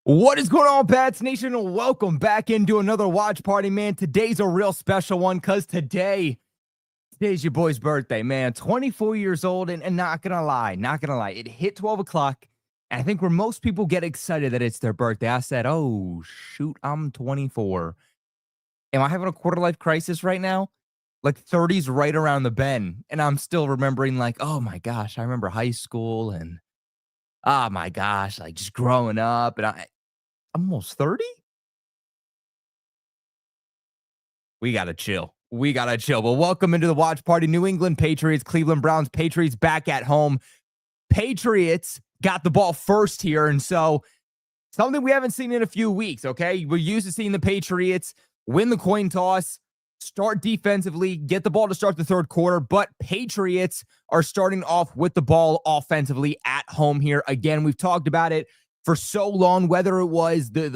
What is going on, Pats Nation? Welcome back into another watch party, man. Today's a real special one because today's your boy's birthday, man. 24 years old, and not gonna lie, it hit 12 o'clock, and I think where most people get excited that it's their birthday, I said, oh, shoot, I'm 24. Am I having a quarter-life crisis right now? Like 30's right around the bend, and I'm still remembering like, oh my gosh, I remember high school, and oh my gosh, like just growing up, and I'm almost 30? We got to chill. But welcome into the watch party. New England Patriots, Cleveland Browns, Patriots back at home. Patriots got the ball first here. And so something we haven't seen in a few weeks, okay? We're used to seeing the Patriots win the coin toss, start defensively, get the ball to start the third quarter. But Patriots are starting off with the ball offensively at home here. Again, we've talked about it for so long, whether it was the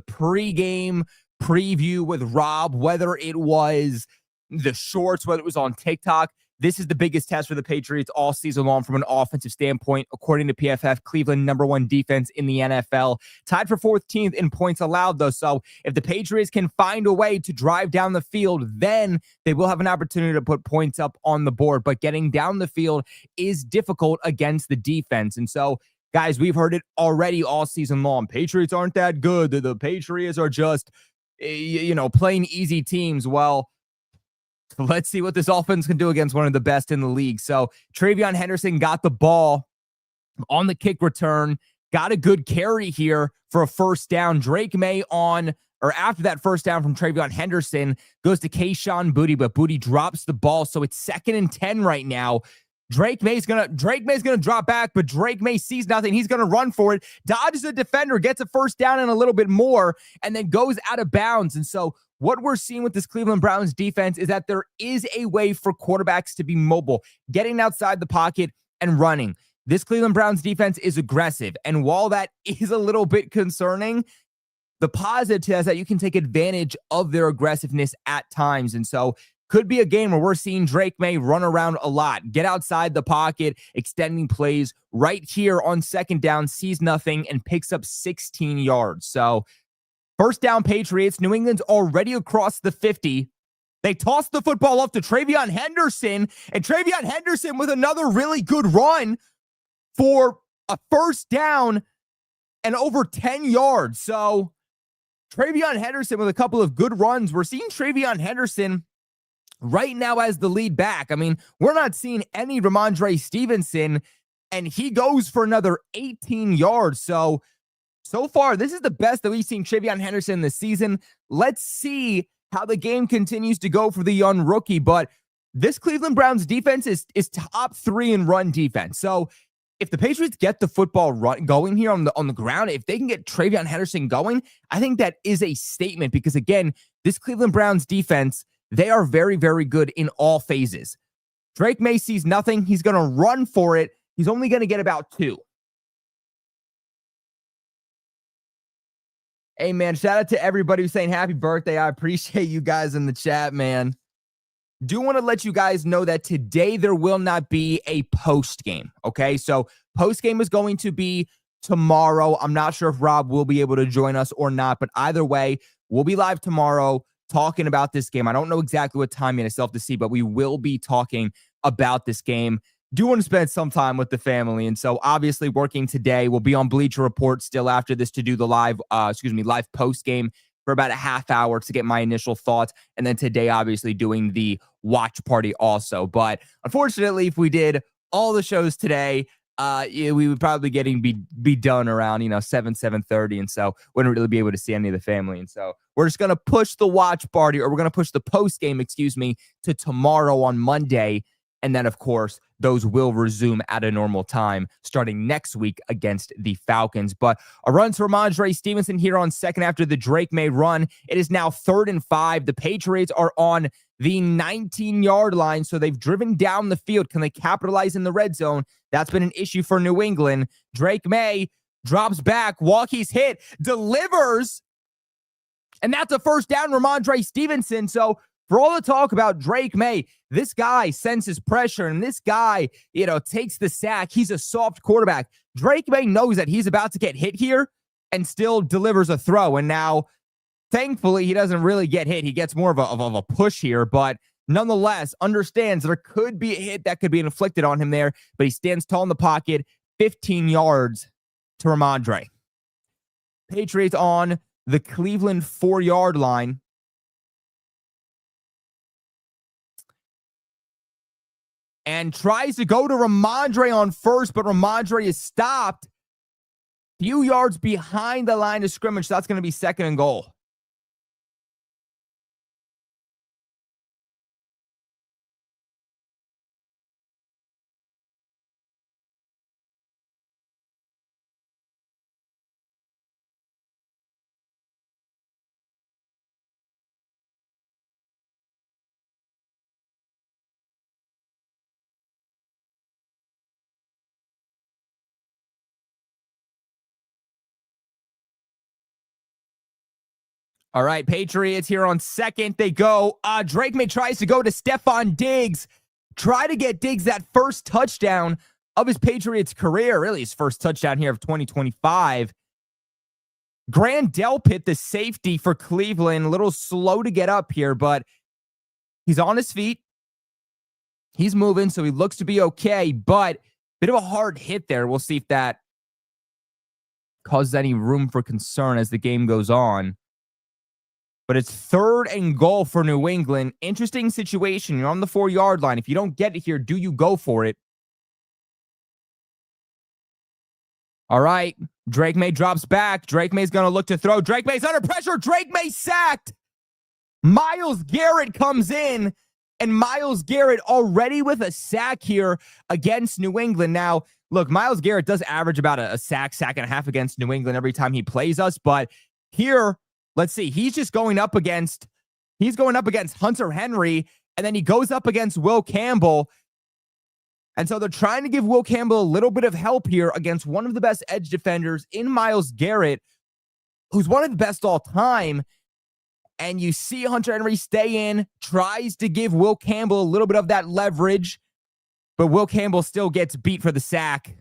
pregame preview with Rob, whether it was the shorts, whether it was on TikTok. This is the biggest test for the Patriots all season long from an offensive standpoint. According to PFF, Cleveland #1 defense in the NFL. Tied for 14th in points allowed, though. So if the Patriots can find a way to drive down the field, then they will have an opportunity to put points up on the board. But getting down the field is difficult against the defense. And so, guys, we've heard it already all season long. Patriots aren't that good. The Patriots are just, playing easy teams. Well, let's see what this offense can do against one of the best in the league. So Travion Henderson got the ball on the kick return, got a good carry here for a first down. Drake May after that first down from Travion Henderson goes to Kayshon Boutte, but Boutte drops the ball. So it's 2nd and 10 right now. Drake May's gonna drop back, but Drake May sees nothing. He's gonna run for it, dodges the defender, gets a first down and a little bit more, and then goes out of bounds. And so what we're seeing with this Cleveland Browns defense is that there is a way for quarterbacks to be mobile, getting outside the pocket and running. This Cleveland Browns defense is aggressive, and while that is a little bit concerning, the positive is that you can take advantage of their aggressiveness at times. And so could be a game where we're seeing Drake May run around a lot, get outside the pocket, extending plays right here on 2nd down, sees nothing, and picks up 16 yards. So first down Patriots, New England's already across the 50. They toss the football off to Travion Henderson, and Travion Henderson with another really good run for a first down and over 10 yards. So Travion Henderson with a couple of good runs. We're seeing Travion Henderson right now as the lead back. I mean, we're not seeing any Ramondre Stevenson, and he goes for another 18 yards. So far, this is the best that we've seen Travion Henderson this season. Let's see how the game continues to go for the young rookie. But this Cleveland Browns defense is top 3 in run defense. So if the Patriots get the football going here on the ground, if they can get Travion Henderson going, I think that is a statement because, again, this Cleveland Browns defense, they are very, very good in all phases. Drake May sees nothing. He's going to run for it. He's only going to get about 2. Hey, man, shout out to everybody who's saying happy birthday. I appreciate you guys in the chat, man. Do want to let you guys know that today there will not be a post game, okay? So post game is going to be tomorrow. I'm not sure if Rob will be able to join us or not, but either way, we'll be live tomorrow talking about this game. I don't know exactly what time yet, I still have to see, but we will be talking about this game. Do want to spend some time with the family, and so obviously working today. We'll be on Bleacher Report still after this to do the live post game for about a half hour to get my initial thoughts, and then today obviously doing the watch party also. But unfortunately, if we did all the shows today, we would probably be done around 7:30, and so wouldn't really be able to see any of the family. And so we're just gonna push the watch party, or we're gonna push the post game, to tomorrow on Monday. And then, of course, those will resume at a normal time starting next week against the Falcons. But a run to Ramondre Stevenson here on 2nd after the Drake May run. It is now 3rd and 5. The Patriots are on the 19-yard line, so they've driven down the field. Can they capitalize in the red zone? That's been an issue for New England. Drake May drops back. Walkie's hit. Delivers. And that's a first down, Ramondre Stevenson. So for all the talk about Drake May, this guy senses pressure, and this guy, takes the sack. He's a soft quarterback. Drake May knows that he's about to get hit here. and still delivers a throw. And now, thankfully, he doesn't really get hit. He gets more of a push here, but nonetheless understands there could be a hit that could be inflicted on him there, but he stands tall in the pocket, 15 yards to Ramondre. Patriots on the Cleveland 4-yard line. And tries to go to Ramondre on first, but Ramondre is stopped a few yards behind the line of scrimmage. So that's going to be 2nd and goal. All right, Patriots here on 2nd. They go. Drake May tries to go to Stephon Diggs. Try to get Diggs that first touchdown of his Patriots career. Really, his first touchdown here of 2025. Grant Delpit, the safety for Cleveland, a little slow to get up here, but he's on his feet. He's moving, so he looks to be okay, but bit of a hard hit there. We'll see if that causes any room for concern as the game goes on. But it's 3rd and goal for New England. Interesting situation. You're on the 4-yard line. If you don't get it here, do you go for it? All right. Drake May drops back. Drake May's going to look to throw. Drake May's under pressure. Drake May sacked. Myles Garrett comes in, and Myles Garrett already with a sack here against New England. Now, look, Myles Garrett does average about a sack and a half against New England every time he plays us, but here, let's see. He's going up against Hunter Henry, and then he goes up against Will Campbell. And so they're trying to give Will Campbell a little bit of help here against one of the best edge defenders in Myles Garrett, who's one of the best all time. And you see Hunter Henry stay in, tries to give Will Campbell a little bit of that leverage, but Will Campbell still gets beat for the sack.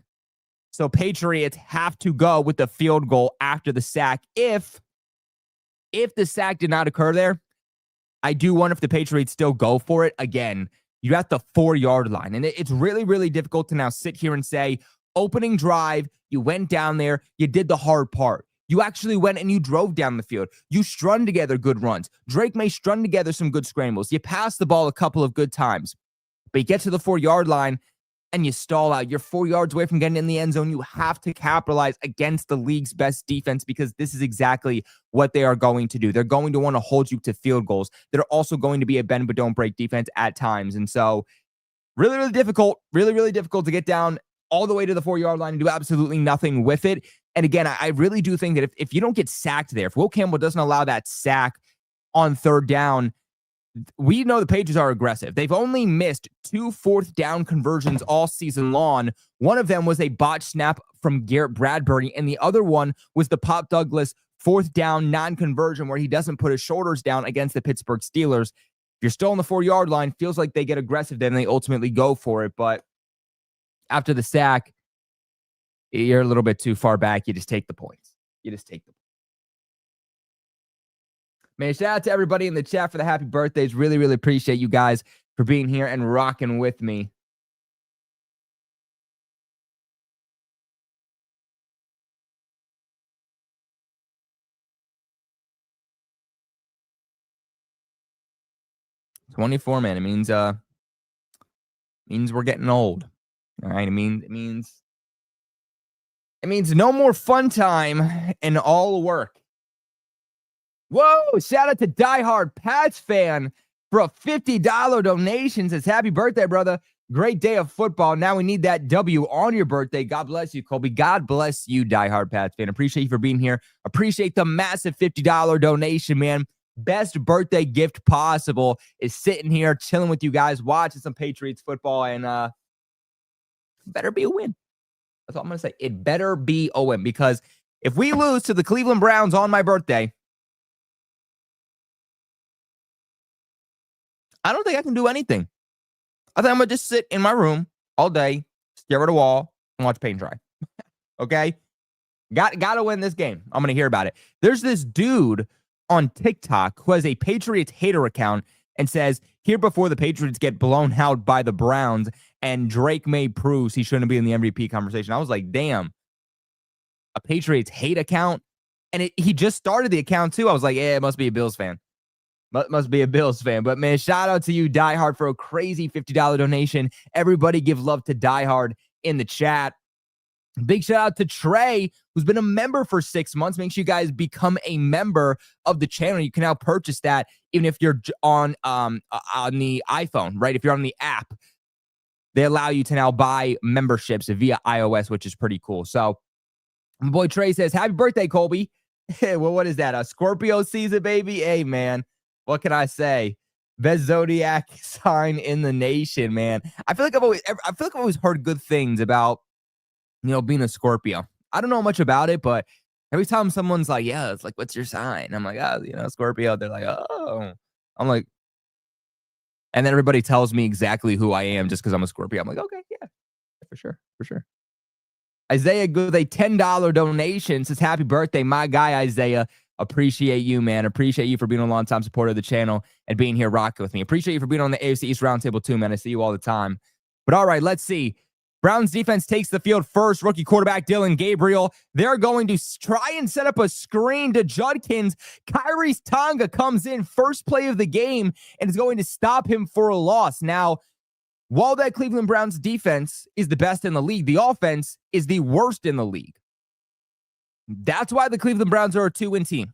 So Patriots have to go with the field goal after the sack. If the sack did not occur there, I do wonder if the Patriots still go for it. Again, you're at the 4-yard line, and it's really, really difficult to now sit here and say, opening drive, you went down there, you did the hard part. You actually went and you drove down the field. You strung together good runs. Drake May strung together some good scrambles. You passed the ball a couple of good times, but you get to the 4-yard line and you stall out. You're 4 yards away from getting in the end zone. You have to capitalize against the league's best defense, because this is exactly what they are going to do. They're going to want to hold you to field goals. They're also going to be a bend but don't break defense at times. And so really, really difficult to get down all the way to the 4-yard line and do absolutely nothing with it. And again, I really do think that if you don't get sacked there, if Will Campbell doesn't allow that sack on 3rd down, we know the Patriots are aggressive. They've only missed 2 4th-down conversions all season long. One of them was a botched snap from Garrett Bradbury, and the other one was the Pop Douglas 4th-down non-conversion where he doesn't put his shoulders down against the Pittsburgh Steelers. If you're still on the 4-yard line, feels like they get aggressive, then they ultimately go for it. But after the sack, you're a little bit too far back. You just take the points. Man, shout out to everybody in the chat for the happy birthdays. Really, really appreciate you guys for being here and rocking with me. $24, man. It means we're getting old. All right. It means no more fun time and all work. Whoa, shout out to diehard Pats fan for a $50 donation. Says, happy birthday, brother. Great day of football. Now we need that W on your birthday. God bless you, Colby. God bless you, diehard Pats fan. Appreciate you for being here. Appreciate the massive $50 donation, man. Best birthday gift possible is sitting here, chilling with you guys, watching some Patriots football, and better be a win. That's all I'm going to say. It better be a win, because if we lose to the Cleveland Browns on my birthday, I don't think I can do anything. I think I'm going to just sit in my room all day, stare at a wall, and watch paint dry. Okay? Got to win this game. I'm going to hear about it. There's this dude on TikTok who has a Patriots hater account and says, here before the Patriots get blown out by the Browns and Drake May proves he shouldn't be in the MVP conversation. I was like, damn, a Patriots hate account? And he just started the account too. I was like, yeah, it must be a Bills fan. Must be a Bills fan. But man, shout out to you, Die Hard, for a crazy $50 donation. Everybody give love to Die Hard in the chat. Big shout out to Trey, who's been a member for 6 months. Make sure you guys become a member of the channel. You can now purchase that even if you're on the iPhone, right? If you're on the app, they allow you to now buy memberships via iOS, which is pretty cool. So my boy Trey says, happy birthday, Colby. Well, what is that? A Scorpio season, baby? Hey, man, what can I say? Best zodiac sign in the nation, man. I feel like I've always heard good things about, being a Scorpio. I don't know much about it, but every time someone's like, yeah, it's like, what's your sign? I'm like, Scorpio. They're like, oh. I'm like, and then everybody tells me exactly who I am just because I'm a Scorpio. I'm like, okay, yeah, for sure. Isaiah with a $10 donation says, happy birthday, my guy, Isaiah. Appreciate you, man. Appreciate you for being a long-time supporter of the channel and being here rocking with me. Appreciate you for being on the AFC East Roundtable too, man. I see you all the time. But all right, let's see. Browns defense takes the field first. Rookie quarterback Dillon Gabriel. They're going to try and set up a screen to Judkins. Kyrie's Tonga comes in first play of the game and is going to stop him for a loss. Now, while that Cleveland Browns defense is the best in the league, the offense is the worst in the league. That's why the Cleveland Browns are a 2-win team.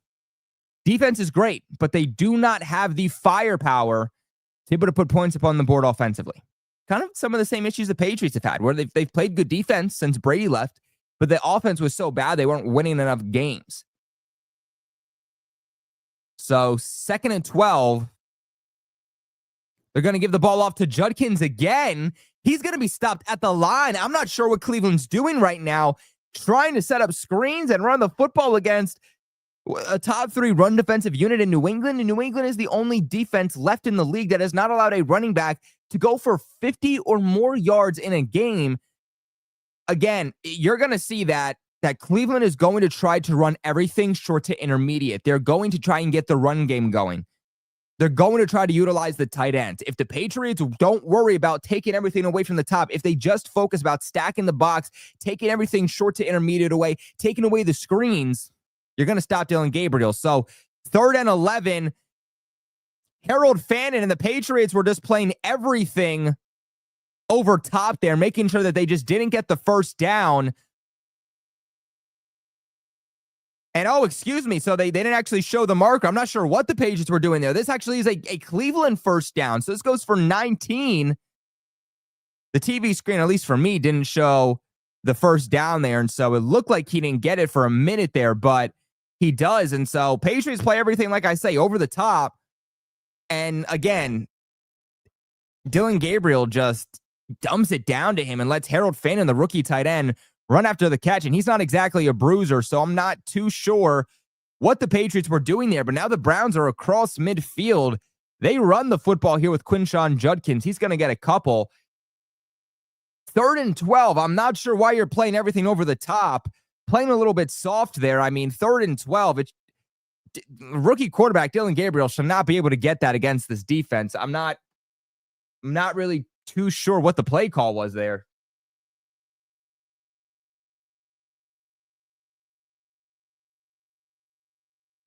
Defense is great, but they do not have the firepower to be able to put points up on the board offensively. Kind of some of the same issues the Patriots have had, where they've played good defense since Brady left, but the offense was so bad they weren't winning enough games. So 2nd and 12, they're going to give the ball off to Judkins again. He's going to be stopped at the line. I'm not sure what Cleveland's doing right now, trying to set up screens and run the football against a top 3 run defensive unit in New England. And New England is the only defense left in the league that has not allowed a running back to go for 50 or more yards in a game. Again, you're going to see that Cleveland is going to try to run everything short to intermediate. They're going to try and get the run game going. They're going to try to utilize the tight ends. If the Patriots don't worry about taking everything away from the top, if they just focus about stacking the box, taking everything short to intermediate away, taking away the screens, you're going to stop Dillon Gabriel. So 3rd and 11, Harold Fannin and the Patriots were just playing everything over top there, making sure that they just didn't get the first down. And, excuse me, so they didn't actually show the marker. I'm not sure what the Patriots were doing there. This actually is a Cleveland first down. So this goes for 19. The TV screen, at least for me, didn't show the first down there. And so it looked like he didn't get it for a minute there, but he does. And so Patriots play everything, like I say, over the top. And again, Dillon Gabriel just dumps it down to him and lets Harold Fannin, the rookie tight end, run after the catch. And he's not exactly a bruiser, so I'm not too sure what the Patriots were doing there. But now the Browns are across midfield. They run the football here with Quinshon Judkins. He's going to get a couple. 3rd and 12. I'm not sure why you're playing everything over the top. Playing a little bit soft there. I mean, 3rd and 12. Rookie quarterback Dillon Gabriel should not be able to get that against this defense. I'm not really too sure what the play call was there.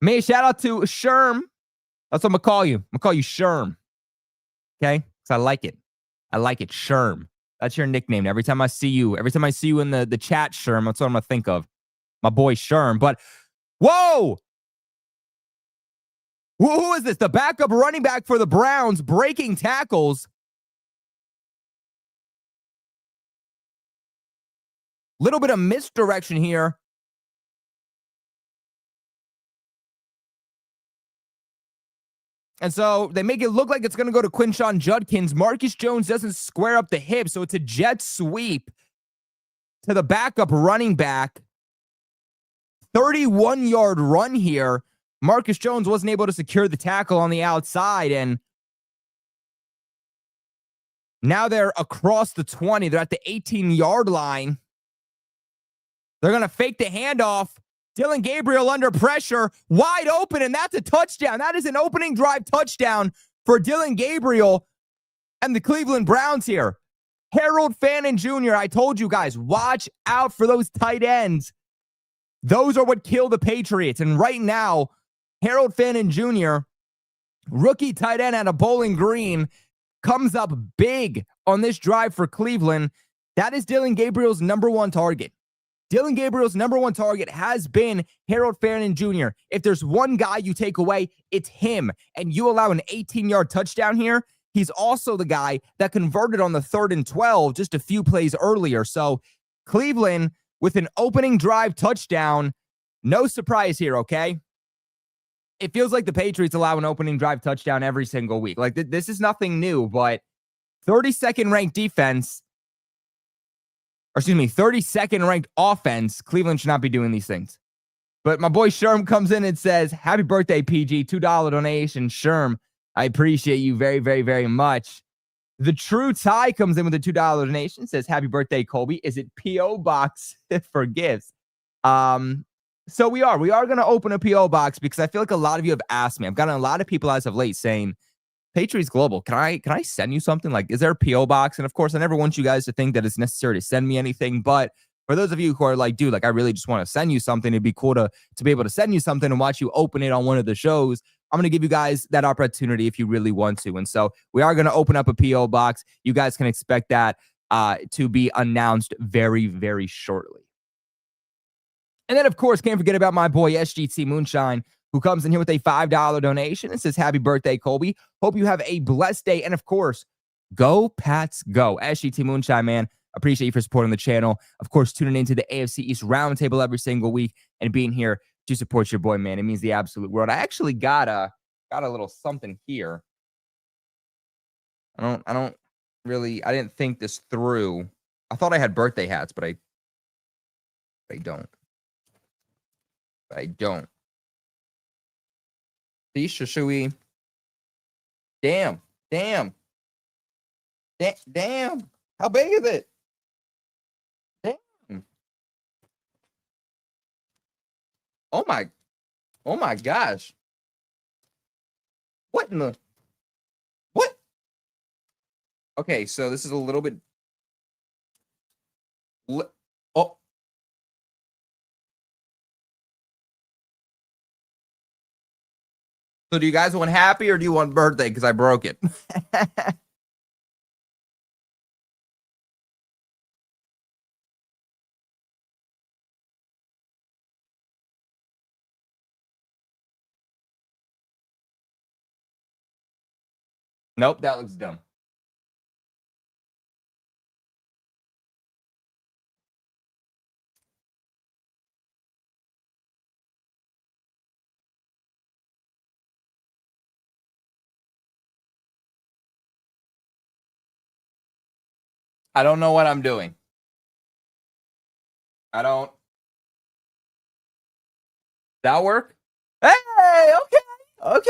Me, shout out to Sherm. That's what I'm going to call you. I'm going to call you Sherm. Okay? Because I like it. I like it. Sherm. That's your nickname. Every time I see you in the chat, Sherm, that's what I'm going to think of. My boy Sherm. But, whoa! Who is this? The backup running back for the Browns breaking tackles. Little bit of misdirection here. And so they make it look like it's going to go to Quinshon Judkins. Marcus Jones doesn't square up the hip, so it's a jet sweep to the backup running back. 31-yard run here. Marcus Jones wasn't able to secure the tackle on the outside, and now they're across the 20. They're at the 18-yard line. They're going to fake the handoff. Dylan Gabriel under pressure, wide open, and that's a touchdown. That is an opening drive touchdown for Dylan Gabriel and the Cleveland Browns here. Harold Fannin Jr., I told you guys, watch out for those tight ends. Those are what kill the Patriots. And right now, Harold Fannin Jr., rookie tight end out of Bowling Green, comes up big on this drive for Cleveland. That is Dylan Gabriel's number one target. Dylan Gabriel's number one target has been Harold Fannin Jr. If there's one guy you take away, it's him. And you allow an 18-yard touchdown here. He's also the guy that converted on the 3rd and 12 just a few plays earlier. So Cleveland with an opening drive touchdown. No surprise here, okay? It feels like the Patriots allow an opening drive touchdown every single week. Like, this is nothing new, but 32nd ranked defense, or excuse me, 32nd ranked offense, Cleveland should not be doing these things. But my boy Sherm comes in and says, happy birthday, PG, $2 donation. Sherm, I appreciate you very, very, very much. The True Tie comes in with a $2 donation, says, happy birthday, Colby. Is it P.O. Box for gifts? So we are going to open a P.O. box because I feel like a lot of you have asked me. I've gotten a lot of people as of late saying, Patriots Global, can I send you something? Like, is there a P.O. box? And of course, I never want you guys to think that it's necessary to send me anything. But for those of you who are like, dude, like, I really just want to send you something, it'd be cool to be able to send you something and watch you open it on one of the shows. I'm going to give you guys that opportunity if you really want to. And so we are going to open up a P.O. box. You guys can expect that to be announced very, very shortly. And then, of course, can't forget about my boy SGT Moonshine, who comes in here with a $5 donation and says, happy birthday, Colby. Hope you have a blessed day. And, of course, go Pats, go. SGT Moonshine, man, appreciate you for supporting the channel. Of course, tuning into the AFC East Roundtable every single week and being here to support your boy, man. It means the absolute world. I actually got a little something here. I didn't think this through. I thought I had birthday hats, but I don't. I don't. Should we? Damn. How big is it? Damn. Oh my gosh. What in the? What? Okay, so this is a little bit. Oh. So do you guys want happy or do you want birthday? Because I broke it. Nope, that looks dumb. I don't know what I'm doing. I don't. That work? Hey, okay.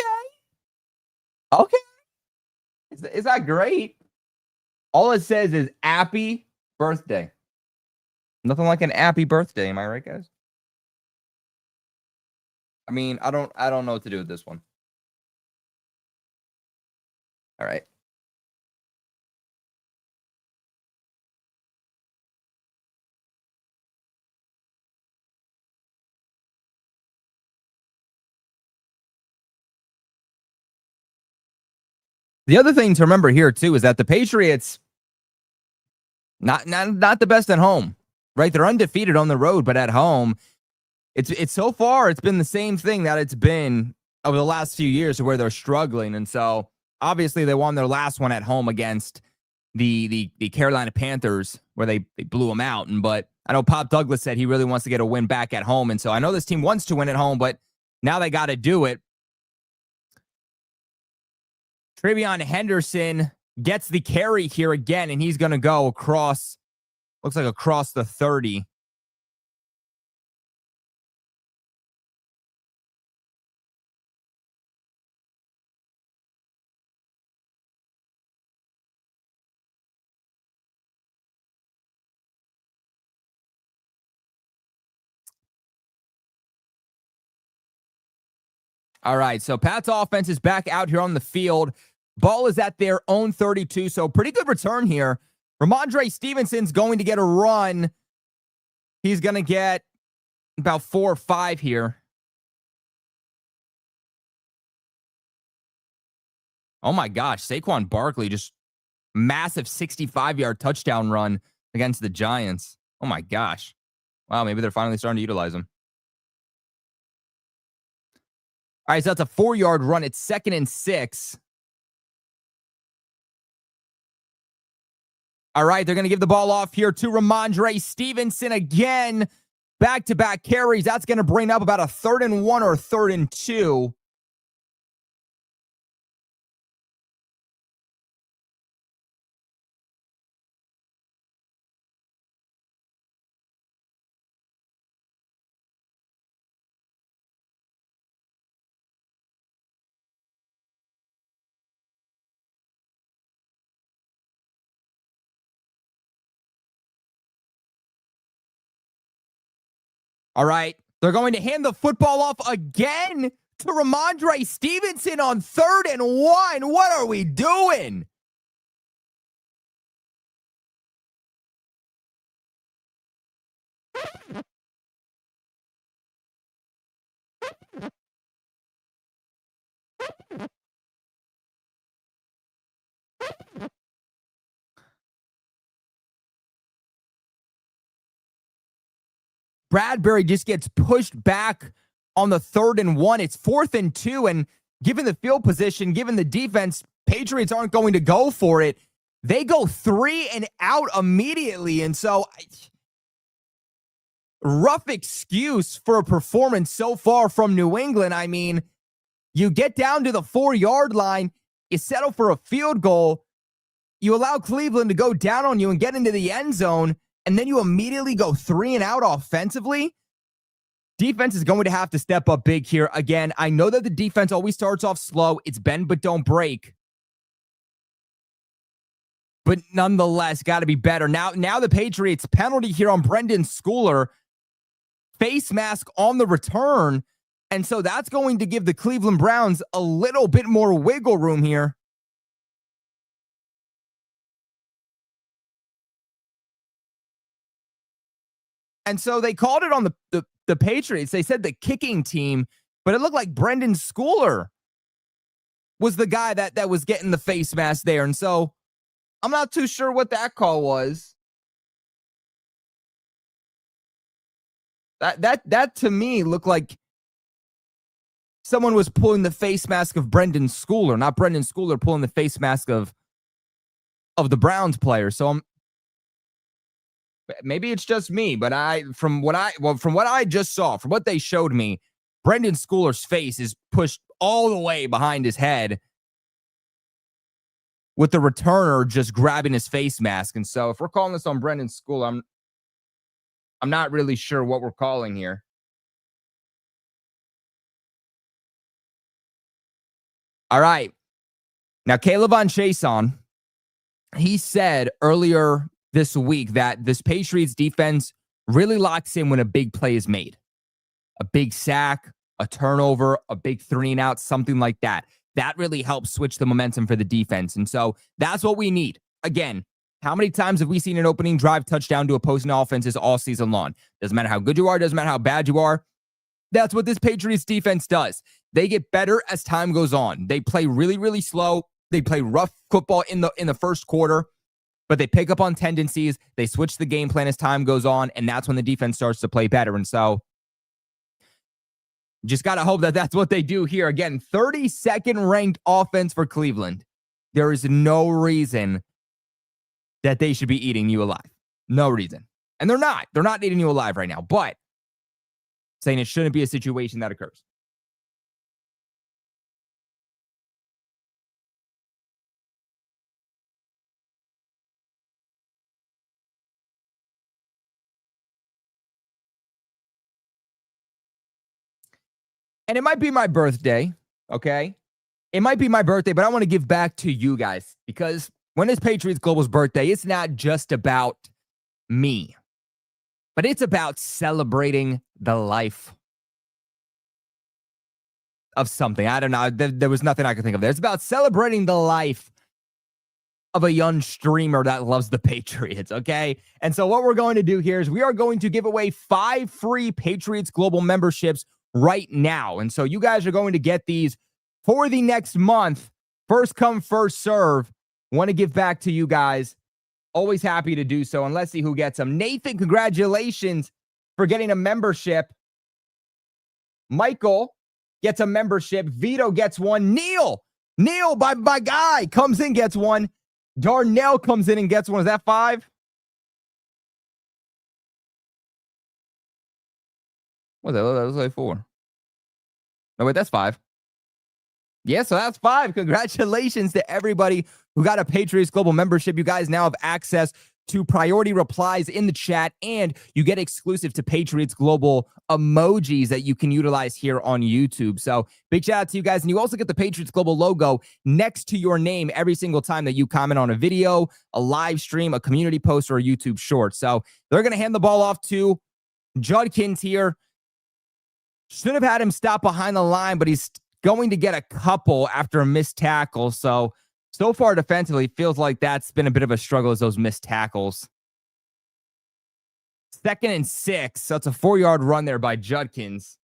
Is that great? All it says is happy birthday. Nothing like an happy birthday, am I right, guys? I mean, I don't know what to do with this one. All right. The other thing to remember here too is that the Patriots not the best at home, right? They're undefeated on the road, but at home, it's so far it's been the same thing that it's been over the last few years where they're struggling. And so obviously they won their last one at home against the Carolina Panthers where they blew them out. But I know Pop Douglas said he really wants to get a win back at home. And so I know this team wants to win at home, but now they got to do it. Trevion Henderson gets the carry here again, and he's going to go across, looks like across the 30. All right, so Pat's offense is back out here on the field. Ball is at their own 32, so pretty good return here. Ramondre Stevenson's going to get a run. He's going to get about 4 or 5 here. Oh my gosh, Saquon Barkley just massive 65-yard touchdown run against the Giants. Oh my gosh. Wow, maybe they're finally starting to utilize him. All right, so that's a 4-yard run. It's 2nd and 6. All right, they're going to give the ball off here to Ramondre Stevenson again. Back-to-back carries. That's going to bring up about a 3rd and 1 or 3rd and 2. All right, they're going to hand the football off again to Ramondre Stevenson on 3rd and 1. What are we doing? Bradbury just gets pushed back on the 3rd and 1. It's 4th and 2, and given the field position, given the defense, Patriots aren't going to go for it. They go 3 and out immediately, and so rough excuse for a performance so far from New England. I mean, you get down to the 4-yard line, you settle for a field goal, you allow Cleveland to go down on you and get into the end zone, and then you immediately go 3 and out offensively. Defense is going to have to step up big here. Again, I know that the defense always starts off slow. It's bend but don't break. But nonetheless, got to be better. Now the Patriots penalty here on Brendan Schooler. Face mask on the return. And so that's going to give the Cleveland Browns a little bit more wiggle room here. And so they called it on the Patriots. They said the kicking team, but it looked like Brendan Schooler was the guy that was getting the face mask there. And so I'm not too sure what that call was. That to me looked like someone was pulling the face mask of Brendan Schooler, not Brendan Schooler pulling the face mask of the Browns player. So maybe it's just me, but from what I just saw, from what they showed me, Brendan Schooler's face is pushed all the way behind his head, with the returner just grabbing his face mask. And so if we're calling this on Brendan Schooler, I'm not really sure what we're calling here. All right. Now, Caleb on Chason, he said earlier this week that this Patriots defense really locks in when a big play is made. A big sack, a turnover, a big 3 and out, something like that. That really helps switch the momentum for the defense. And so that's what we need. Again, how many times have we seen an opening drive touchdown to opposing offenses all season long? Doesn't matter how good you are, doesn't matter how bad you are. That's what this Patriots defense does. They get better as time goes on. They play really, really slow. They play rough football in the first quarter, but they pick up on tendencies. They switch the game plan as time goes on, and that's when the defense starts to play better. And so just got to hope that that's what they do here. Again, 32nd ranked offense for Cleveland. There is no reason that they should be eating you alive. No reason. And they're not. They're not eating you alive right now, but saying it shouldn't be a situation that occurs. And it might be my birthday, okay? It might be my birthday, but I want to give back to you guys because when it's Patriots Global's birthday, it's not just about me, but it's about celebrating the life of something. I don't know. There was nothing I could think of there. It's about celebrating the life of a young streamer that loves the Patriots, okay? And so what we're going to do here is we are going to give away 5 free Patriots Global memberships right now. And so you guys are going to get these for the next month. First come, first serve. Want to give back to you guys. Always happy to do so. And let's see who gets them. Nathan, congratulations for getting a membership. Michael gets a membership. Vito gets one. Neil, my guy, comes in, gets one. Darnell comes in and gets one. Is that 5? What's that? That was like 4. No, wait, that's 5. Yeah, so that's 5. Congratulations to everybody who got a Patriots Global membership. You guys now have access to priority replies in the chat, and you get exclusive to Patriots Global emojis that you can utilize here on YouTube. So big shout out to you guys. And you also get the Patriots Global logo next to your name every single time that you comment on a video, a live stream, a community post, or a YouTube short. So they're going to hand the ball off to Judkins here. Should have had him stop behind the line, but he's going to get a couple after a missed tackle. So far defensively, feels like that's been a bit of a struggle as those missed tackles. 2nd and 6. So it's a 4-yard run there by Judkins.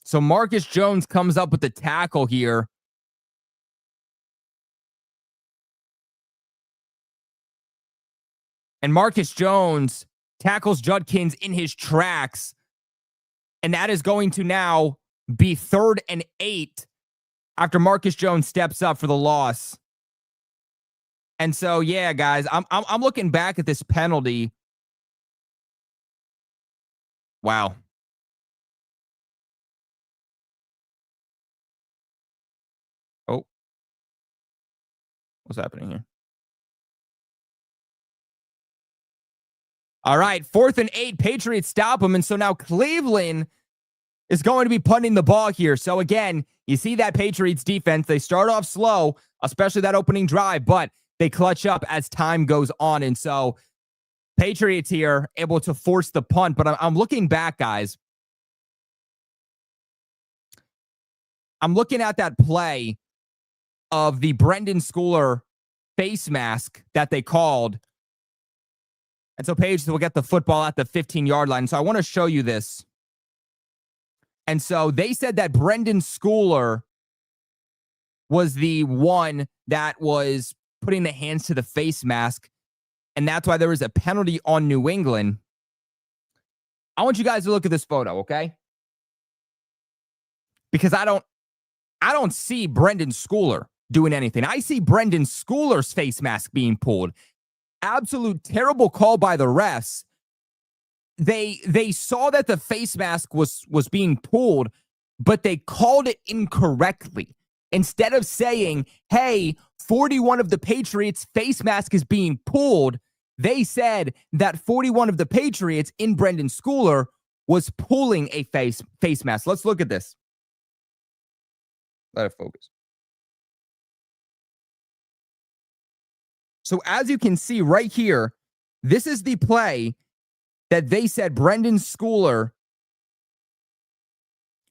So Marcus Jones comes up with the tackle here. And Marcus Jones tackles Judkins in his tracks. And that is going to now be 3rd and 8 after Marcus Jones steps up for the loss. And so, yeah, guys, I'm looking back at this penalty. Wow. Oh, what's happening here? All right, 4th and 8. Patriots stop him. And so now Cleveland is going to be punting the ball here. So again, you see that Patriots defense, they start off slow, especially that opening drive, but they clutch up as time goes on. And so Patriots here able to force the punt. But I'm looking back, guys. I'm looking at that play of the Brendan Schooler face mask that they called. And so Patriots will get the football at the 15-yard line. So I want to show you this. And so they said that Brendan Schooler was the one that was putting the hands to the face mask. And that's why there was a penalty on New England. I want you guys to look at this photo, okay? Because I don't see Brendan Schooler doing anything. I see Brendan Schooler's face mask being pulled. Absolute terrible call by the refs. They saw that the face mask was being pulled, but they called it incorrectly. Instead of saying, hey, 41 of the Patriots face mask is being pulled, they said that 41 of the Patriots in Brendan Schooler was pulling a face mask. Let's look at this. Let it focus. So as you can see right here, this is the play that they said Brendan Schooler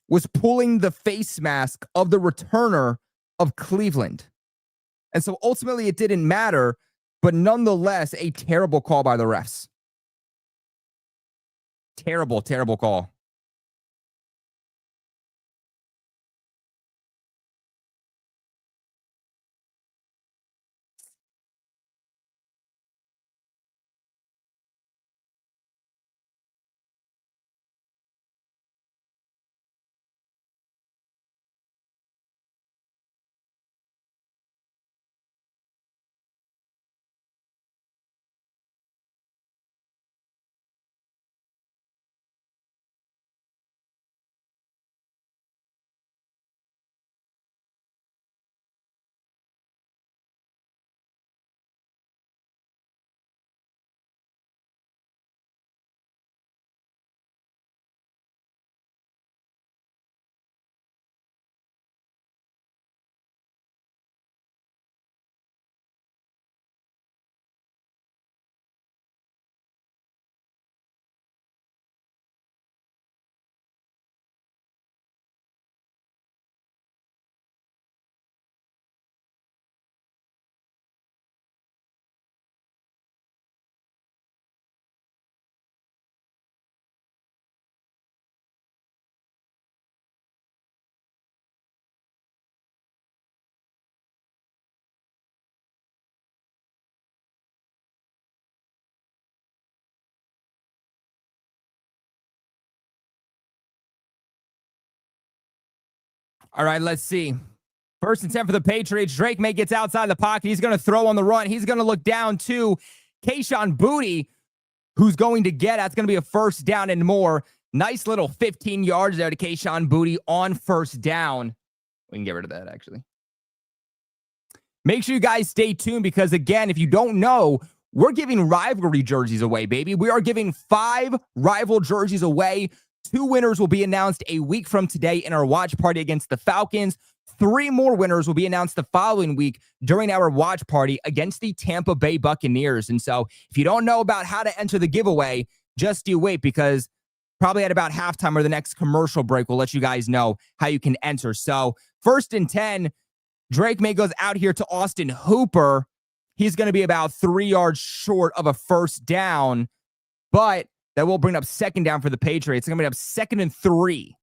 was pulling the face mask of the returner of Cleveland. And so ultimately it didn't matter, but nonetheless, a terrible call by the refs. Terrible, terrible call. All right, let's see. 1st and 10 for the Patriots. Drake May gets outside the pocket. He's going to throw on the run. He's going to look down to Kayshon Boutte, who's going to get, that's going to be a 1st down and more. Nice little 15 yards there to Kayshon Boutte on 1st down. We can get rid of that, actually. Make sure you guys stay tuned because, again, if you don't know, we're giving rivalry jerseys away, baby. We are giving 5 rival jerseys away. 2 winners will be announced a week from today in our watch party against the Falcons. 3 more winners will be announced the following week during our watch party against the Tampa Bay Buccaneers. And so if you don't know about how to enter the giveaway, just you wait, because probably at about halftime or the next commercial break, we'll let you guys know how you can enter. So 1st and 10, Drake May goes out here to Austin Hooper. He's going to be about 3 yards short of a 1st down, but that will bring up 2nd down for the Patriots. It's going to be up 2nd and 3.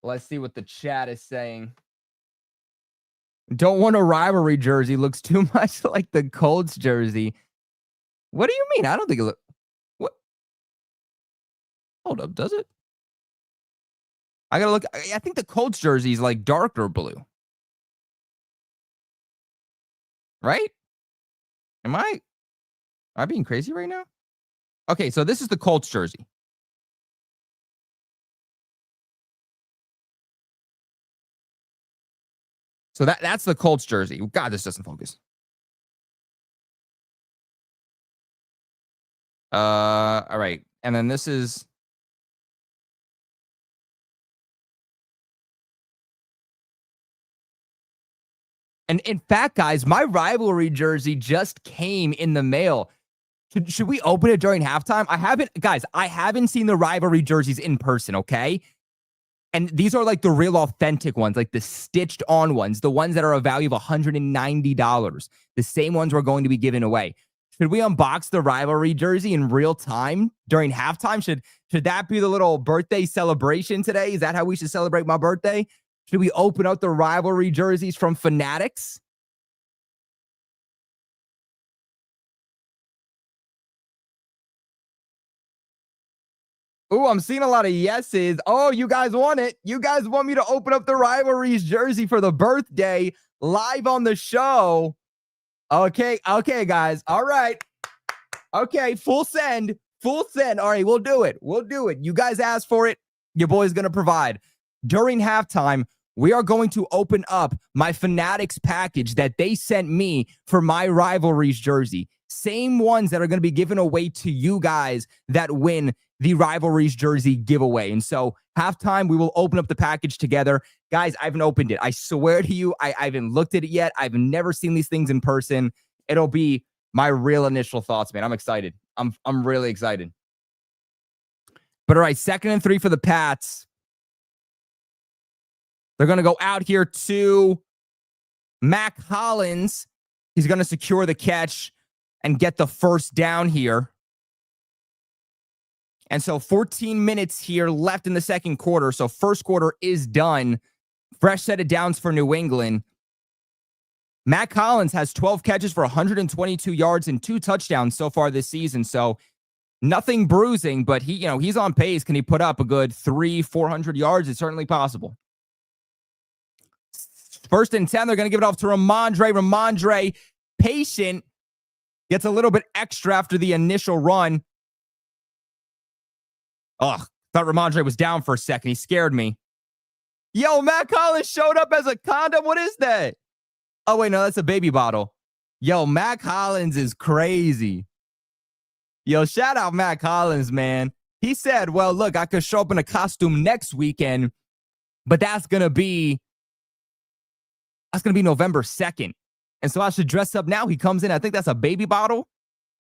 Let's see what the chat is saying. Don't want a rivalry jersey. Looks too much like the Colts jersey. What do you mean? I don't think it looks... What? Hold up, does it? I gotta look. I think the Colts jersey is like darker blue. Right? Am I being crazy right now? Okay, so this is the Colts jersey. So that's the Colts jersey. God, this doesn't focus. All right. And then this is... And in fact, guys, my rivalry jersey just came in the mail. Should we open it during halftime? I haven't seen the rivalry jerseys in person, okay? And these are like the real authentic ones, like the stitched on ones, the ones that are a value of $190. The same ones we're going to be giving away. Should we unbox the rivalry jersey in real time during halftime? Should that be the little birthday celebration today? Is that how we should celebrate my birthday? Should we open up the rivalry jerseys from Fanatics? Oh, I'm seeing a lot of yeses. Oh, you guys want it. You guys want me to open up the rivalries jersey for the birthday live on the show. Okay, guys. All right. Okay, full send. All right, we'll do it. You guys asked for it. Your boy's going to provide. During halftime, we are going to open up my Fanatics package that they sent me for my rivalries jersey. Same ones that are going to be given away to you guys that win the rivalries jersey giveaway. And so halftime, we will open up the package together. Guys, I haven't opened it. I swear to you, I haven't looked at it yet. I've never seen these things in person. It'll be my real initial thoughts, man. I'm excited. I'm really excited. But all right, 2nd and 3 for the Pats. They're going to go out here to Mac Hollins. He's going to secure the catch and get the 1st down here. And so 14 minutes here left in the 2nd quarter. So 1st quarter is done. Fresh set of downs for New England. Mac Hollins has 12 catches for 122 yards and 2 touchdowns so far this season. So nothing bruising, but he's on pace. Can he put up a good 300-400 yards? It's certainly possible. 1st and 10, they're going to give it off to Ramondre. Ramondre, patient, gets a little bit extra after the initial run. Ugh, thought Ramondre was down for a second. He scared me. Yo, Mac Hollins showed up as a condom. What is that? Oh, wait, no, that's a baby bottle. Yo, Mac Hollins is crazy. Yo, shout out Mac Hollins, man. He said, well, look, I could show up in a costume next weekend, but that's going to be November 2nd. And so I should dress up now. He comes in, I think that's a baby bottle.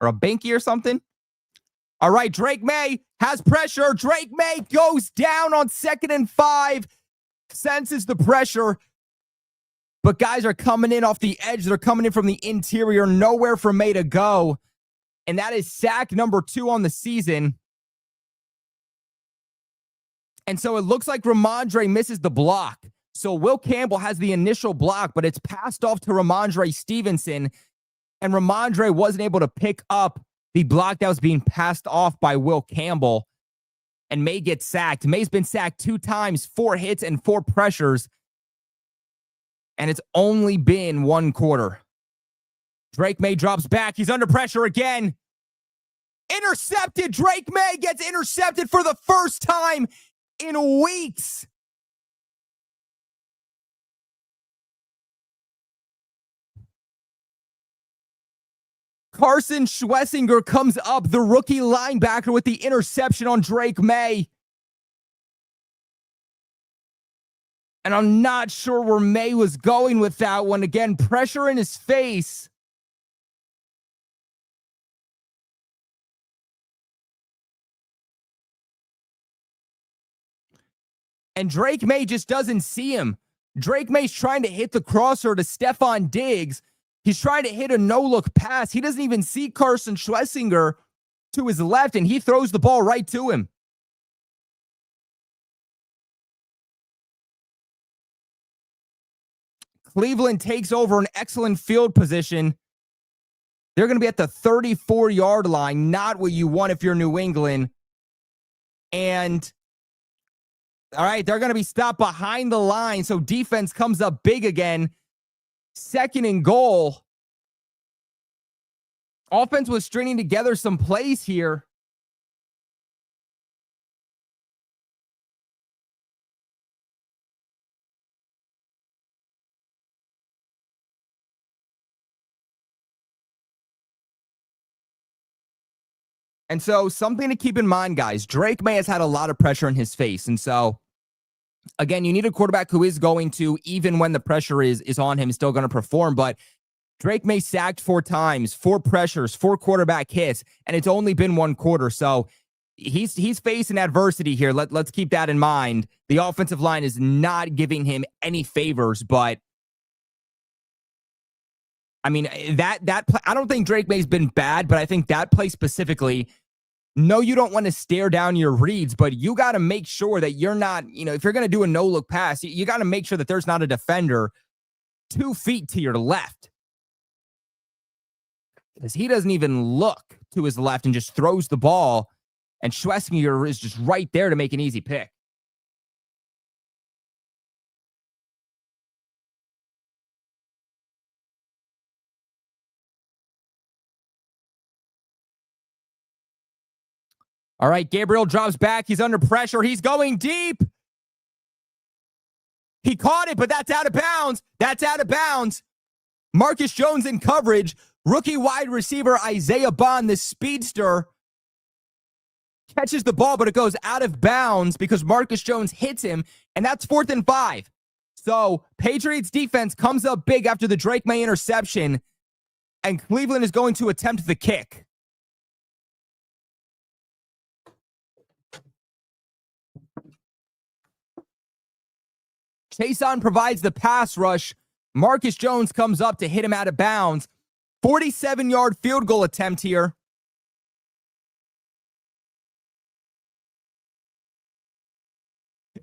or a binky or something. All right, Drake May has pressure. Drake May goes down on 2nd and 5, senses the pressure, but guys are coming in off the edge. They're coming in from the interior, nowhere for May to go, and that is sack number 2 on the season. And so it looks like Ramondre misses the block. So Will Campbell has the initial block, but it's passed off to Ramondre Stevenson, and Ramondre wasn't able to pick up the block that was being passed off by Will Campbell, and May gets sacked. May's been sacked 2 times, 4 hits and 4 pressures, and it's only been 1 quarter. Drake May drops back. He's under pressure again. Intercepted. Drake May gets intercepted for the first time in weeks. Carson Schlesinger comes up, the rookie linebacker, with the interception on Drake May. And I'm not sure where May was going with that one. Again, pressure in his face. And Drake May just doesn't see him. Drake May's trying to hit the crosser to Stephon Diggs. He's trying to hit a no-look pass. He doesn't even see Carson Schlesinger to his left, and he throws the ball right to him. Cleveland takes over an excellent field position. They're going to be at the 34-yard line, not what you want if you're New England. And, all right, they're going to be stopped behind the line, so defense comes up big again. 2nd and goal. Offense was stringing together some plays here. And so something to keep in mind, guys, Drake May has had a lot of pressure in his face. And so, again, you need a quarterback who is going to, even when the pressure is on him, still going to perform. But Drake May sacked 4 times, 4 pressures, 4 quarterback hits, and it's only been 1 quarter. So he's facing adversity here. Let's keep that in mind. The offensive line is not giving him any favors, but I mean, that I don't think Drake May's been bad, but I think that play specifically, no, you don't want to stare down your reads, but you got to make sure that you're not, if you're going to do a no-look pass, you got to make sure that there's not a defender 2 feet to your left. Because he doesn't even look to his left and just throws the ball, and Schlesinger is just right there to make an easy pick. All right, Gabriel drops back. He's under pressure. He's going deep. He caught it, but that's out of bounds. That's out of bounds. Marcus Jones in coverage. Rookie wide receiver Isaiah Bond, the speedster, catches the ball, but it goes out of bounds because Marcus Jones hits him, and that's 4th and 5. So Patriots defense comes up big after the Drake May interception, and Cleveland is going to attempt the kick. Chason provides the pass rush. Marcus Jones comes up to hit him out of bounds. 47-yard field goal attempt here.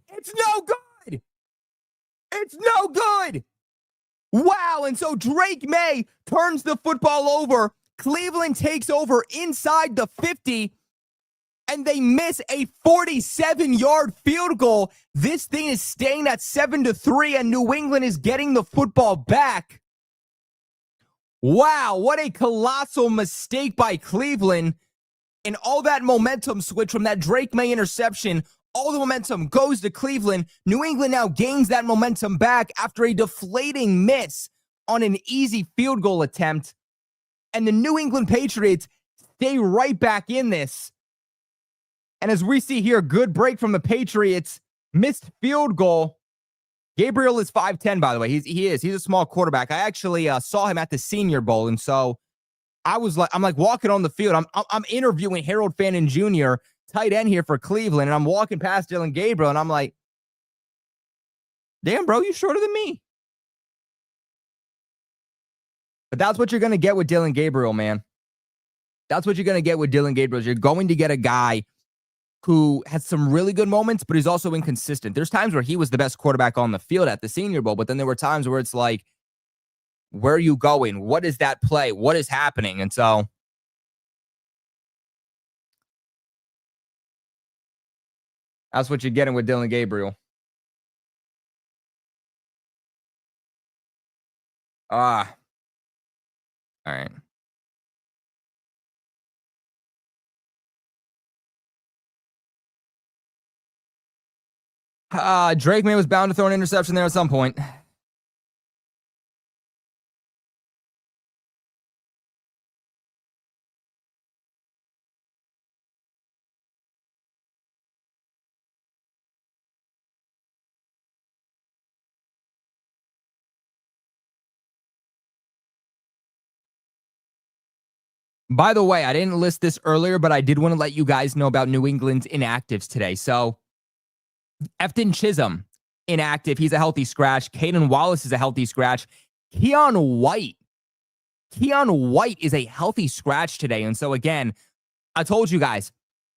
It's no good. It's no good. Wow. And so Drake May turns the football over. Cleveland takes over inside the 50, and they miss a 47-yard field goal. This thing is staying at 7-3, and New England is getting the football back. Wow, what a colossal mistake by Cleveland. And all that momentum switch from that Drake May interception, all the momentum goes to Cleveland. New England now gains that momentum back after a deflating miss on an easy field goal attempt. And the New England Patriots stay right back in this. And as we see here, good break from the Patriots. Missed field goal. Gabriel is 5'10", by the way. He's a small quarterback. I actually saw him at the Senior Bowl, and so I'm like walking on the field. I'm interviewing Harold Fannin Jr., tight end here for Cleveland, and I'm walking past Dillon Gabriel, and I'm like, damn, bro, you shorter than me. But that's what you're going to get with Dillon Gabriel, man. That's what you're going to get with Dillon Gabriel. You're going to get a guy who has some really good moments, but he's also inconsistent. There's times where he was the best quarterback on the field at the Senior Bowl, but then there were times where it's like, where are you going? What is that play? What is happening? And so that's what you're getting with Dillon Gabriel. All right. Drake May was bound to throw an interception there at some point. By the way, I didn't list this earlier, but I did want to let you guys know about New England's inactives today. So, Efton Chisholm, inactive. He's a healthy scratch. Caden Wallace is a healthy scratch. Keon White is a healthy scratch today. And so, again, I told you guys,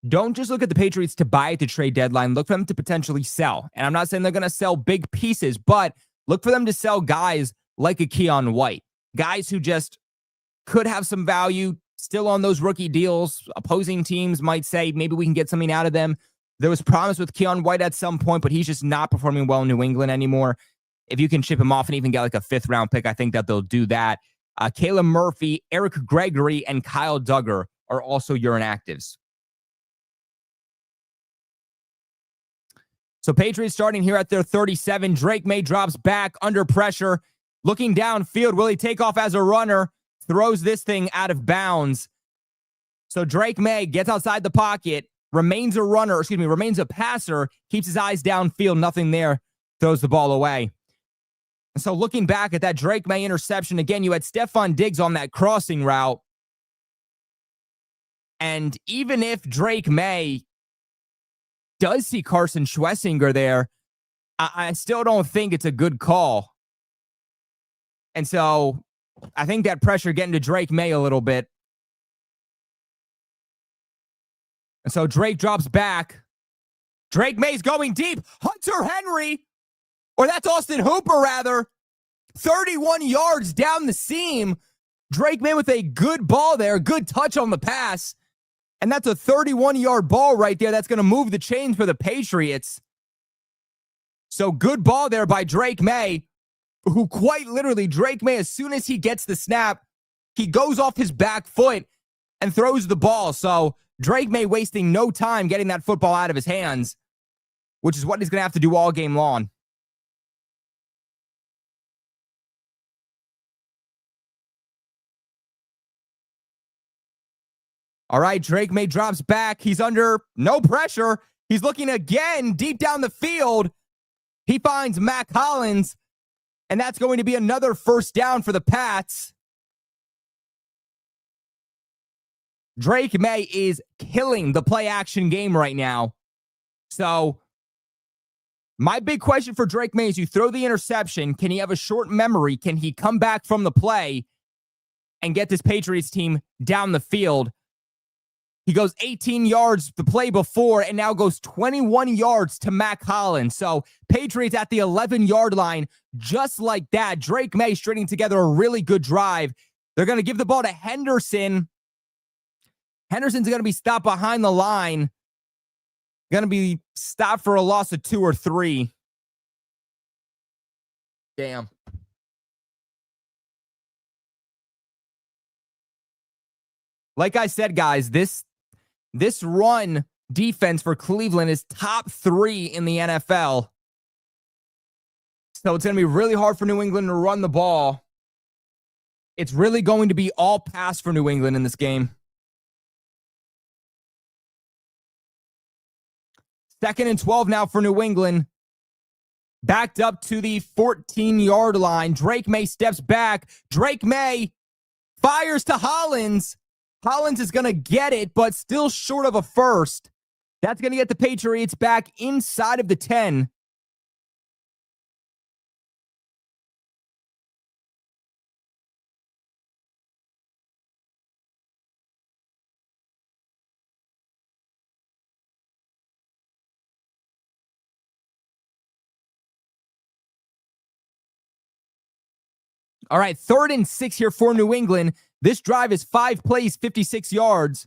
don't just look at the Patriots to buy at the trade deadline. Look for them to potentially sell. And I'm not saying they're going to sell big pieces, but look for them to sell guys like a Keon White, guys who just could have some value still on those rookie deals. Opposing teams might say maybe we can get something out of them. There was promise with Keon White at some point, but he's just not performing well in New England anymore. If you can ship him off and even get like a 5th round pick, I think that they'll do that. Caleb Murphy, Eric Gregory, and Kyle Duggar are also your inactives. So Patriots starting here at their 37. Drake May drops back under pressure. Looking downfield, will he take off as a runner? Throws this thing out of bounds. So Drake May gets outside the pocket, remains a passer, keeps his eyes downfield, nothing there, throws the ball away. And so looking back at that Drake May interception, again, you had Stephon Diggs on that crossing route. And even if Drake May does see Carson Schwessinger there, I still don't think it's a good call. And so I think that pressure getting to Drake May a little bit. And so Drake drops back. Drake May's going deep. Hunter Henry, or that's Austin Hooper, rather. 31 yards down the seam. Drake May with a good ball there, good touch on the pass. And that's a 31-yard ball right there. That's going to move the chains for the Patriots. So good ball there by Drake May, who quite literally, Drake May, as soon as he gets the snap, he goes off his back foot and throws the ball. So Drake May wasting no time getting that football out of his hands, which is what he's going to have to do all game long. All right, Drake May drops back. He's under no pressure. He's looking again deep down the field. He finds Mac Hollins, and that's going to be another first down for the Pats. Drake May is killing the play-action game right now. So my big question for Drake May is, you throw the interception, can he have a short memory? Can he come back from the play and get this Patriots team down the field? He goes 18 yards the play before and now goes 21 yards to Mac Hollins. So Patriots at the 11-yard line, just like that. Drake May stringing together a really good drive. They're going to give the ball to Henderson. Henderson's going to be stopped behind the line. Going to be stopped for a loss of 2 or 3. Damn. Like I said, guys, this run defense for Cleveland is top 3 in the NFL. So it's going to be really hard for New England to run the ball. It's really going to be all pass for New England in this game. 2nd and 12 now for New England. Backed up to the 14-yard line. Drake May steps back. Drake May Fires to Hollins. Hollins is going to get it, but still short of a first. That's going to get the Patriots back inside of the 10. All right, 3rd and 6 here for New England. This drive is 5 plays, 56 yards.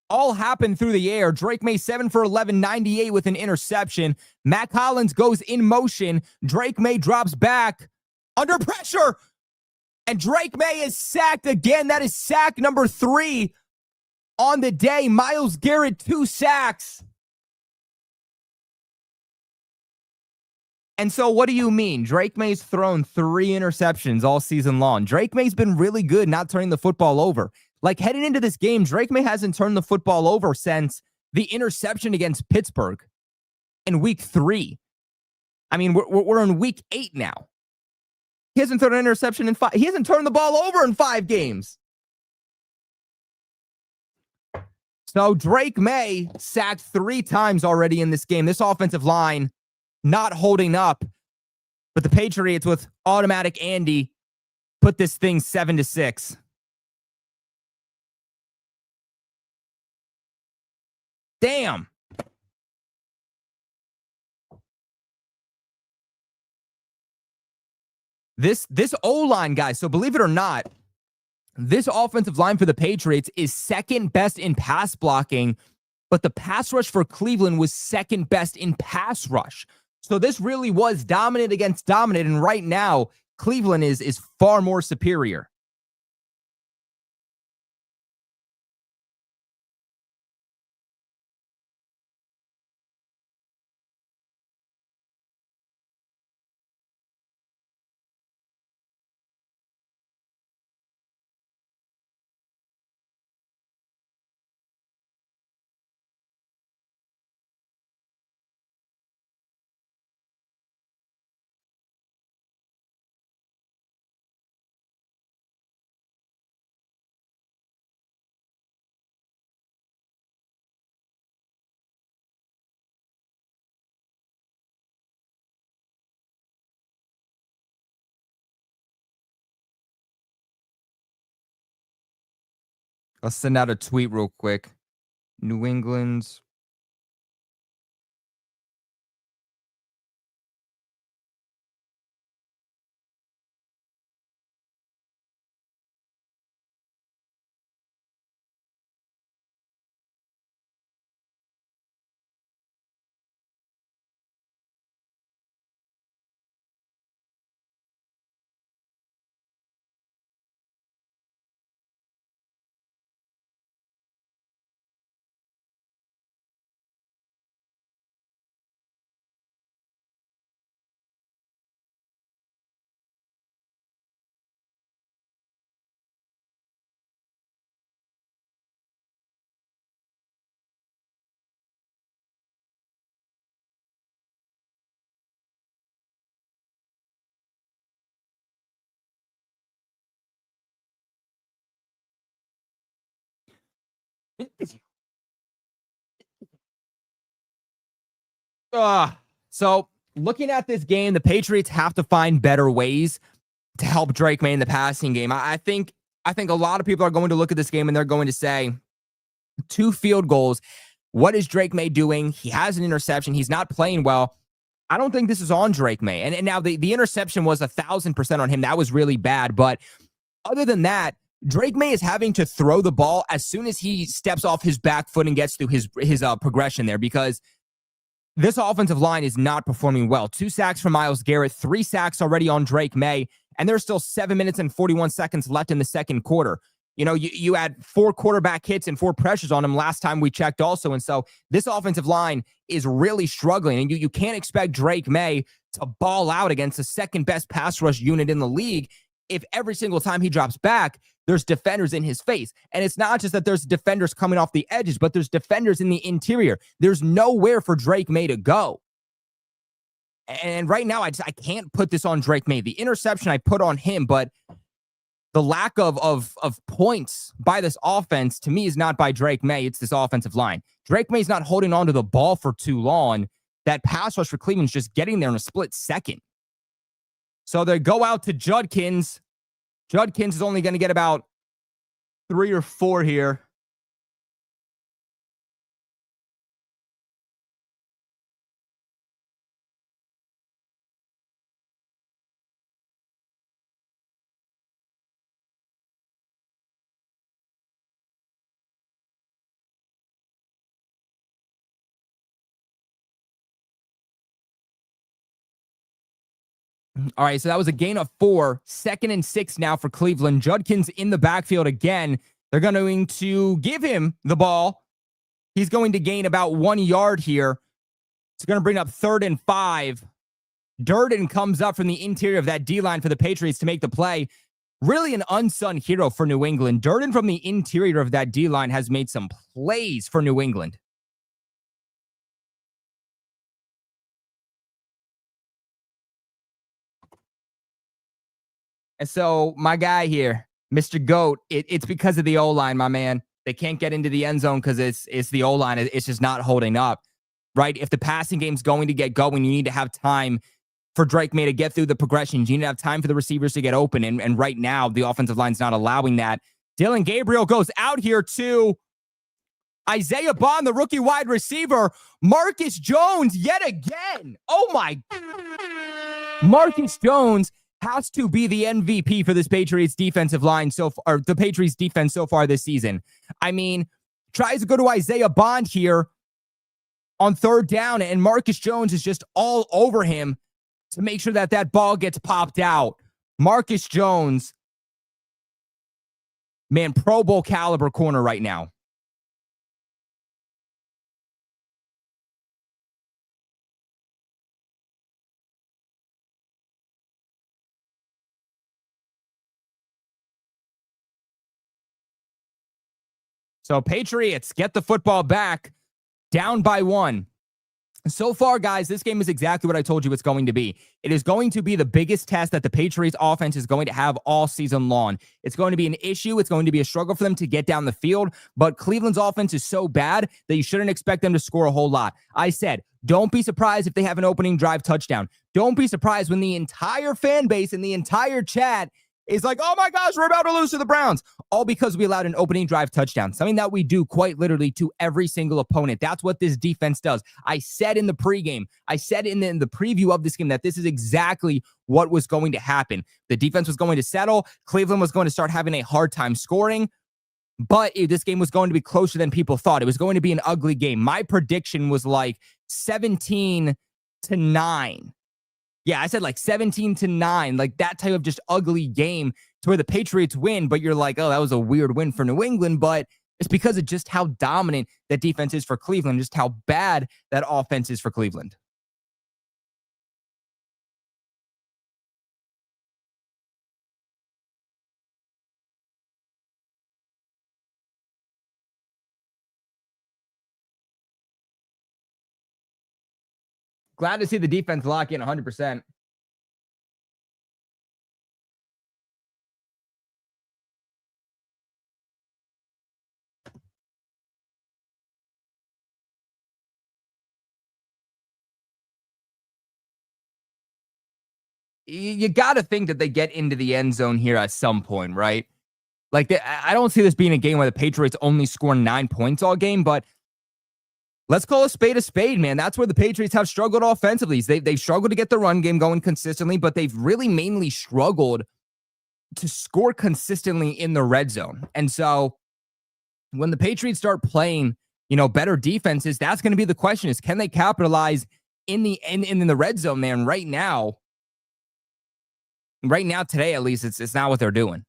All happened through the air. Drake May 7 for 11, 98 with an interception. Mac Hollins goes in motion. Drake May drops back under pressure. And Drake May is sacked again. That is sack number 3 on the day. Myles Garrett, 2 sacks. And so what do you mean? Drake May's thrown 3 interceptions all season long. Drake May's been really good not turning the football over. Like, heading into this game, Drake May hasn't turned the football over since the interception against Pittsburgh in week 3. I mean, we're in week 8 now. He hasn't thrown an interception in 5. He hasn't turned the ball over in 5 games. So Drake May sacked 3 times already in this game. This offensive line not holding up, but the Patriots with automatic Andy put this thing 7-6. Damn. This O-line, guys, so believe it or not, this offensive line for the Patriots is 2nd best in pass blocking, but the pass rush for Cleveland was 2nd best in pass rush. So this really was dominant against dominant, and right now, Cleveland is far more superior. Let's send out a tweet real quick. New England's so looking at this game, the Patriots have to find better ways to help Drake May in the passing game. I think a lot of people are going to look at this game and they're going to say 2 field goals. What is Drake May doing? He has an interception. He's not playing well. I don't think this is on Drake May. And now the interception was 1,000% on him. That was really bad. But other than that, Drake May is having to throw the ball as soon as he steps off his back foot and gets through his progression there, because this offensive line is not performing well. 2 sacks from Myles Garrett, 3 sacks already on Drake May, and there's still 7 minutes and 41 seconds left in the second quarter. You know, you had 4 quarterback hits and 4 pressures on him last time we checked also, and so this offensive line is really struggling, and you can't expect Drake May to ball out against the 2nd best pass rush unit in the league if every single time he drops back, there's defenders in his face. And it's not just that there's defenders coming off the edges, but there's defenders in the interior. There's nowhere for Drake May to go. And right now, I can't put this on Drake May. The interception I put on him, but the lack of points by this offense, to me, is not by Drake May. It's this offensive line. Drake May's not holding on to the ball for too long. That pass rush for Cleveland's just getting there in a split second. So they go out to Judkins. Judkins is only going to get about 3 or 4 here. All right, so that was a gain of 4. 2nd and 6 now for Cleveland. Judkins in the backfield again. They're going to give him the ball. He's going to gain about 1 yard here. It's going to bring up 3rd and 5. Durden comes up from the interior of that D-line for the Patriots to make the play. Really an unsung hero for New England. Durden from the interior of that D-line has made some plays for New England. And so my guy here, Mr. GOAT, it's because of the O-line, my man. They can't get into the end zone because it's the O-line. It's just not holding up, right? If the passing game's going to get going, you need to have time for Drake May to get through the progressions. You need to have time for the receivers to get open. And right now, the offensive line's not allowing that. Dylan Gabriel goes out here to Isaiah Bond, the rookie wide receiver. Marcus Jones yet again. Oh, my. Marcus Jones has to be the MVP for this Patriots defensive line so far, or the Patriots defense so far this season. I mean, tries to go to Isaiah Bond here on 3rd down, and Marcus Jones is just all over him to make sure that that ball gets popped out. Marcus Jones, man, Pro Bowl caliber corner right now. So Patriots get the football back, down by 1. So far, guys, this game is exactly what I told you it's going to be. It is going to be the biggest test that the Patriots offense is going to have all season long. It's going to be an issue. It's going to be a struggle for them to get down the field, but Cleveland's offense is so bad that you shouldn't expect them to score a whole lot. I said, don't be surprised if they have an opening drive touchdown. Don't be surprised when the entire fan base and the entire chat is like, oh my gosh, we're about to lose to the Browns. All because we allowed an opening drive touchdown, something that we do quite literally to every single opponent. That's what this defense does. I said in the pregame, I said in the preview of this game that this is exactly what was going to happen. The defense was going to settle. Cleveland was going to start having a hard time scoring. But this game was going to be closer than people thought. It was going to be an ugly game. My prediction was like 17-9. Yeah, I said like 17-9, like that type of just ugly game to where the Patriots win, but you're like, oh, that was a weird win for New England, but it's because of just how dominant that defense is for Cleveland, just how bad that offense is for Cleveland. Glad to see the defense lock in 100%. You got to think that they get into the end zone here at some point, right? Like, I don't see this being a game where the Patriots only score 9 points all game, but let's call a spade, man. That's where the Patriots have struggled offensively. They've struggled to get the run game going consistently, but they've really mainly struggled to score consistently in the red zone. And so when the Patriots start playing, better defenses, that's going to be the question is, can they capitalize in the red zone there? And right now, today, at least, it's not what they're doing.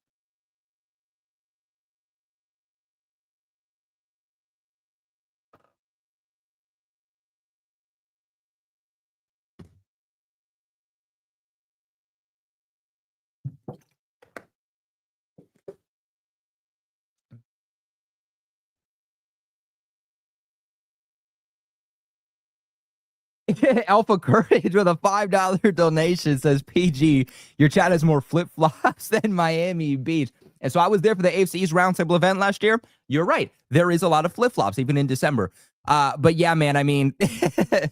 Alpha Courage with a $5 donation says, PG, your chat has more flip-flops than Miami Beach. And so I was there for the AFC East Roundtable event last year. You're right. There is a lot of flip-flops, even in December. But yeah, man, I mean, the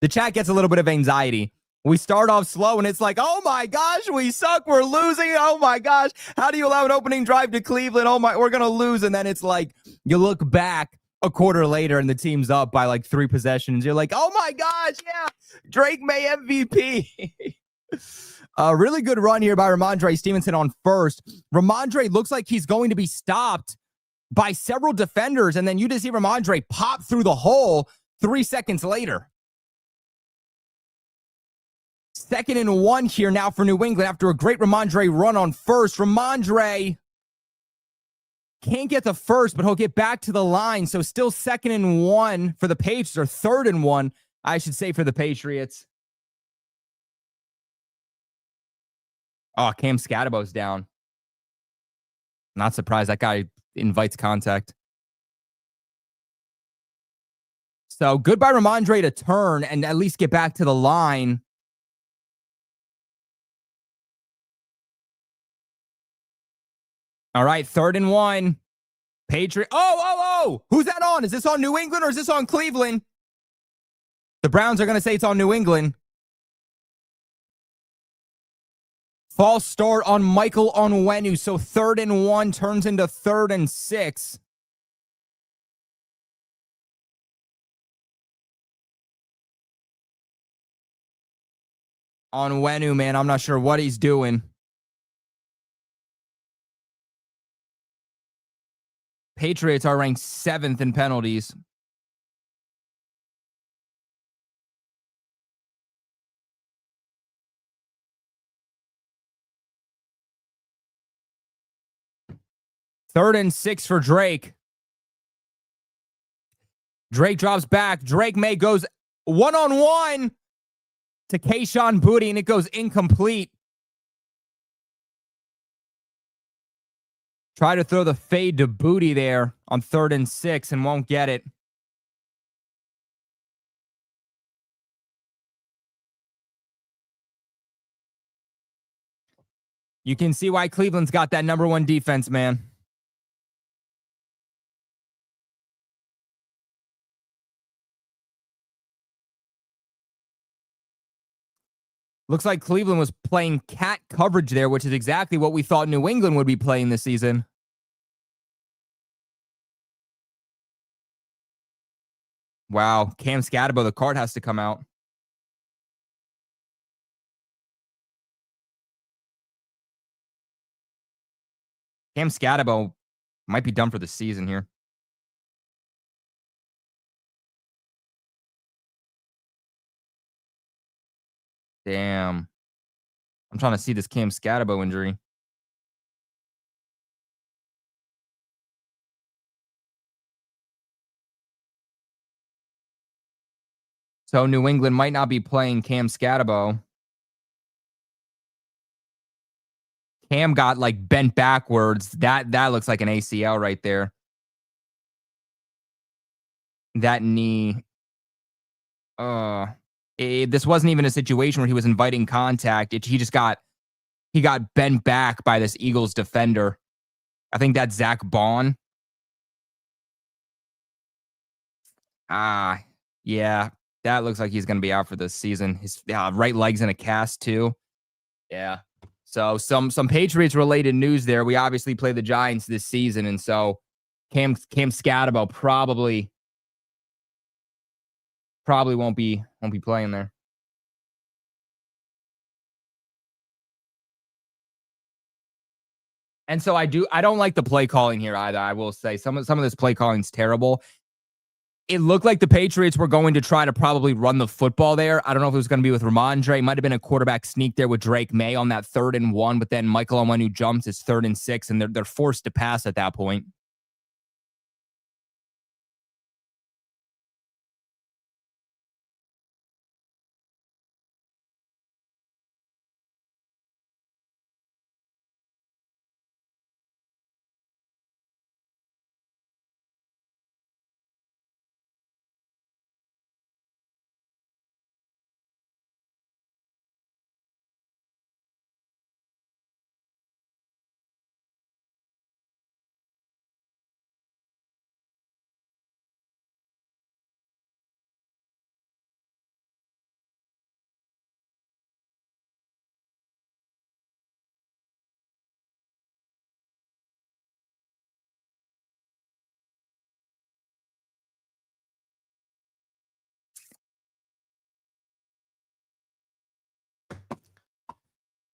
chat gets a little bit of anxiety. We start off slow, and it's like, oh my gosh, we suck. We're losing. Oh my gosh. How do you allow an opening drive to Cleveland? Oh my, we're going to lose. And then it's like, you look back a quarter later, and the team's up by like 3 possessions. You're like, oh my gosh, yeah, Drake May MVP. A really good run here by Ramondre Stevenson on first. Ramondre looks like he's going to be stopped by several defenders, and then you just see Ramondre pop through the hole 3 seconds later. 2nd and 1 here now for New England after a great Ramondre run on first. Ramondre can't get the first, but he'll get back to the line. So still 2nd and 1 for the Patriots, or 3rd and 1, I should say, for the Patriots. Oh, Cam Scadabo's down. Not surprised. That guy invites contact. So good by Ramondre to turn and at least get back to the line. All right, 3rd and 1. Patriot. Oh. Who's that on? Is this on New England or is this on Cleveland? The Browns are going to say it's on New England. False start on Michael Onwenu. So 3rd and 1 turns into 3rd and 6. Onwenu, man, I'm not sure what he's doing. Patriots are ranked 7th in penalties. Third and 6 for Drake. Drake drops back. Drake May goes one-on-one to Kayshon Boutte, and it goes incomplete. Try to throw the fade to Boutte there on 3rd and 6 and won't get it. You can see why Cleveland's got that number 1 defense, man. Looks like Cleveland was playing cat coverage there, which is exactly what we thought New England would be playing this season. Wow, Cam Scadabo, the card has to come out. Cam Scadabo might be done for the season here. Damn. I'm trying to see this Cam Scadabo injury. So New England might not be playing Cam Scadabo. Cam got like bent backwards. That looks like an ACL right there. That knee. This wasn't even a situation where he was inviting contact. He got bent back by this Eagles defender. I think that's Zach Bond. Yeah. That looks like he's going to be out for this season. His right leg's in a cast too. Yeah. So some Patriots related news there. We obviously play the Giants this season, and so Cam Scadabo probably won't be playing there. And so I don't like the play calling here either. I will say some of this play calling is terrible. It looked like the Patriots were going to try to probably run the football there. I don't know if it was going to be with Ramondre. It might have been a quarterback sneak there with Drake May on that 3rd and 1, but then Michael Onwenu jumps. It's 3rd and 6, and they're forced to pass at that point.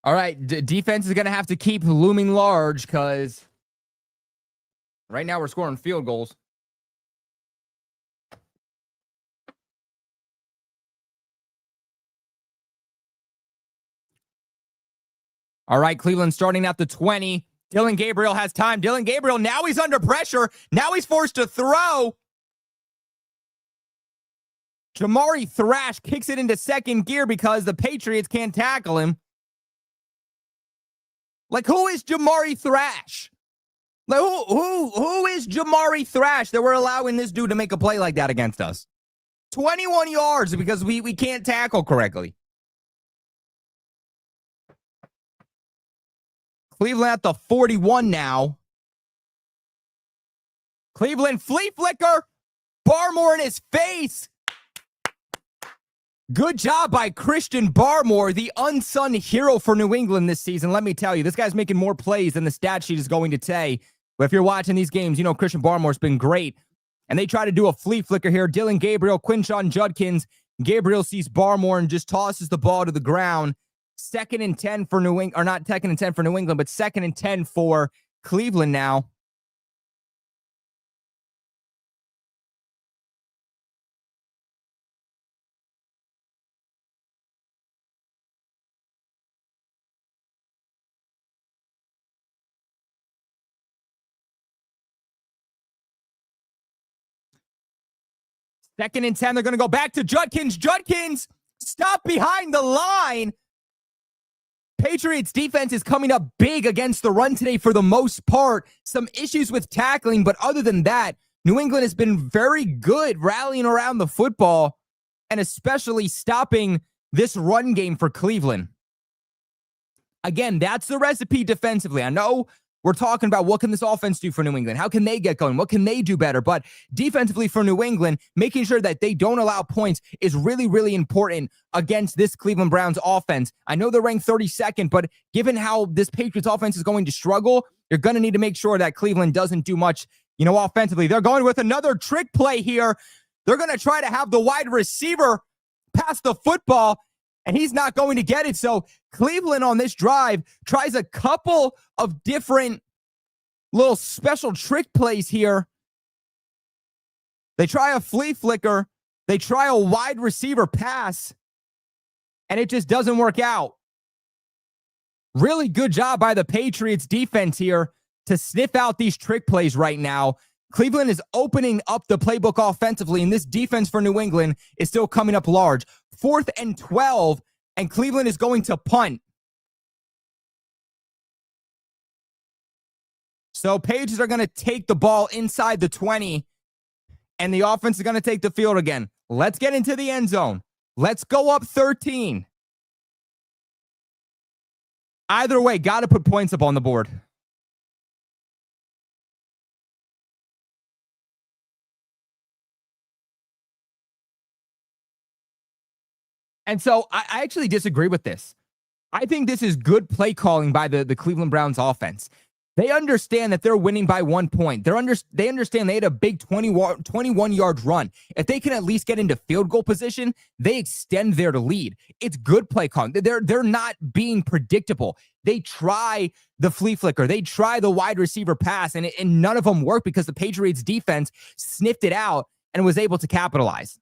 All right, defense is going to have to keep looming large because right now we're scoring field goals. All right, Cleveland starting at the 20. Dillon Gabriel has time. Dillon Gabriel, now he's under pressure. Now he's forced to throw. Jamari Thrash kicks it into second gear because the Patriots can't tackle him. Like, who is Jamari Thrash? Like, who is Jamari Thrash that we're allowing this dude to make a play like that against us? 21 yards because we can't tackle correctly. Cleveland at the 41 now. Cleveland flea flicker. Barmore in his face. Good job by Christian Barmore, the unsung hero for New England this season. Let me tell you, this guy's making more plays than the stat sheet is going to say. But if you're watching these games, you know Christian Barmore's been great. And they try to do a flea flicker here. Dillon Gabriel, Quinshon Judkins. Gabriel sees Barmore and just tosses the ball to the ground. 2nd and 10 for New England, or not 2nd and 10 for New England, but 2nd and 10 for Cleveland now. Second and 10, they're going to go back to Judkins. Judkins, stop behind the line. Patriots defense is coming up big against the run today for the most part. Some issues with tackling, but other than that, New England has been very good rallying around the football and especially stopping this run game for Cleveland. Again, that's the recipe defensively. I know we're talking about what can this offense do for New England? How can they get going? What can they do better? But defensively for New England, making sure that they don't allow points is really, really important against this Cleveland Browns offense. I know they're ranked 32nd, but given how this Patriots offense is going to struggle, you're going to need to make sure that Cleveland doesn't do much, offensively. They're going with another trick play here. They're going to try to have the wide receiver pass the football, and he's not going to get it. So Cleveland on this drive tries a couple of different little special trick plays here. They try a flea flicker. They try a wide receiver pass, and it just doesn't work out. Really good job by the Patriots defense here to sniff out these trick plays right now. Cleveland is opening up the playbook offensively, and this defense for New England is still coming up large. 4th and 12, and Cleveland is going to punt. So Patriots are going to take the ball inside the 20, and the offense is going to take the field again. Let's get into the end zone. Let's go up 13. Either way, got to put points up on the board. And so I actually disagree with this. I think this is good play calling by the Cleveland Browns offense. They understand that they're winning by 1 point. They understand they had a big 21-yard run. If they can at least get into field goal position, they extend their lead. It's good play calling. They're not being predictable. They try the flea flicker. They try the wide receiver pass, and none of them work because the Patriots defense sniffed it out and was able to capitalize.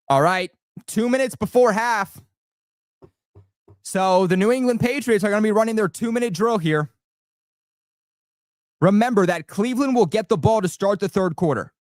All right, 2 minutes before half. So the New England Patriots are going to be running their 2-minute drill here. Remember that Cleveland will get the ball to start the third quarter.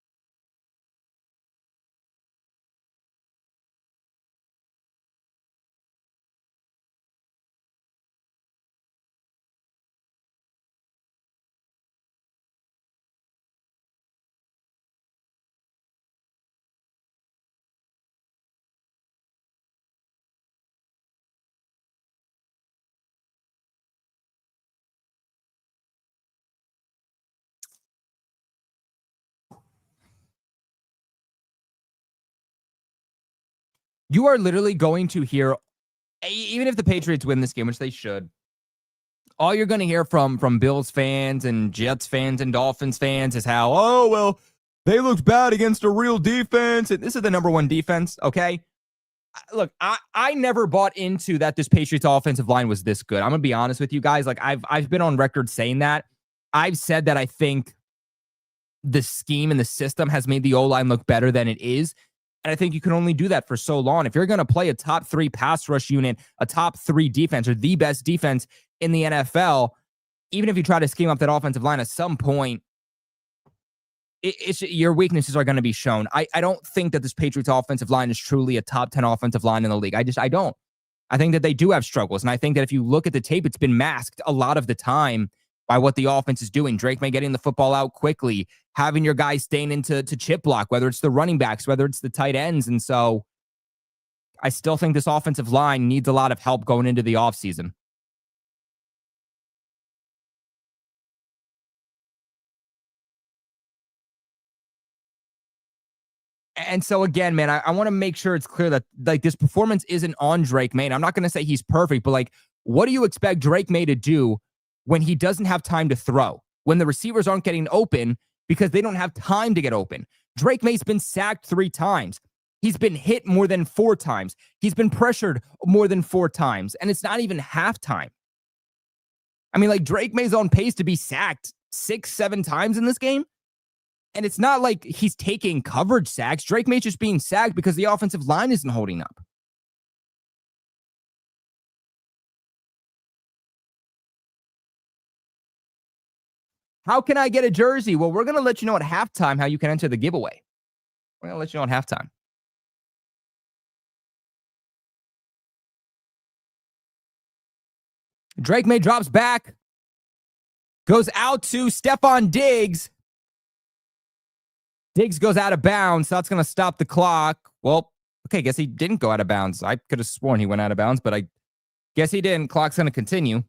You are literally going to hear, even if the Patriots win this game, which they should, all you're going to hear from Bills fans and Jets fans and Dolphins fans is how, oh, well, they looked bad against a real defense. And this is the number one defense, okay? Look, I never bought into that this Patriots offensive line was this good. I'm going to be honest with you guys. Like, I've been on record saying that. I've said that I think the scheme and the system has made the O-line look better than it is. And I think you can only do that for so long. If you're going to play a top 3 pass rush unit, a top 3 defense, or the best defense in the NFL, even if you try to scheme up that offensive line at some point, your weaknesses are going to be shown. I don't think that this Patriots offensive line is truly a top 10 offensive line in the league. I don't. I think that they do have struggles. And I think that if you look at the tape, it's been masked a lot of the time by what the offense is doing. Drake May getting the football out quickly, having your guys staying into chip block, whether it's the running backs, whether it's the tight ends. And so I still think this offensive line needs a lot of help going into the offseason. And so again, man, I want to make sure it's clear that like this performance isn't on Drake May. And I'm not going to say he's perfect, but like, what do you expect Drake May to do when he doesn't have time to throw? When the receivers aren't getting open because they don't have time to get open? Drake May's been sacked 3 times. He's been hit more than 4 times. He's been pressured more than 4 times. And it's not even halftime. I mean, like, Drake May's on pace to be sacked 6, 7 times in this game. And it's not like he's taking coverage sacks. Drake May's just being sacked because the offensive line isn't holding up. How can I get a jersey? Well, we're going to let you know at halftime how you can enter the giveaway. We're going to let you know at halftime. Drake May drops back. Goes out to Stephon Diggs. Diggs goes out of bounds, so that's going to stop the clock. Well, okay, guess he didn't go out of bounds. I could have sworn he went out of bounds, but I guess he didn't. Clock's going to continue.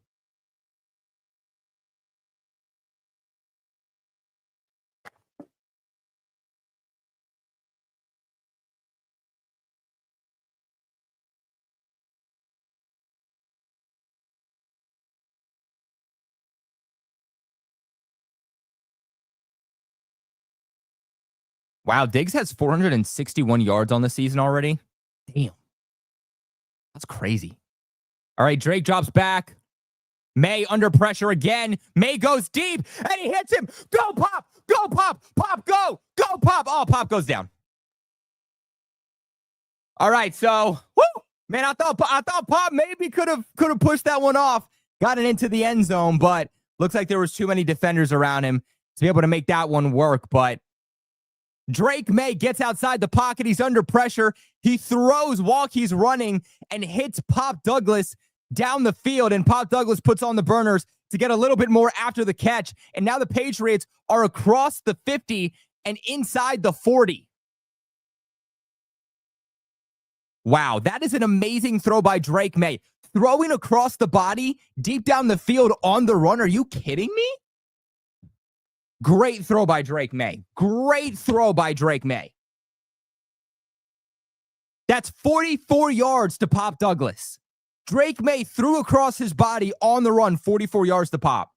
Wow, Diggs has 461 yards on the season already. Damn. That's crazy. All right, Drake drops back. May under pressure again. May goes deep, and he hits him. Go, Pop! Go, Pop! Pop, go! Go, Pop! Oh, Pop goes down. All right, so, whoo! Man, I thought Pop maybe could have pushed that one off, got it into the end zone, but looks like there was too many defenders around him to be able to make that one work. But Drake May gets outside the pocket. He's under pressure. He throws while he's running and hits Pop Douglas down the field. And Pop Douglas puts on the burners to get a little bit more after the catch. And now the Patriots are across the 50 and inside the 40. Wow, that is an amazing throw by Drake May. Throwing across the body, deep down the field on the run. Are you kidding me? Great throw by Drake May. Great throw by Drake May. That's 44 yards to Pop Douglas. Drake May threw across his body on the run, 44 yards to Pop.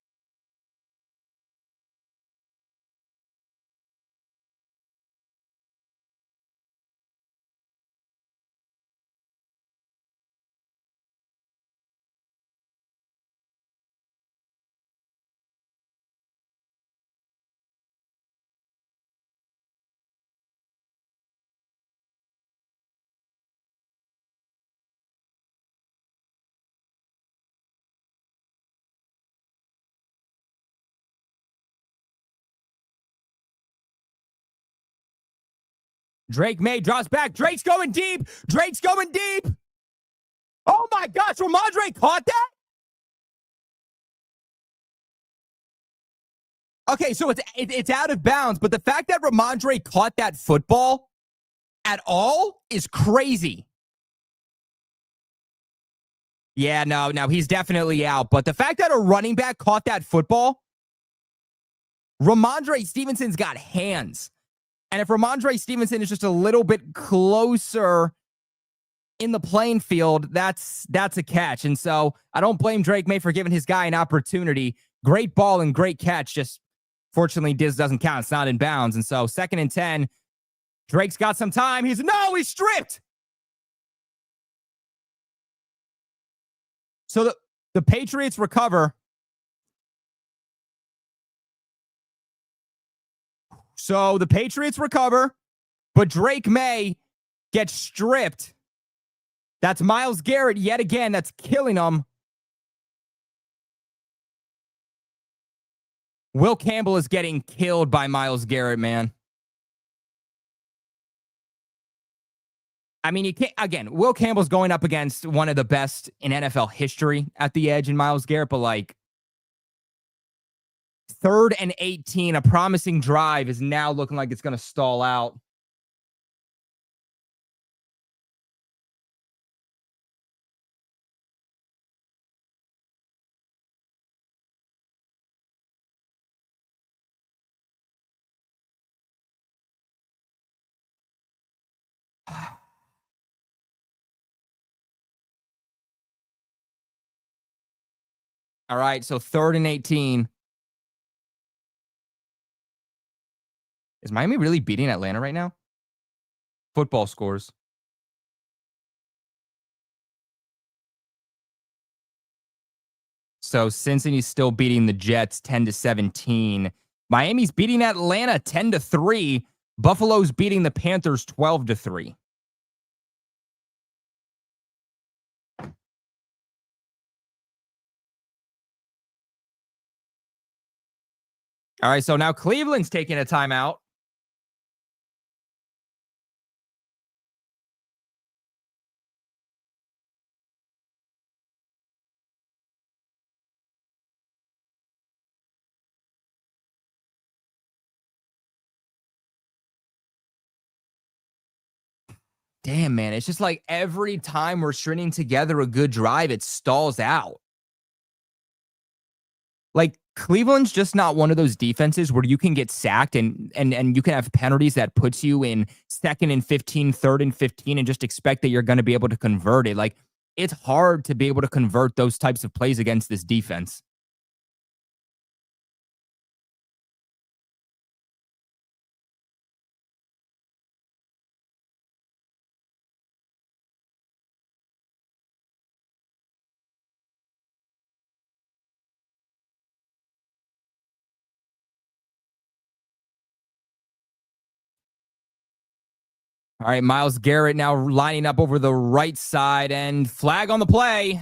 Drake May drops back. Drake's going deep. Drake's going deep. Oh my gosh, Ramondre caught that? Okay, so it's out of bounds, but the fact that Ramondre caught that football at all is crazy. Yeah, no, he's definitely out. But the fact that a running back caught that football, Ramondre Stevenson's got hands. And if Ramondre Stevenson is just a little bit closer in the playing field, that's a catch. And so I don't blame Drake May for giving his guy an opportunity. Great ball and great catch. Just fortunately, Diz doesn't count. It's not in bounds. And so 2nd and 10, Drake's got some time. He's stripped. So the Patriots recover. So the Patriots recover, but Drake May gets stripped. That's Myles Garrett yet again. That's killing him. Will Campbell is getting killed by Myles Garrett, man. I mean, you can't, again, Will Campbell's going up against one of the best in NFL history at the edge in Myles Garrett, but like 3rd and 18, a promising drive is now looking like it's going to stall out. All right, so 3rd and 18. Is Miami really beating Atlanta right now? Football scores. So Cincinnati's still beating the Jets 10-17. Miami's beating Atlanta 10-3. Buffalo's beating the Panthers 12-3. All right, so now Cleveland's taking a timeout. Damn, man. It's just like every time we're stringing together a good drive, it stalls out. Like Cleveland's just not one of those defenses where you can get sacked and you can have penalties that puts you in 2nd and 15, 3rd and 15, and just expect that you're going to be able to convert it. Like it's hard to be able to convert those types of plays against this defense. All right, Myles Garrett now lining up over the right side and flag on the play.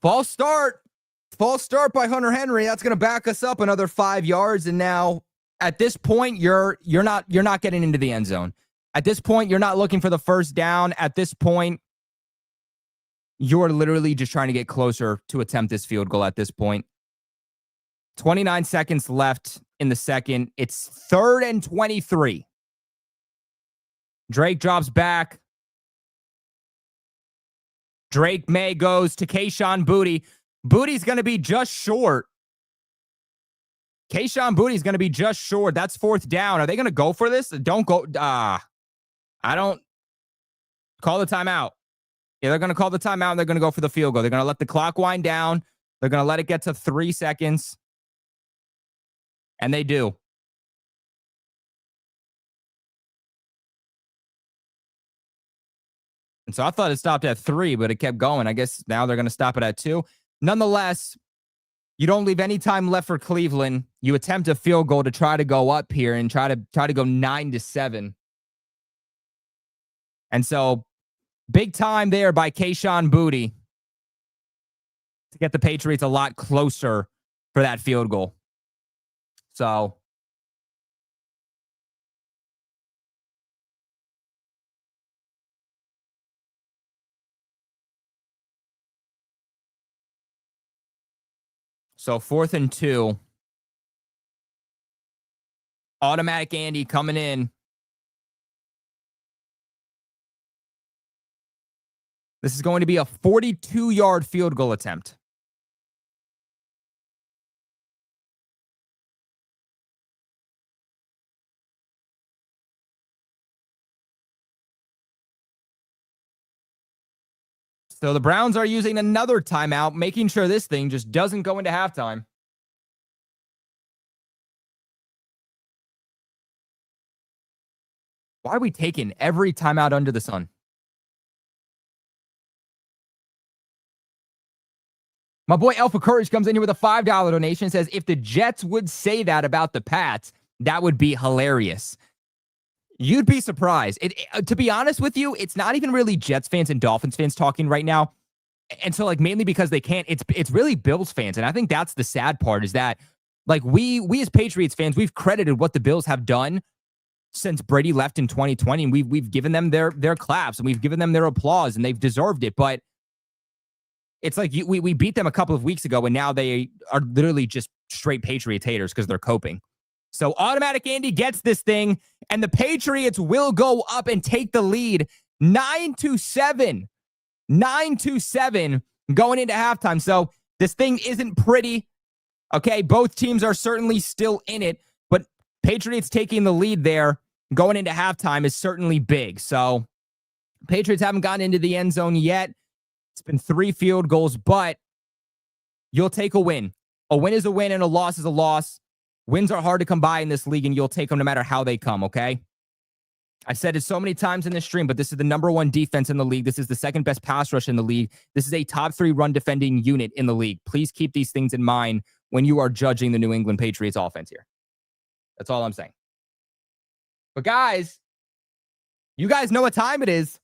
False start. False start by Hunter Henry. That's going to back us up another 5 yards. And now at this point, you're not getting into the end zone. At this point, you're not looking for the first down. At this point, you're literally just trying to get closer to attempt this field goal at this point. 29 seconds left in the second. It's 3rd and 23. Drake drops back. Drake May goes to Kayshon Boutte. Bootie's going to be just short. Kayshon Boutte's going to be just short. That's 4th down. Are they going to go for this? Don't go. I don't. Call the timeout. Yeah, they're going to call the timeout and they're going to go for the field goal. They're going to let the clock wind down. They're going to let it get to 3 seconds. And they do. And so I thought it stopped at 3, but it kept going. I guess now they're going to stop it at 2. Nonetheless, you don't leave any time left for Cleveland. You attempt a field goal to try to go up here and try to go 9-7. And so big time there by Kayshon Boutte to get the Patriots a lot closer for that field goal. So So 4th and 2. Automatic Andy coming in. This is going to be a 42-yard field goal attempt. So the Browns are using another timeout, making sure this thing just doesn't go into halftime. Why are we taking every timeout under the sun? My boy Alpha Courage comes in here with a $5 donation and says, if the Jets would say that about the Pats, that would be hilarious. You'd be surprised. To be honest with you, it's not even really Jets fans and Dolphins fans talking right now. And so, like, mainly because they can't, it's really Bills fans. And I think that's the sad part is that, like, we as Patriots fans, we've credited what the Bills have done since Brady left in 2020. And we've given them their claps and we've given them their applause and they've deserved it. But it's like we beat them a couple of weeks ago and now they are literally just straight Patriots haters because they're coping. So Automatic Andy gets this thing and the Patriots will go up and take the lead 9-7. 9-7 going into halftime. So this thing isn't pretty. Okay, both teams are certainly still in it, but Patriots taking the lead there going into halftime is certainly big. So Patriots haven't gotten into the end zone yet. It's been 3 field goals, but you'll take a win. A win is a win and a loss is a loss. Wins are hard to come by in this league, and you'll take them no matter how they come, okay? I've said it so many times in this stream, but this is the #1 defense in the league. This is the second best pass rush in the league. This is a top 3 run defending unit in the league. Please keep these things in mind when you are judging the New England Patriots offense here. That's all I'm saying. But guys, you guys know what time it is.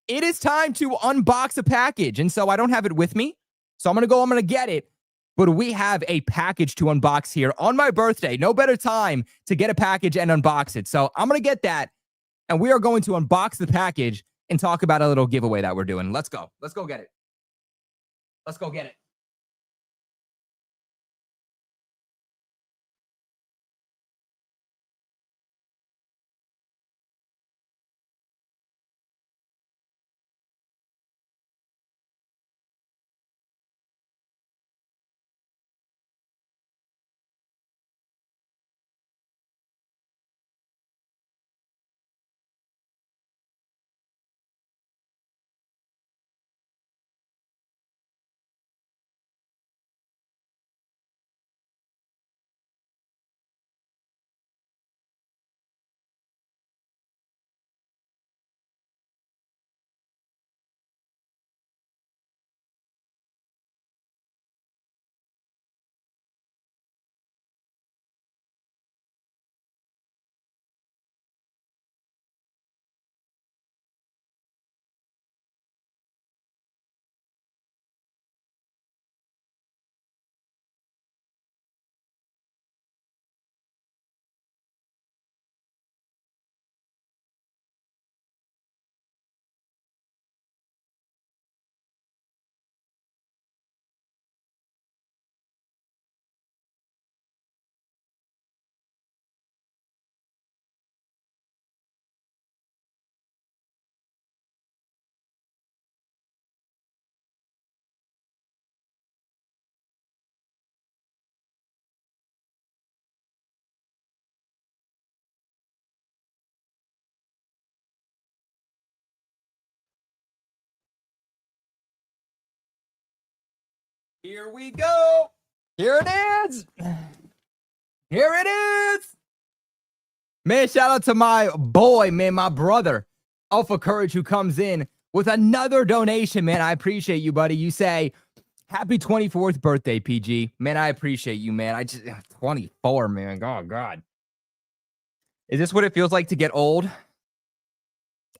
It is time to unbox a package. And so I don't have it with me. So I'm going to get it. But we have a package to unbox here on my birthday. No better time to get a package and unbox it. So I'm going to get that. And we are going to unbox the package and talk about a little giveaway that we're doing. Let's go. Let's go get it. Let's go get it. Here we go. Here it is. Here it is. Man, shout out to my boy, man, my brother, Alpha Courage, who comes in with another donation, man. I appreciate you, buddy. You say, happy 24th birthday, PG. Man, I appreciate you, man. 24, man. Oh, God. Is this what it feels like to get old?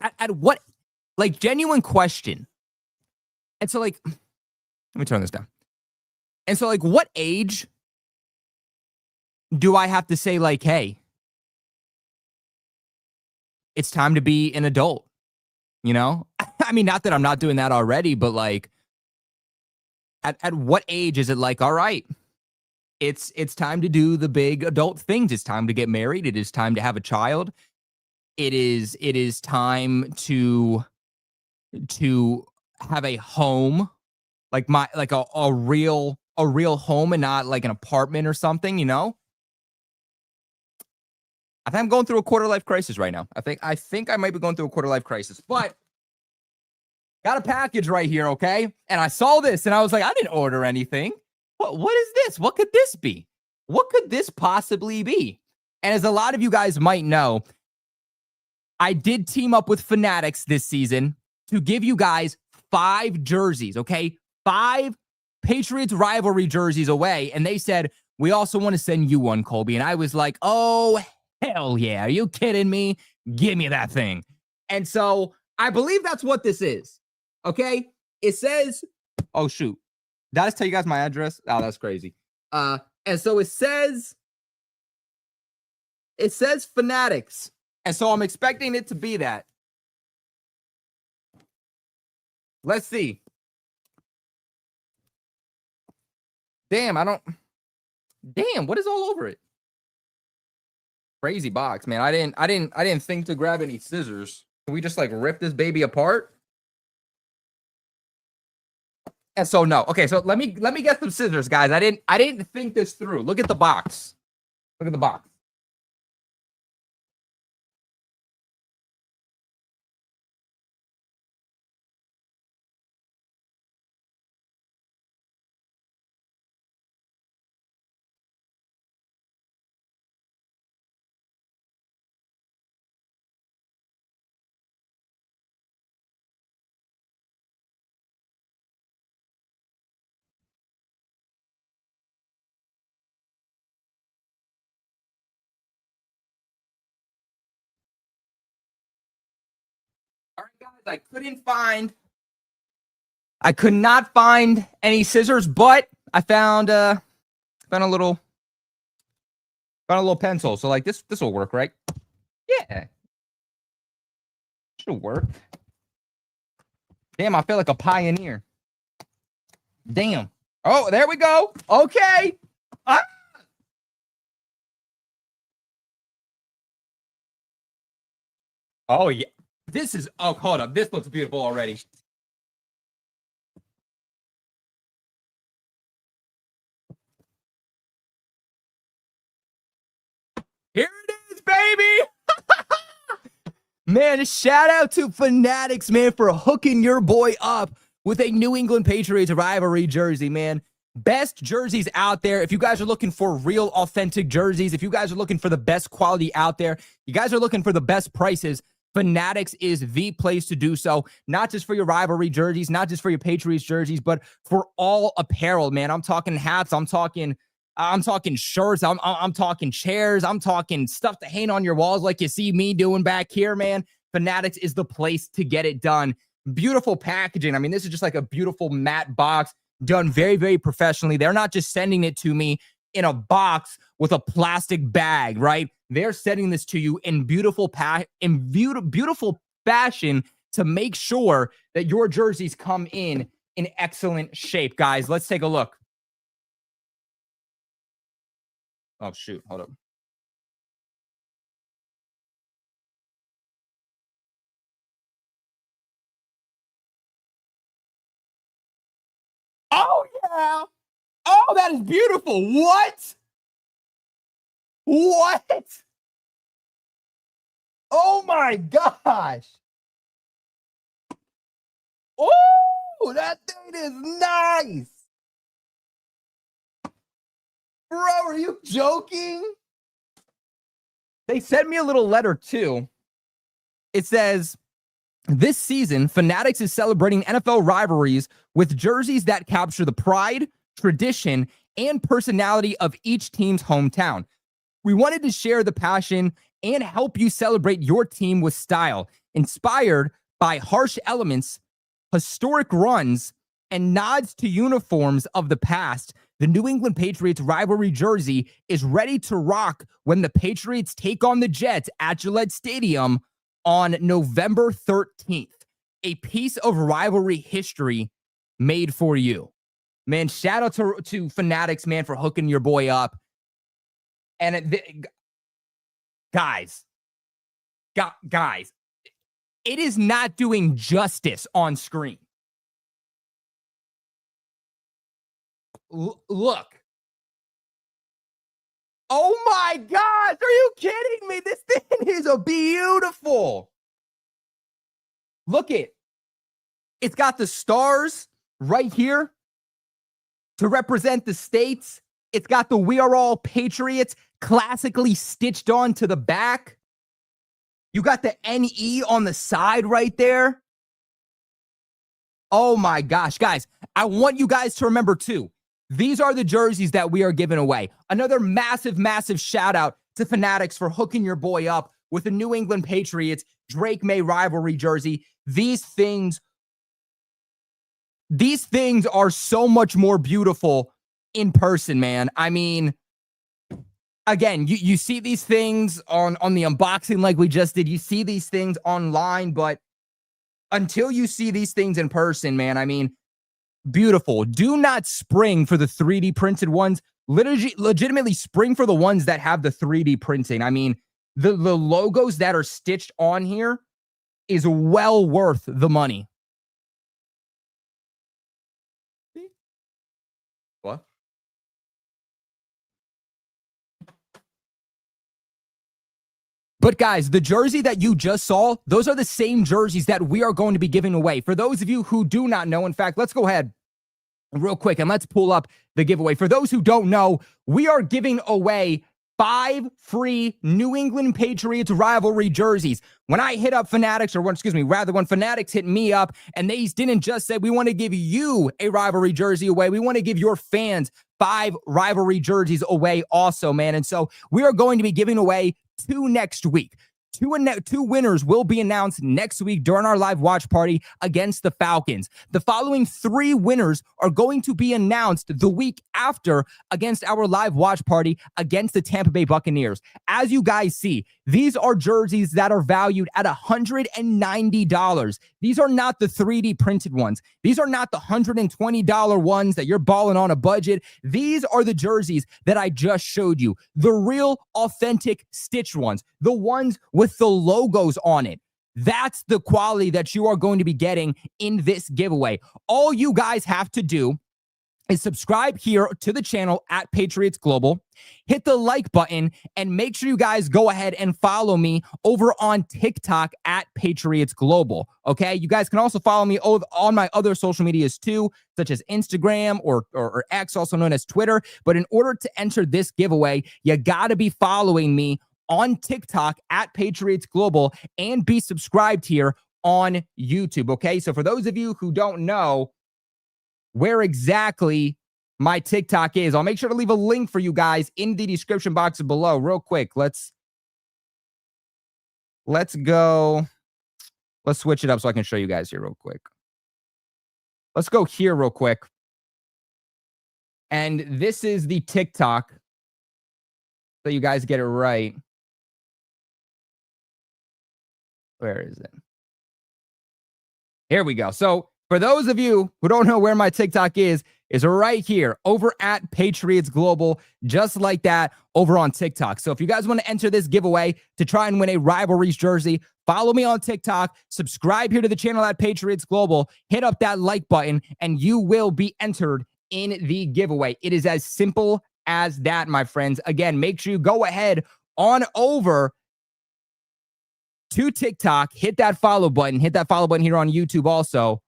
At what, like, genuine question. And so, like, let me turn this down. And so, like, what age do I have to say, like, hey, it's time to be an adult, you know? I mean, not that I'm not doing that already, but, like, at what age is it like, all right, it's time to do the big adult things. It's time to get married. It is time to have a child. It is time to have a home, like a real home and not like an apartment or something, you know? I think I'm going through a quarter life crisis right now. I think I might be going through a quarter life crisis, but Got a package right here, okay? And I saw this and I was like, I didn't order anything. What is this? What could this be? What could this possibly be? And as a lot of you guys might know, I did team up with Fanatics this season to give you guys 5 jerseys, okay? 5 Patriots rivalry jerseys away. And they said, we also want to send you one, Colby. And I was like, oh, hell yeah. Are you kidding me? Give me that thing. And so I believe that's what this is. Okay. It says, oh, shoot. Did I just tell you guys my address? Oh, that's crazy. And so it says Fanatics. And so I'm expecting it to be that. Let's see. Damn, what is all over it? Crazy box, man. I didn't think to grab any scissors. Can we just like rip this baby apart? And so no. Okay, so let me get some scissors, guys. I didn't think this through. Look at the box. Look at the box. All right, guys, I could not find any scissors, but I found a little pencil. So like this will work, right? Yeah. Should work. Damn, I feel like a pioneer. Damn. Oh, there we go. Okay. Oh, yeah. Hold up. This looks beautiful already. Here it is, baby. Man, shout out to Fanatics, man, for hooking your boy up with a New England Patriots rivalry jersey, man. Best jerseys out there. If you guys are looking for real, authentic jerseys, if you guys are looking for the best quality out there, you guys are looking for the best prices, Fanatics is the place to do so. Not just for your rivalry jerseys, not just for your Patriots jerseys, but for all apparel, man. I'm talking hats. I'm talking shirts. I'm talking chairs. I'm talking stuff to hang on your walls like you see me doing back here, man. Fanatics is the place to get it done. Beautiful packaging. I mean, this is just like a beautiful matte box done very, very professionally. They're not just sending it to me in a box with a plastic bag, right? They're sending this to you in beautiful fashion to make sure that your jerseys come in excellent shape, guys. Let's take a look. Oh, shoot. Hold up. Oh, yeah. Oh, that is beautiful. What? What? Oh, my gosh. Oh, that thing is nice. Bro, are you joking? They sent me a little letter, too. It says, this season, Fanatics is celebrating NFL rivalries with jerseys that capture the pride, tradition, and personality of each team's hometown. We wanted to share the passion and help you celebrate your team with style, inspired by harsh elements, historic runs, and nods to uniforms of the past. The New England Patriots rivalry jersey is ready to rock when the Patriots take on the Jets at Gillette Stadium on November 13th. A piece of rivalry history made for you. Man, shout out to Fanatics, man, for hooking your boy up. And guys, it is not doing justice on screen. Look. Oh my gosh, are you kidding me? This thing is a beautiful. Look it. It's got the stars right here to represent the states. It's got the "We Are All Patriots" classically stitched on to the back. You got the NE on the side right there. Oh my gosh, guys. I want you guys to remember too, these are the jerseys that we are giving away. Another massive, massive shout out to Fanatics for hooking your boy up with the New England Patriots Drake May rivalry jersey. These things are so much more beautiful in person, man. I mean, again, you see these things on the unboxing like we just did. You see these things online, but until you see these things in person, man, I mean, beautiful. Do not spring for the 3D printed ones. Legitimately spring for the ones that have the 3D printing. I mean, the logos that are stitched on here is well worth the money. What? But guys, the jersey that you just saw, those are the same jerseys that we are going to be giving away. For those of you who do not know, in fact, let's go ahead real quick and let's pull up the giveaway. For those who don't know, we are giving away 5 free New England Patriots rivalry jerseys. When I hit up Fanatics, when Fanatics hit me up, and they didn't just say, we want to give you a rivalry jersey away, we want to give your fans 5 rivalry jerseys away also, man. And so we are going to be giving away 2 next week. 2 winners will be announced next week during our live watch party against the Falcons. The following 3 winners are going to be announced the week after against our live watch party against the Tampa Bay Buccaneers. As you guys see, these are jerseys that are valued at $190. These are not the 3D printed ones. These are not the $120 ones that you're balling on a budget. These are the jerseys that I just showed you. The real, authentic stitched ones. The ones with the logos on it. That's the quality that you are going to be getting in this giveaway. All you guys have to do is subscribe here to the channel at Patriots Global, hit the like button, and make sure you guys go ahead and follow me over on TikTok at Patriots Global. Okay, you guys can also follow me on my other social medias too, such as Instagram or X, also known as Twitter. But in order to enter this giveaway, you got to be following me on TikTok at Patriots Global and be subscribed here on YouTube. Okay, so for those of you who don't know where exactly my TikTok is, I'll make sure to leave a link for you guys in the description box below. Real quick, let's go. Let's switch it up so I can show you guys here real quick. Let's go here real quick. And this is the TikTok, so you guys get it right. Where is it? Here we go. So for those of you who don't know where my TikTok is right here over at Patriots Global, just like that over on TikTok. So if you guys want to enter this giveaway to try and win a rivalries jersey, follow me on TikTok, subscribe here to the channel at Patriots Global, hit up that like button, and you will be entered in the giveaway. It is as simple as that, my friends. Again, make sure you go ahead on over to TikTok, hit that follow button here on YouTube also,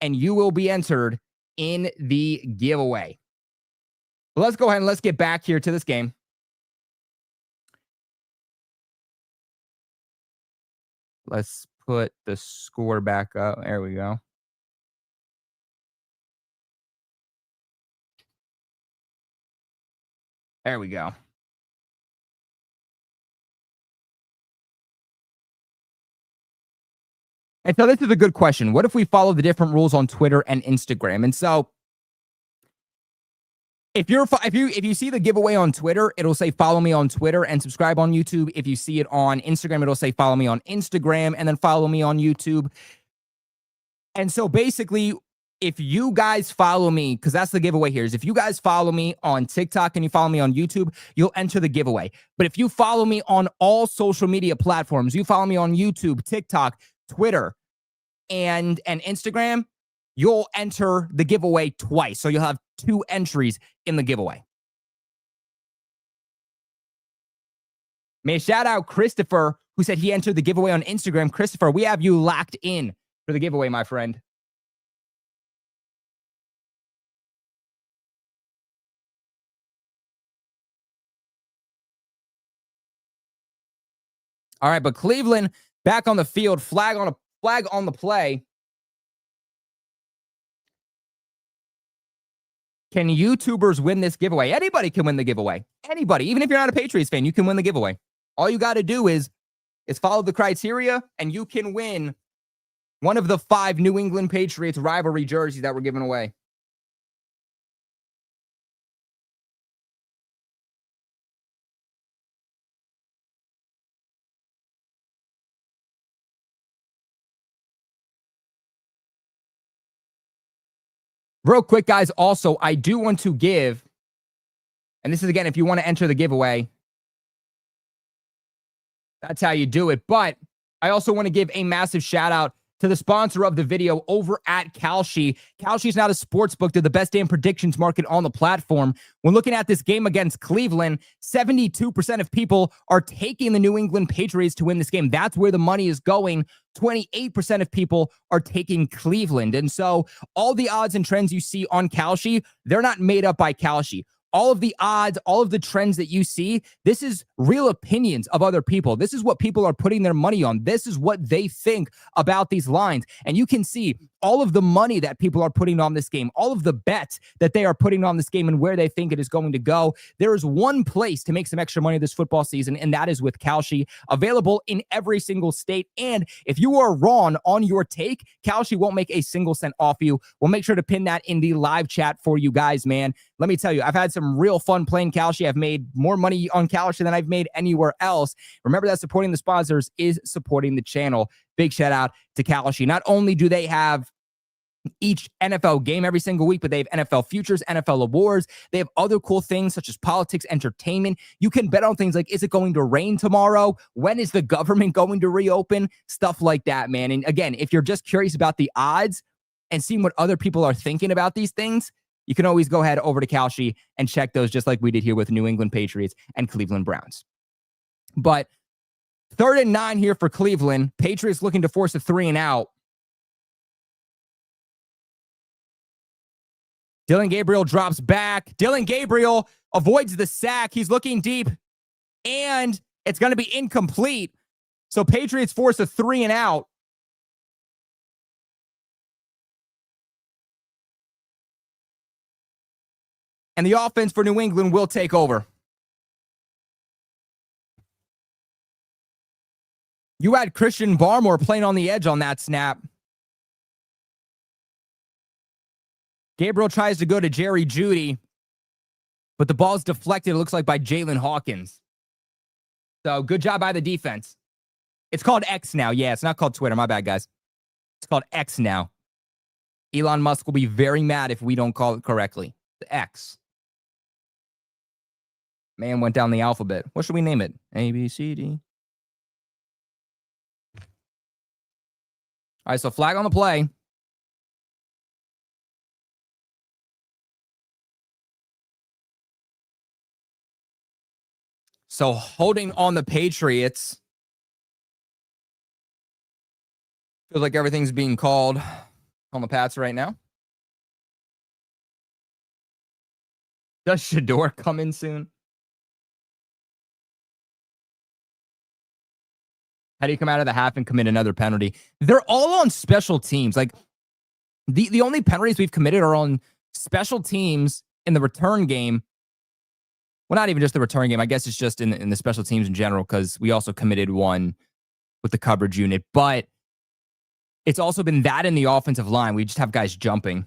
and you will be entered in the giveaway. Well, let's go ahead and let's get back here to this game. Let's put the score back up. There we go. There we go. And so this is a good question. What if we follow the different rules on Twitter and Instagram? And so if you see the giveaway on Twitter, it'll say follow me on Twitter and subscribe on YouTube. If you see it on Instagram, it'll say follow me on Instagram and then follow me on YouTube. And so basically, if you guys follow me, because that's the giveaway here, is if you guys follow me on TikTok and you follow me on YouTube, you'll enter the giveaway. But if you follow me on all social media platforms, you follow me on YouTube, TikTok, Twitter, and Instagram, you'll enter the giveaway twice. So you'll have 2 entries in the giveaway. May I shout out Christopher, who said he entered the giveaway on Instagram. Christopher, we have you locked in for the giveaway, my friend. All right, but Cleveland back on the field, flag on the play. Can YouTubers win this giveaway? Anybody can win the giveaway. Anybody, even if you're not a Patriots fan, you can win the giveaway. All you got to do is follow the criteria, and you can win one of the 5 New England Patriots rivalry jerseys that we're giving away. Real quick, guys, also, I do want to give, and this is, again, if you want to enter the giveaway, that's how you do it. But I also want to give a massive shout out to the sponsor of the video over at Kalshi. Kalshi is now the sports book. They're the best damn predictions market on the platform. When looking at this game against Cleveland, 72% of people are taking the New England Patriots to win this game. That's where the money is going. 28% of people are taking Cleveland. And so all the odds and trends you see on Kalshi, they're not made up by Kalshi. All of the odds, all of the trends that you see, this is real opinions of other people. This is what people are putting their money on. This is what they think about these lines. And you can see all of the money that people are putting on this game, all of the bets that they are putting on this game and where they think it is going to go. There is one place to make some extra money this football season, and that is with Kalshi, available in every single state. And if you are wrong on your take, Kalshi won't make a single cent off you. We'll make sure to pin that in the live chat for you guys, man. Let me tell you, I've had some real fun playing Kalshi. I've made more money on Kalshi than I've made anywhere else. Remember that supporting the sponsors is supporting the channel. Big shout out to Kalshi. Not only do they have each NFL game every single week, but they have NFL futures, NFL awards. They have other cool things such as politics, entertainment. You can bet on things like, is it going to rain tomorrow? When is the government going to reopen? Stuff like that, man. And again, if you're just curious about the odds and seeing what other people are thinking about these things, you can always go ahead over to Kalshi and check those, just like we did here with New England Patriots and Cleveland Browns. But 3rd and 9 here for Cleveland. Patriots looking to force a 3 and out. Dillon Gabriel drops back. Dillon Gabriel avoids the sack. He's looking deep, and it's going to be incomplete. So Patriots force a 3 and out. And the offense for New England will take over. You had Christian Barmore playing on the edge on that snap. Gabriel tries to go to Jerry Jeudy, but the ball's deflected, it looks like, by Jalen Hawkins. So good job by the defense. It's called X now. Yeah, it's not called Twitter. My bad, guys. It's called X now. Elon Musk will be very mad if we don't call it correctly. The X. Man went down the alphabet. What should we name it? A, B, C, D. All right, so flag on the play. So holding on the Patriots. Feels like everything's being called on the Pats right now. Does Shador come in soon? How do you come out of the half and commit another penalty? They're all on special teams. Like, the only penalties we've committed are on special teams in the return game. Well, not even just the return game. I guess it's just in the special teams in general, because we also committed one with the coverage unit. But it's also been that in the offensive line. We just have guys jumping.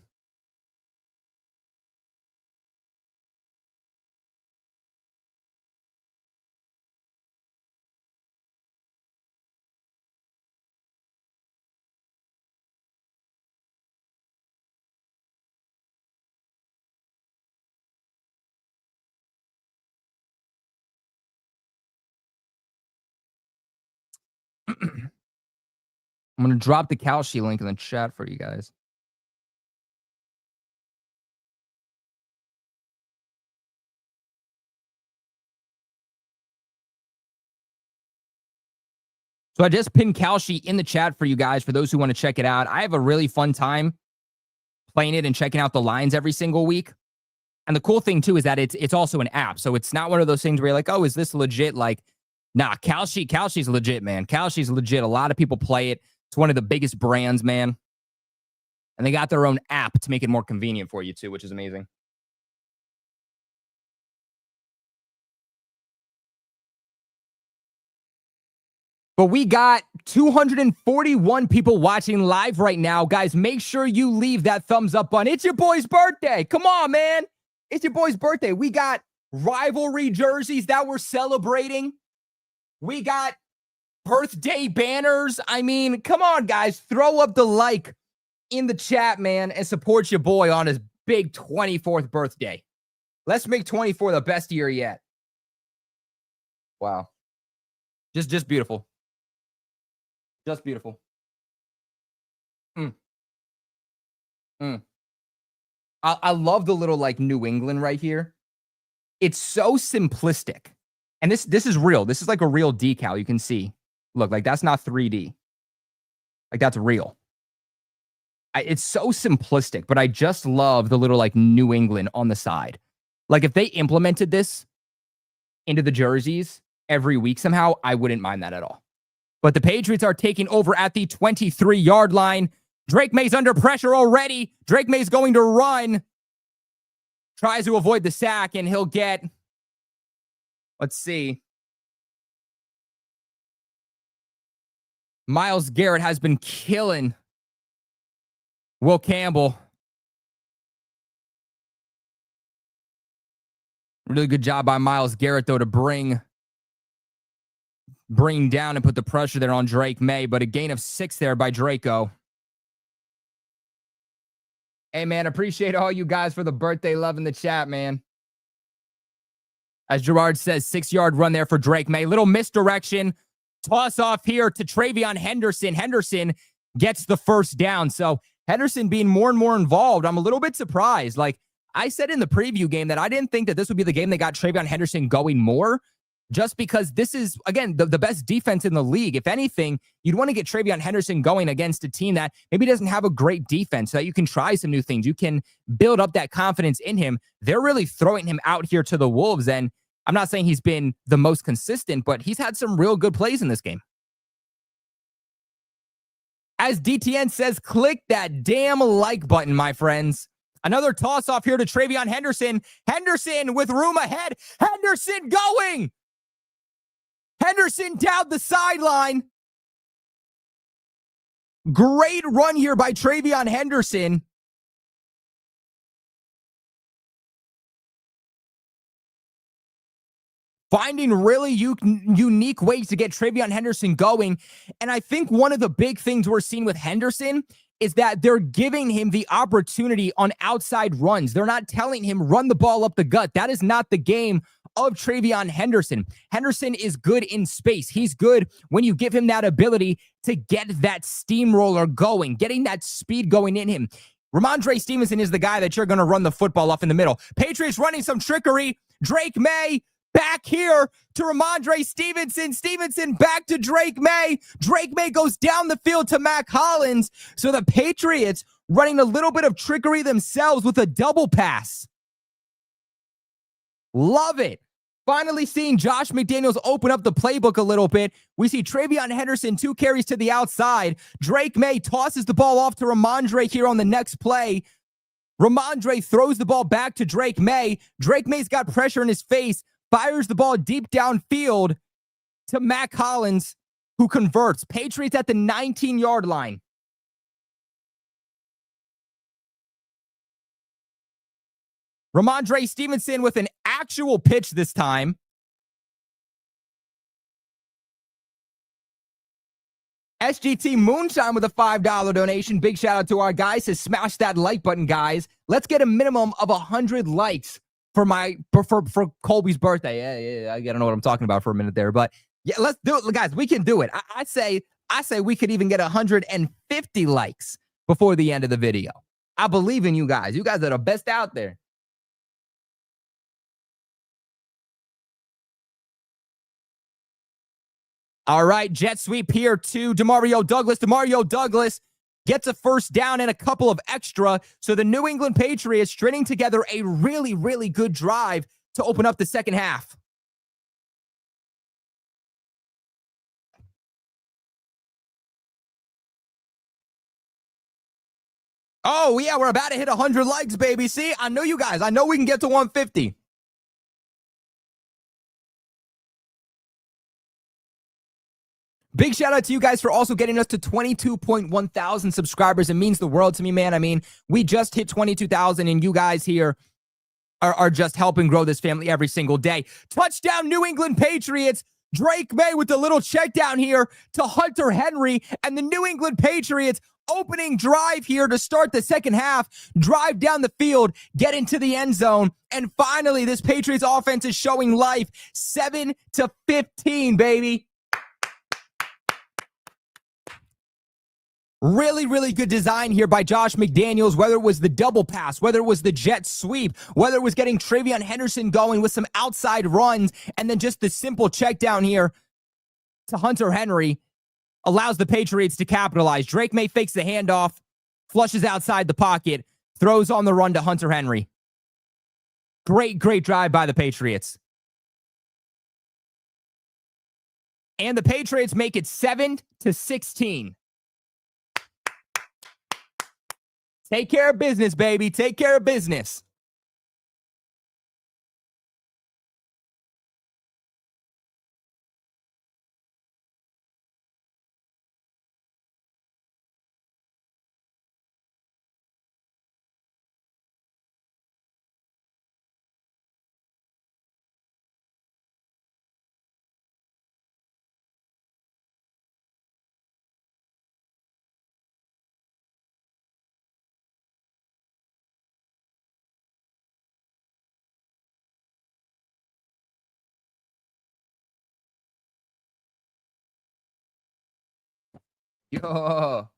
I'm going to drop the Kalshi link in the chat for you guys. So I just pinned Kalshi in the chat for you guys, for those who want to check it out. I have a really fun time playing it and checking out the lines every single week. And the cool thing, too, is that it's also an app. So it's not one of those things where you're like, oh, is this legit? Like, Nah, Kalshi's legit, man. Kalshi's legit. A lot of people play it. It's one of the biggest brands, man. And they got their own app to make it more convenient for you, too, which is amazing. But we got 241 people watching live right now. Guys, make sure you leave that thumbs up button. It's your boy's birthday. Come on, man. It's your boy's birthday. We got rivalry jerseys that we're celebrating. We got birthday banners. I mean, come on, guys. Throw up the like in the chat, man, and support your boy on his big 24th birthday. Let's make 24 the best year yet. Wow. Just beautiful. Just beautiful. I love the little, like, New England right here. It's so simplistic. And this is real. This is like a real decal. You can see. Look, like, that's not 3D. Like, that's real. It's so simplistic, but I just love the little, like, New England on the side. Like, if they implemented this into the jerseys every week somehow, I wouldn't mind that at all. But the Patriots are taking over at the 23-yard line. Drake May's under pressure already. Drake May's going to run. Tries to avoid the sack, and he'll get, let's see. Myles Garrett has been killing Will Campbell. Really good job by Myles Garrett, though, to bring down and put the pressure there on Drake May, but a gain of 6 there by Draco. Hey, man, appreciate all you guys for the birthday love in the chat, man. As Gerard says, 6-yard run there for Drake May. Little misdirection. Toss off here to Travion Henderson. Henderson gets the first down. So Henderson being more and more involved. I'm a little bit surprised. Like I said in the preview game that I didn't think that this would be the game that got Travion Henderson going more. Just because this is, again, the best defense in the league. If anything, you'd want to get Travion Henderson going against a team that maybe doesn't have a great defense so that you can try some new things. You can build up that confidence in him. They're really throwing him out here to the Wolves, and I'm not saying he's been the most consistent, but he's had some real good plays in this game. As DTN says, click that damn like button, my friends. Another toss-off here to Travion Henderson. Henderson with room ahead. Henderson going! Henderson down the sideline. Great run here by Travion Henderson. Finding really unique ways to get Travion Henderson going. And I think one of the big things we're seeing with Henderson is that they're giving him the opportunity on outside runs. They're not telling him run the ball up the gut. That is not the game of Travion Henderson. Henderson is good in space. He's good when you give him that ability to get that steamroller going, getting that speed going in him. Ramondre Stevenson is the guy that you're going to run the football off in the middle. Patriots running some trickery. Drake May back here to Ramondre Stevenson. Stevenson back to Drake May. Drake May goes down the field to Mac Hollins. So the Patriots running a little bit of trickery themselves with a double pass. Love it. Finally seeing Josh McDaniels open up the playbook a little bit. We see Travion Henderson, 2 carries to the outside. Drake May tosses the ball off to Ramondre here on the next play. Ramondre throws the ball back to Drake May. Drake May's got pressure in his face. Fires the ball deep downfield to Mac Hollins, who converts. Patriots at the 19-yard line. Ramondre Stevenson with an actual pitch this time. SGT Moonshine with a $5 donation. Big shout out to our guys. Says smash that like button, guys. Let's get a minimum of 100 likes for Colby's birthday. Yeah, I don't know what I'm talking about for a minute there, but yeah, let's do it, guys. We can do it. I say we could even get 150 likes before the end of the video. I believe in you guys. You guys are the best out there. All right, jet sweep here to Demario Douglas. Demario Douglas gets a first down and a couple of extra. So the New England Patriots stringing together a really, really good drive to open up the second half. Oh, yeah, we're about to hit 100 likes, baby. See, I know you guys. I know we can get to 150. Big shout out to you guys for also getting us to 22.1 thousand subscribers. It means the world to me, man. I mean, we just hit 22,000, and you guys here are just helping grow this family every single day. Touchdown, New England Patriots. Drake May with the little check down here to Hunter Henry, and the New England Patriots opening drive here to start the second half, drive down the field, get into the end zone, and finally this Patriots offense is showing life. 7-15, baby. Really, really good design here by Josh McDaniels, whether it was the double pass, whether it was the jet sweep, whether it was getting Travion Henderson going with some outside runs, and then just the simple check down here to Hunter Henry allows the Patriots to capitalize. Drake May fakes the handoff, flushes outside the pocket, throws on the run to Hunter Henry. Great, great drive by the Patriots. And the Patriots make it 7-16. Take care of business, baby. Take care of business. Yo.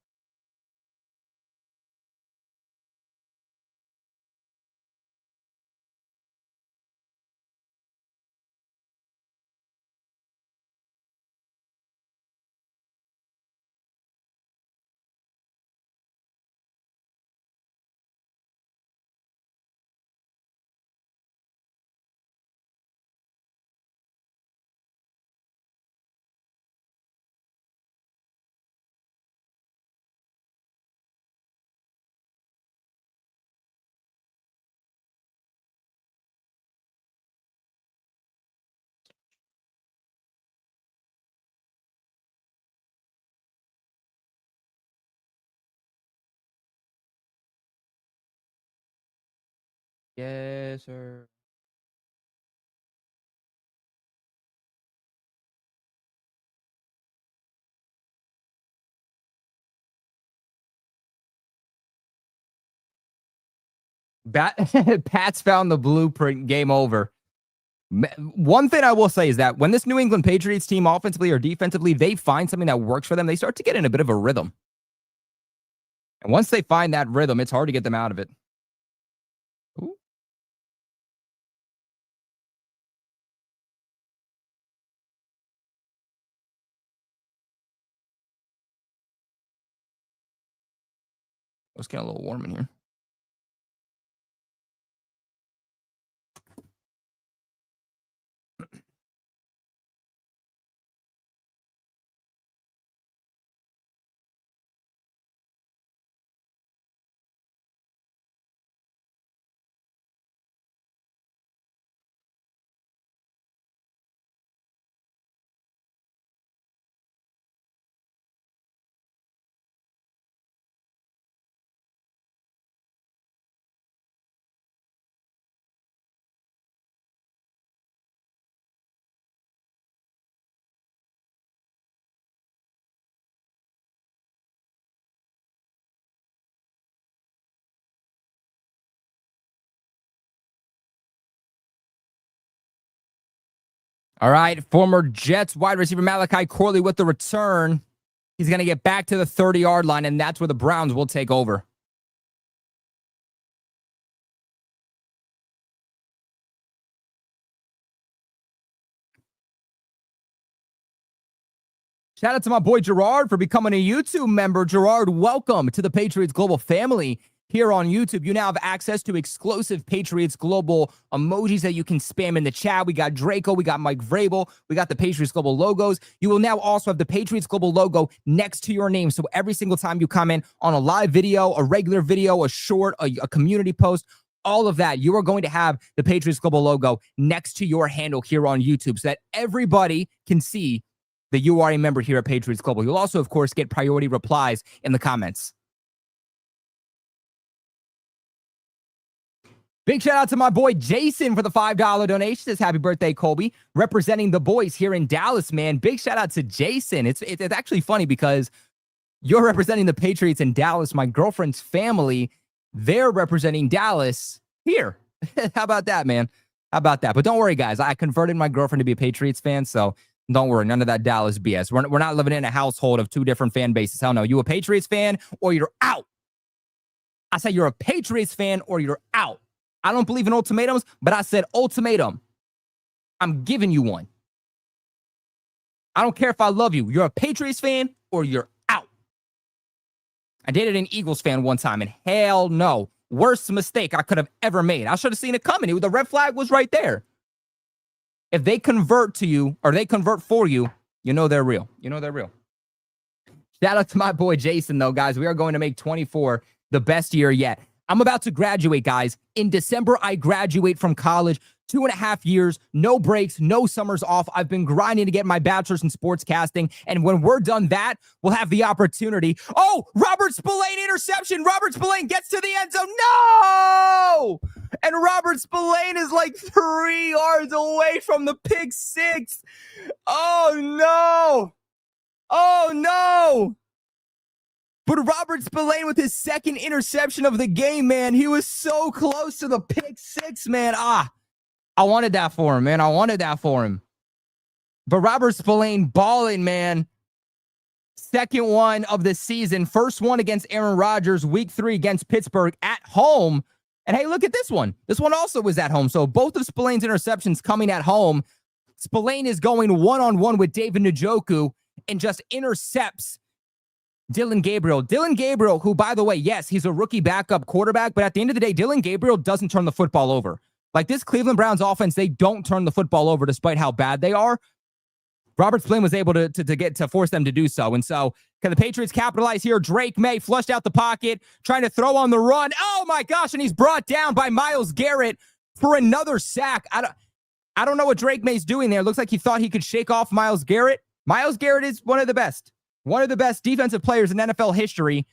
Yes, sir. Pat's found the blueprint. Game over. One thing I will say is that when this New England Patriots team, offensively or defensively, they find something that works for them, they start to get in a bit of a rhythm. And once they find that rhythm, it's hard to get them out of it. Ooh. It's getting a little warm in here. All right, former Jets wide receiver Malachi Corley with the return. He's going to get back to the 30-yard line, and that's where the Browns will take over. Shout out to my boy Gerard for becoming a YouTube member. Gerard, welcome to the Patriots Global family. here on YouTube, you now have access to exclusive Patriots Global emojis that you can spam in the chat. We got Draco, we got Mike Vrabel, we got the Patriots Global logos. You will now also have the Patriots Global logo next to your name. So every single time you comment on a live video, a regular video, a short, a community post, all of that, you are going to have the Patriots Global logo next to your handle here on YouTube so that everybody can see that you are a member here at Patriots Global. You'll also, of course, get priority replies in the comments. Big shout out to my boy Jason for the $5 donation. Says happy birthday, Colby. Representing the boys here in Dallas, man. Big shout out to Jason. It's actually funny because you're representing the Patriots in Dallas. My girlfriend's family, they're representing Dallas here. How about that, man? How about that? But don't worry, guys. I converted my girlfriend to be a Patriots fan, so don't worry. None of that Dallas BS. We're not living in a household of two different fan bases. Hell no. You a Patriots fan or you're out. I say you're a Patriots fan or you're out. I don't believe in ultimatums, but I said ultimatum. I'm giving you one. I don't care if I love you. You're a Patriots fan or you're out. I dated an Eagles fan one time, and hell no. Worst mistake I could have ever made. I should have seen it coming. The red flag was right there. If they convert to you or they convert for you, you know they're real. You know they're real. Shout out to my boy Jason, though, guys. We are going to make 24 the best year yet. I'm about to graduate, guys. In December, I graduate from college. 2.5 years, no breaks, no summers off. I've been grinding to get my bachelor's in sportscasting. And when we're done that, we'll have the opportunity. Oh, Robert Spillane interception. Robert Spillane gets to the end zone. No! And Robert Spillane is like 3 yards away from the pick six. Oh, no. Oh, no. But Robert Spillane with his second interception of the game, man. He was so close to the pick six, man. I wanted that for him, man. I wanted that for him. But Robert Spillane balling, man. Second one of the season. First one against Aaron Rodgers. Week 3 against Pittsburgh at home. And hey, look at this one. This one also was at home. So both of Spillane's interceptions coming at home. Spillane is going one-on-one with David Njoku and just intercepts Dillon Gabriel. Dillon Gabriel, who, by the way, yes, he's a rookie backup quarterback, but at the end of the day, Dillon Gabriel doesn't turn the football over. Like this Cleveland Browns offense, they don't turn the football over despite how bad they are. Robert Spillane was able to force them to do so. And so can the Patriots capitalize here? Drake May flushed out the pocket, trying to throw on the run. Oh my gosh, and he's brought down by Myles Garrett for another sack. I don't know what Drake May's doing there. It looks like he thought he could shake off Myles Garrett. Myles Garrett is one of the best defensive players in NFL history.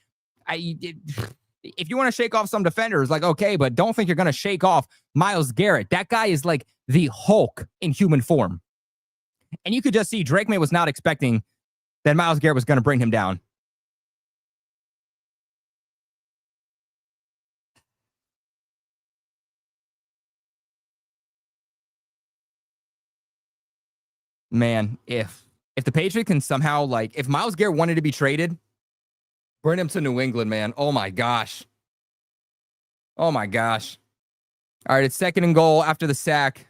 If you want to shake off some defenders, like, okay, but don't think you're going to shake off Myles Garrett. That guy is like the Hulk in human form. And you could just see Drake May was not expecting that Myles Garrett was going to bring him down. Man, if the Patriots can somehow, like, if Myles Garrett wanted to be traded, bring him to New England, man. Oh, my gosh. Oh, my gosh. All right, it's 2nd and goal after the sack.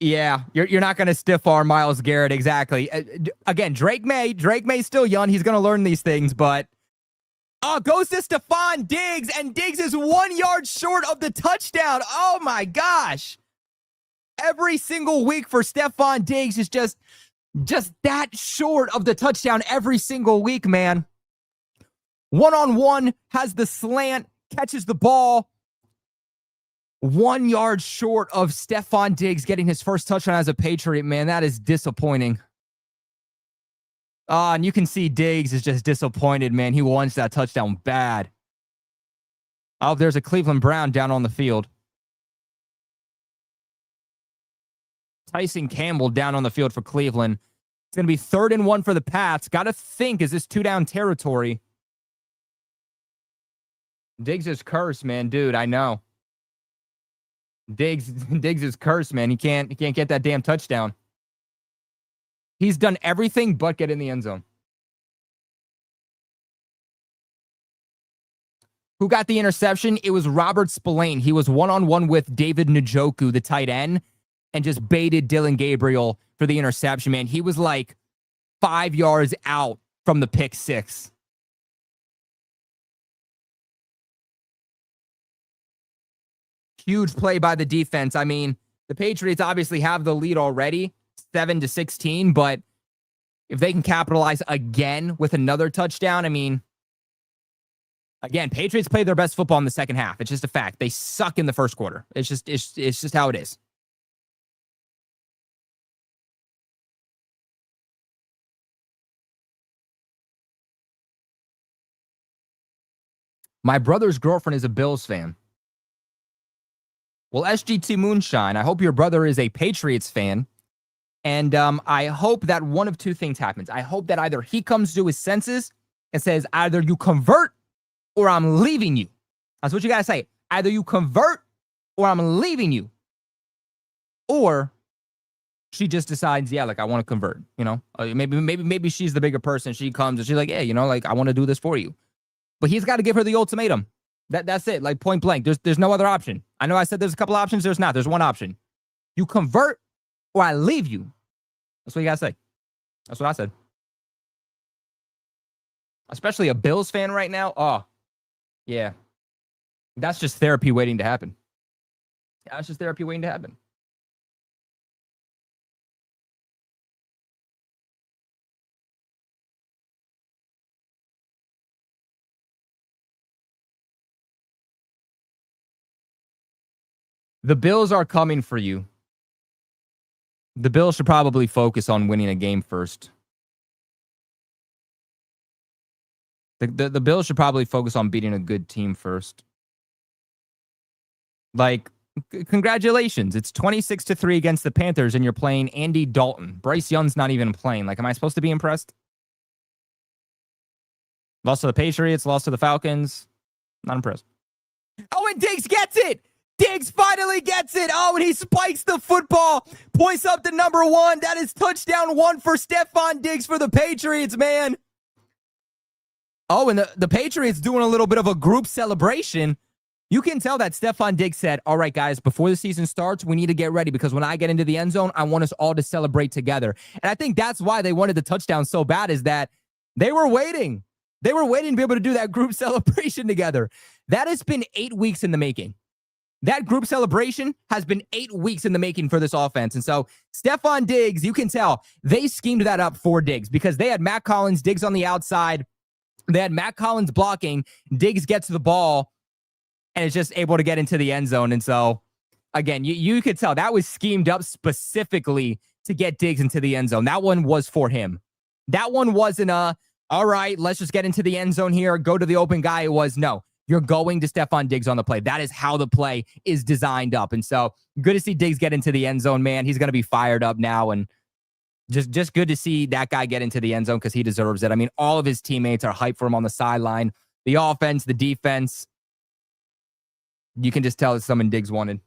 Yeah, you're not going to stiff arm Myles Garrett, exactly. Again, Drake May's still young. He's going to learn these things, but goes to Stephon Diggs, and Diggs is 1 yard short of the touchdown. Oh, my gosh. Every single week for Stephon Diggs is just that short of the touchdown every single week, man. One-on-one, has the slant, catches the ball. 1 yard short of Stephon Diggs getting his first touchdown as a Patriot, man. That is disappointing. And you can see Diggs is just disappointed, man. He wants that touchdown bad. Oh, there's a Cleveland Brown down on the field. Tyson Campbell down on the field for Cleveland. It's going to be 3rd and 1 for the Pats. Got to think, is this 2-down territory? Diggs is cursed, man. Dude, I know. Diggs is cursed, man. He can't get that damn touchdown. He's done everything but get in the end zone. Who got the interception? It was Robert Spillane. He was one-on-one with David Njoku, the tight end. and just baited Dylan Gabriel for the interception, man. He was like 5 yards out from the pick six. Huge play by the defense. I mean, the Patriots obviously have the lead already, 7-16, but if they can capitalize again with another touchdown, I mean, again, Patriots play their best football in the second half. It's just a fact. They suck in the first quarter. It's just how it is. My brother's girlfriend is a Bills fan. Well, SGT Moonshine, I hope your brother is a Patriots fan. And I hope that one of two things happens. I hope that either he comes to his senses and says, either you convert or I'm leaving you. That's what you got to say. Either you convert or I'm leaving you. Or she just decides, yeah, like I want to convert, you know, maybe she's the bigger person. She comes and she's like, hey, you know, like I want to do this for you. But he's got to give her the ultimatum. That's it. Like point blank. There's no other option. I know I said there's a couple options. There's not. There's one option. You convert or I leave you. That's what you got to say. That's what I said. Especially a Bills fan right now. Oh, yeah. That's just therapy waiting to happen. That's just therapy waiting to happen. The Bills are coming for you. The Bills should probably focus on winning a game first. The Bills should probably focus on beating a good team first. Like, congratulations. It's 26-3 against the Panthers, and you're playing Andy Dalton. Bryce Young's not even playing. Like, am I supposed to be impressed? Lost to the Patriots, lost to the Falcons. Not impressed. Oh, and Diggs gets it! Diggs finally gets it. Oh, and he spikes the football. Points up to number one. That is touchdown one for Stefon Diggs for the Patriots, man. Oh, and the Patriots doing a little bit of a group celebration. You can tell that Stefon Diggs said, all right, guys, before the season starts, we need to get ready because when I get into the end zone, I want us all to celebrate together. And I think that's why they wanted the touchdown so bad, is that they were waiting. They were waiting to be able to do that group celebration together. That has been 8 weeks in the making. That group celebration has been 8 weeks in the making for this offense. And so Stefon Diggs, you can tell they schemed that up for Diggs because they had Matt Collins, Diggs on the outside. They had Matt Collins blocking. Diggs gets the ball and is just able to get into the end zone. And so, again, you could tell that was schemed up specifically to get Diggs into the end zone. That one was for him. That one wasn't all right, let's just get into the end zone here, go to the open guy. It was, no, you're going to Stefon Diggs on the play. That is how the play is designed up. And so good to see Diggs get into the end zone, man. He's going to be fired up now. And just good to see that guy get into the end zone because he deserves it. I mean, all of his teammates are hyped for him on the sideline. The offense, the defense. You can just tell it's someone Diggs wanted.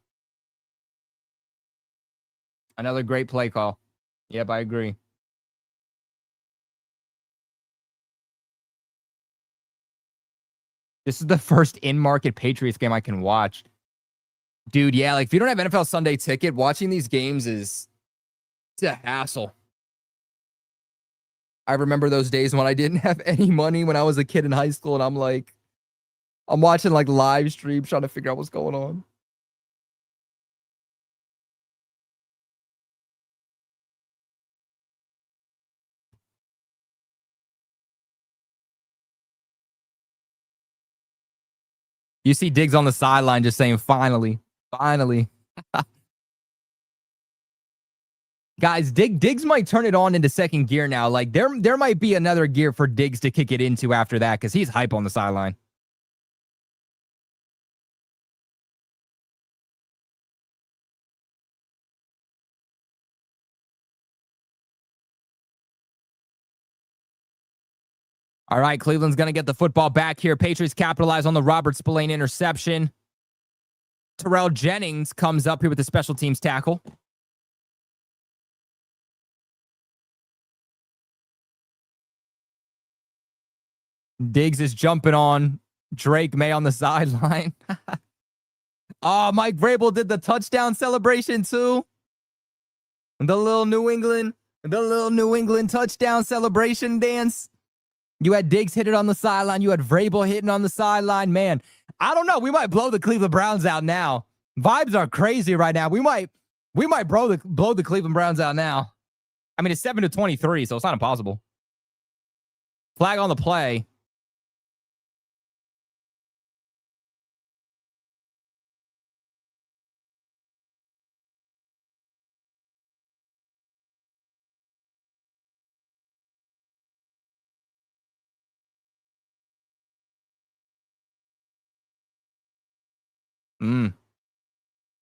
Another great play call. Yep, I agree. This is the first in-market Patriots game I can watch. Dude, yeah, like if you don't have NFL Sunday Ticket, watching these games it's a hassle. I remember those days when I didn't have any money when I was a kid in high school, and I'm watching like live streams trying to figure out what's going on. You see Diggs on the sideline just saying, finally, finally. Guys, Diggs might turn it on into second gear now. Like there might be another gear for Diggs to kick it into after that because he's hype on the sideline. All right, Cleveland's going to get the football back here. Patriots capitalize on the Robert Spillane interception. Terrell Jennings comes up here with the special teams tackle. Diggs is jumping on Drake May on the sideline. Oh, Mike Vrabel did the touchdown celebration too. The little New England touchdown celebration dance. You had Diggs hit it on the sideline. You had Vrabel hitting on the sideline. Man, I don't know. We might blow the Cleveland Browns out now. Vibes are crazy right now. We might blow the Cleveland Browns out now. I mean, it's 7-23, so it's not impossible. Flag on the play.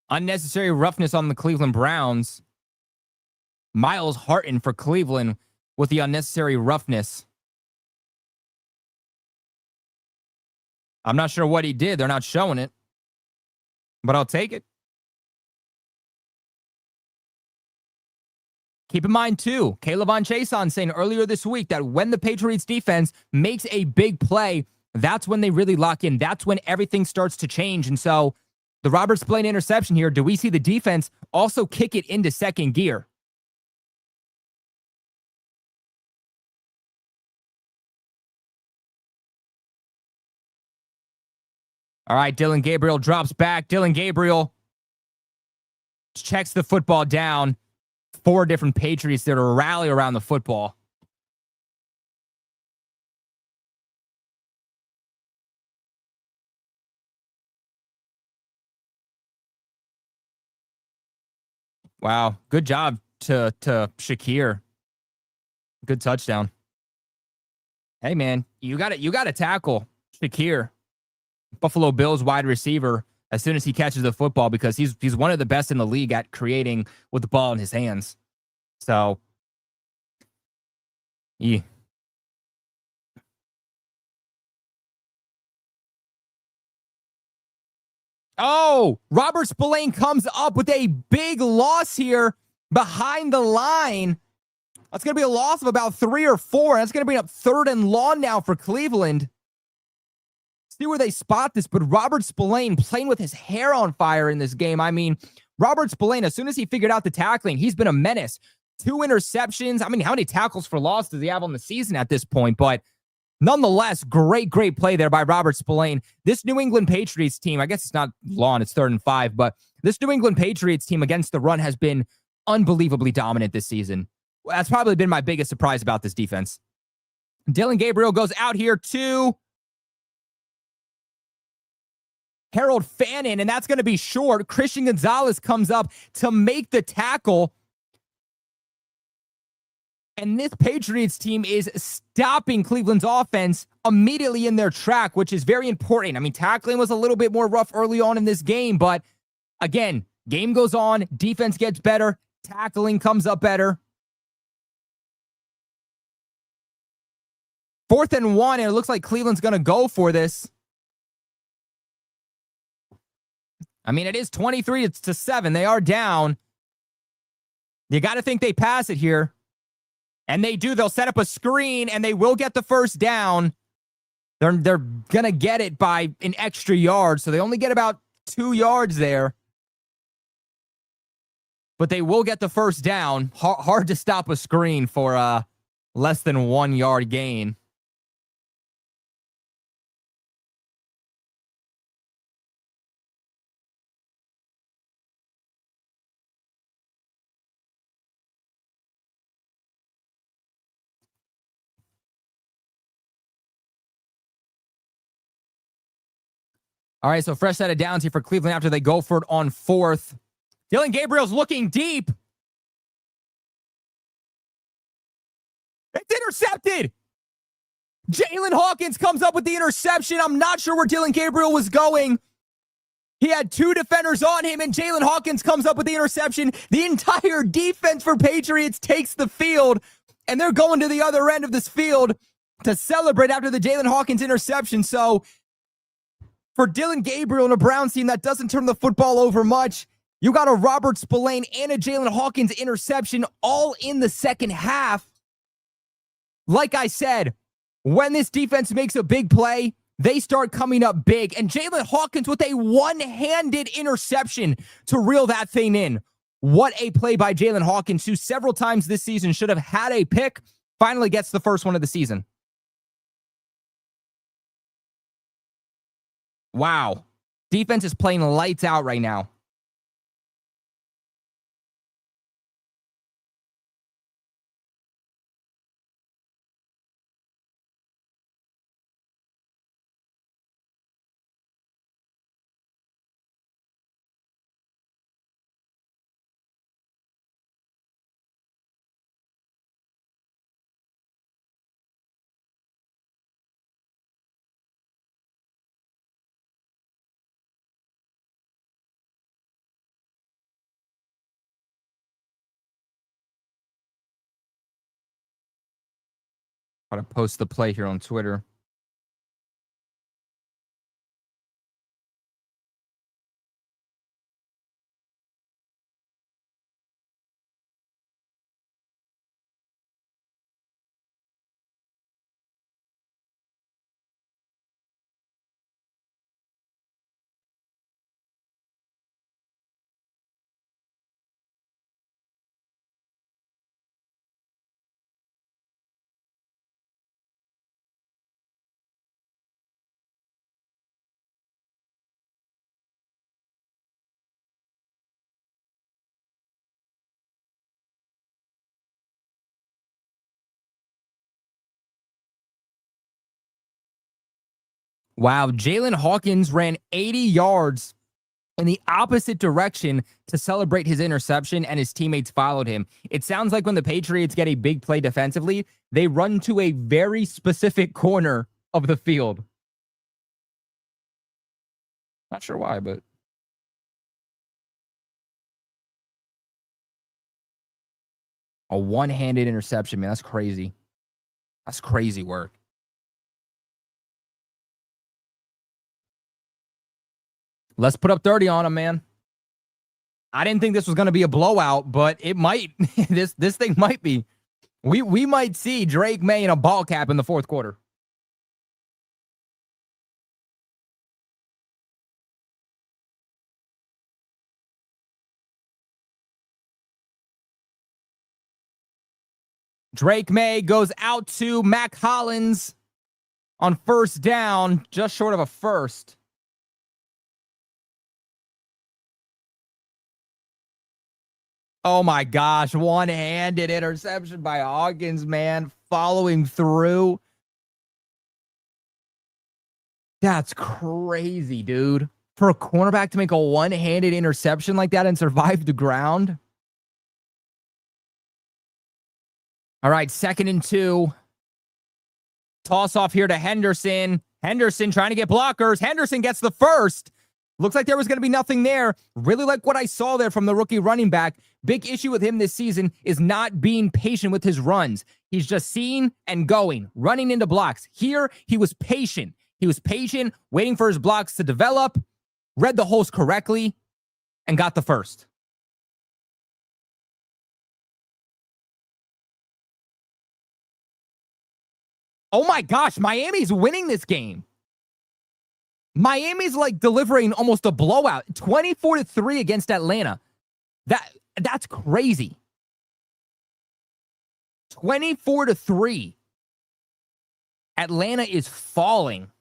Unnecessary roughness on the Cleveland Browns. Myles Harton for Cleveland with the unnecessary roughness. I'm not sure what he did. They're not showing it. But I'll take it. Keep in mind, too, Caleb Chason saying earlier this week that when the Patriots defense makes a big play, that's when they really lock in. That's when everything starts to change. And so the Robert Spillane interception here, do we see the defense also kick it into second gear? All right, Dillon Gabriel drops back. Dillon Gabriel checks the football down. 4 different Patriots there to rally around the football. Wow, good job to Shakir. Good touchdown. Hey man, you got to tackle Shakir, Buffalo Bills wide receiver, as soon as he catches the football, because he's one of the best in the league at creating with the ball in his hands. So, yeah. Oh, Robert Spillane comes up with a big loss here behind the line. That's going to be a loss of about 3 or 4. That's going to bring up 3rd and long now for Cleveland. See where they spot this, but Robert Spillane playing with his hair on fire in this game. I mean, Robert Spillane, as soon as he figured out the tackling, he's been a menace. 2 interceptions. I mean, how many tackles for loss does he have on the season at this point? But nonetheless, great play there by Robert Spillane. This New England Patriots team, I guess it's not long, it's 3rd and 5, but this New England Patriots team against the run has been unbelievably dominant this season. That's probably been my biggest surprise about this defense. Dillon Gabriel goes out here to Harold Fannin, and that's going to be short. Christian Gonzalez comes up to make the tackle. And this Patriots team is stopping Cleveland's offense immediately in their track, which is very important. I mean, tackling was a little bit more rough early on in this game, but again, game goes on, defense gets better, tackling comes up better. 4th and 1, and it looks like Cleveland's going to go for this. I mean, it is 23-7. They are down. You got to think they pass it here. And they do. They'll set up a screen, and they will get the first down. They're going to get it by an extra yard, so they only get about 2 yards there. But they will get the first down. Hard to stop a screen for a less than 1 yard gain. All right, so fresh set of downs here for Cleveland after they go for it on 4th. Dillon Gabriel's looking deep. It's intercepted. Jalen Hawkins comes up with the interception. I'm not sure where Dillon Gabriel was going. He had 2 defenders on him, and Jalen Hawkins comes up with the interception. The entire defense for Patriots takes the field, and they're going to the other end of this field to celebrate after the Jalen Hawkins interception. So for Dillon Gabriel and a Browns team that doesn't turn the football over much, you got a Robert Spillane and a Jalen Hawkins interception all in the second half. Like I said, when this defense makes a big play, they start coming up big. And Jalen Hawkins with a one-handed interception to reel that thing in. What a play by Jalen Hawkins, who several times this season should have had a pick, finally gets the first one of the season. Wow. Defense is playing lights out right now. I'll post the play here on Twitter. Wow, Jalen Hawkins ran 80 yards in the opposite direction to celebrate his interception, and his teammates followed him. It sounds like when the Patriots get a big play defensively, they run to a very specific corner of the field. Not sure why, but a one-handed interception, man. That's crazy. That's crazy work. Let's put up 30 on him, man. I didn't think this was going to be a blowout, but it might. this thing might be. We might see Drake May in a ball cap in the fourth quarter. Drake May goes out to Mac Hollins on first down, just short of a first. Oh my gosh, one-handed interception by Hawkins, man, following through. That's crazy, dude. For a cornerback to make a one-handed interception like that and survive the ground. All right, 2nd and 2. Toss off here to Henderson. Henderson trying to get blockers. Henderson gets the first. Looks like there was going to be nothing there. Really like what I saw there from the rookie running back. Big issue with him this season is not being patient with his runs. He's just seeing and going, running into blocks. Here, he was patient. He was patient, waiting for his blocks to develop, read the holes correctly, and got the first. Oh my gosh, Miami's winning this game. Miami's like delivering almost a blowout, 24-3 against Atlanta. That's crazy. 24-3. Atlanta is falling.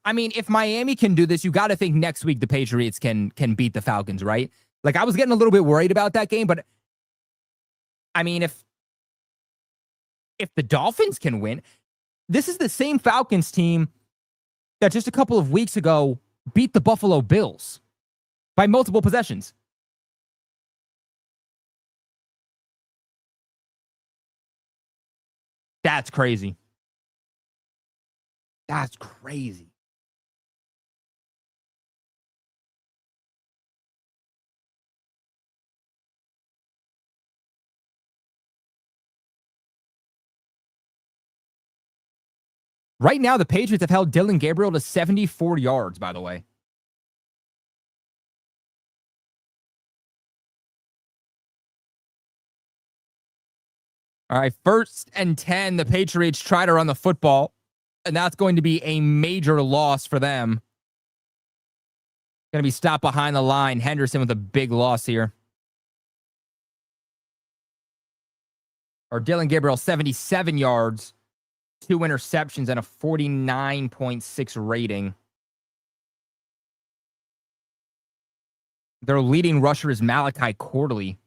I mean, if Miami can do this, you got to think next week the Patriots can beat the Falcons, right? Like, I was getting a little bit worried about that game, but I mean, if the Dolphins can win, this is the same Falcons team that just a couple of weeks ago beat the Buffalo Bills by multiple possessions. That's crazy. That's crazy. Right now, the Patriots have held Dylan Gabriel to 74 yards, by the way. All right, 1st and 10. The Patriots try to run the football. and that's going to be a major loss for them. Going to be stopped behind the line. Henderson with a big loss here. Or Dylan Gabriel, 77 yards, 2 interceptions, and a 49.6 rating. Their leading rusher is Malachi Quarterly.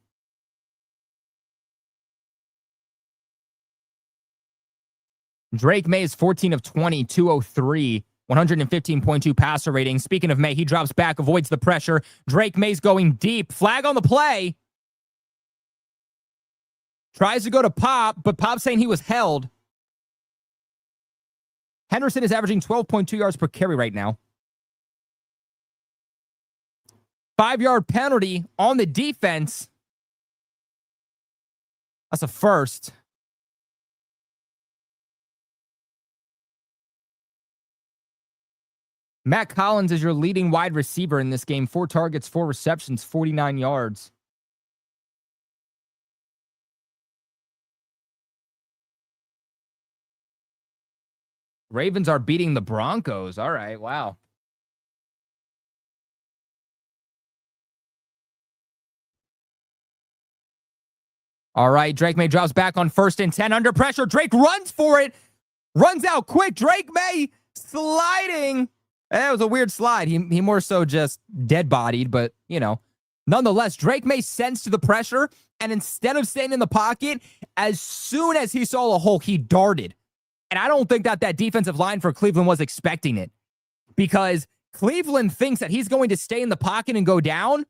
Drake May is 14 of 20, 203, 115.2 passer rating. Speaking of May, he drops back, avoids the pressure. Drake May's going deep. Flag on the play. Tries to go to Pop, but Pop's saying he was held. Henderson is averaging 12.2 yards per carry right now. 5-yard penalty on the defense. That's a first. Matt Collins is your leading wide receiver in this game. 4 targets, 4 receptions, 49 yards. Ravens are beating the Broncos. All right, wow. All right, Drake May drops back on 1st and 10 under pressure. Drake runs for it. Runs out quick. Drake May sliding. That was a weird slide. He more so just dead-bodied, but, you know. Nonetheless, Drake May sensed the pressure, and instead of staying in the pocket, as soon as he saw a hole, he darted. And I don't think that defensive line for Cleveland was expecting it, because Cleveland thinks that he's going to stay in the pocket and go down.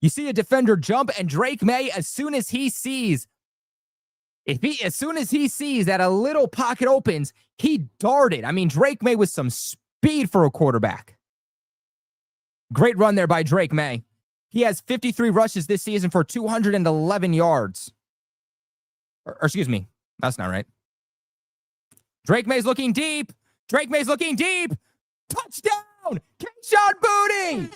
You see a defender jump, and Drake May, as soon as he sees that a little pocket opens, he darted. I mean, Drake May with some speed for a quarterback. Great run there by Drake May. He has 53 rushes this season for 211 yards. Or excuse me, that's not right. Drake May's looking deep. Drake May's looking deep. Touchdown! Kayshon Boutte!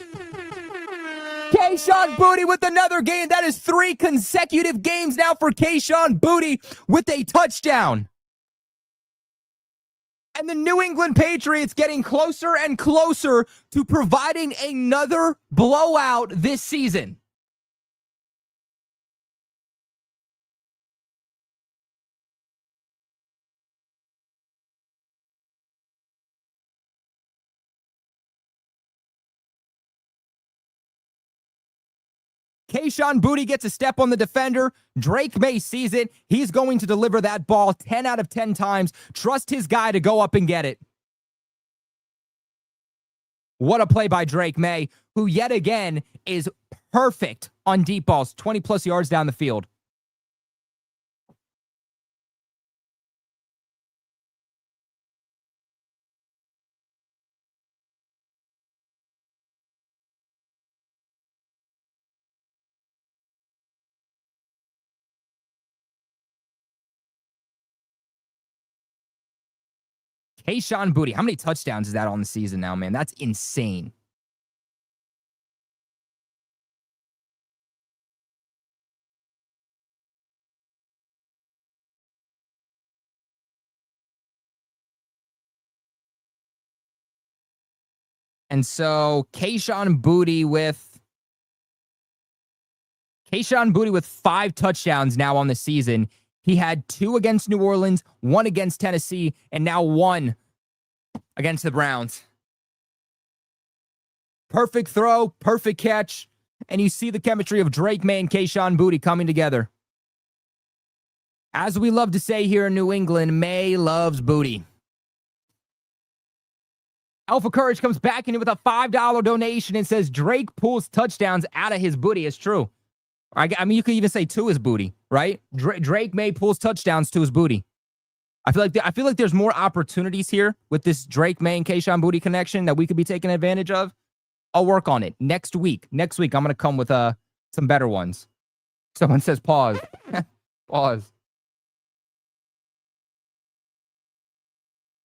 Kayshon Boutte with another game. That is 3 consecutive games now for Kayshon Boutte with a touchdown. And the New England Patriots getting closer and closer to providing another blowout this season. Kayshon Boutte gets a step on the defender. Drake May sees it. He's going to deliver that ball 10 out of 10 times. Trust his guy to go up and get it. What a play by Drake May, who yet again is perfect on deep balls, 20-plus yards down the field. Kayshon Boutte, how many touchdowns is that on the season now, man? That's insane. And so Kayshon Boutte with 5 touchdowns now on the season. He had 2 against New Orleans, 1 against Tennessee, and now 1 against the Browns. Perfect throw, perfect catch, and you see the chemistry of Drake May and Kayshon Boutte coming together. As we love to say here in New England, May loves booty. Alpha Courage comes back in with a $5 donation and says Drake pulls touchdowns out of his booty. It's true. I mean, you could even say to his booty, right? Drake May pulls touchdowns to his booty. I feel like there's more opportunities here with this Drake May and Kayshon Boutte connection that we could be taking advantage of. I'll work on it next week. Next week, I'm going to come with some better ones. Someone says pause. Pause.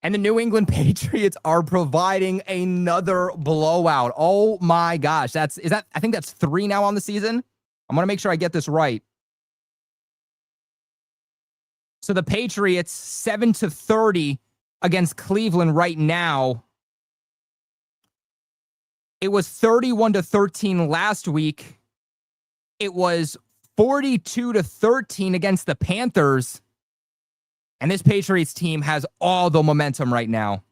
And the New England Patriots are providing another blowout. Oh my gosh. I think that's 3 now on the season. I'm going to make sure I get this right. So the Patriots 7-30 against Cleveland right now. It was 31-13 last week. It was 42-13 against the Panthers. And this Patriots team has all the momentum right now.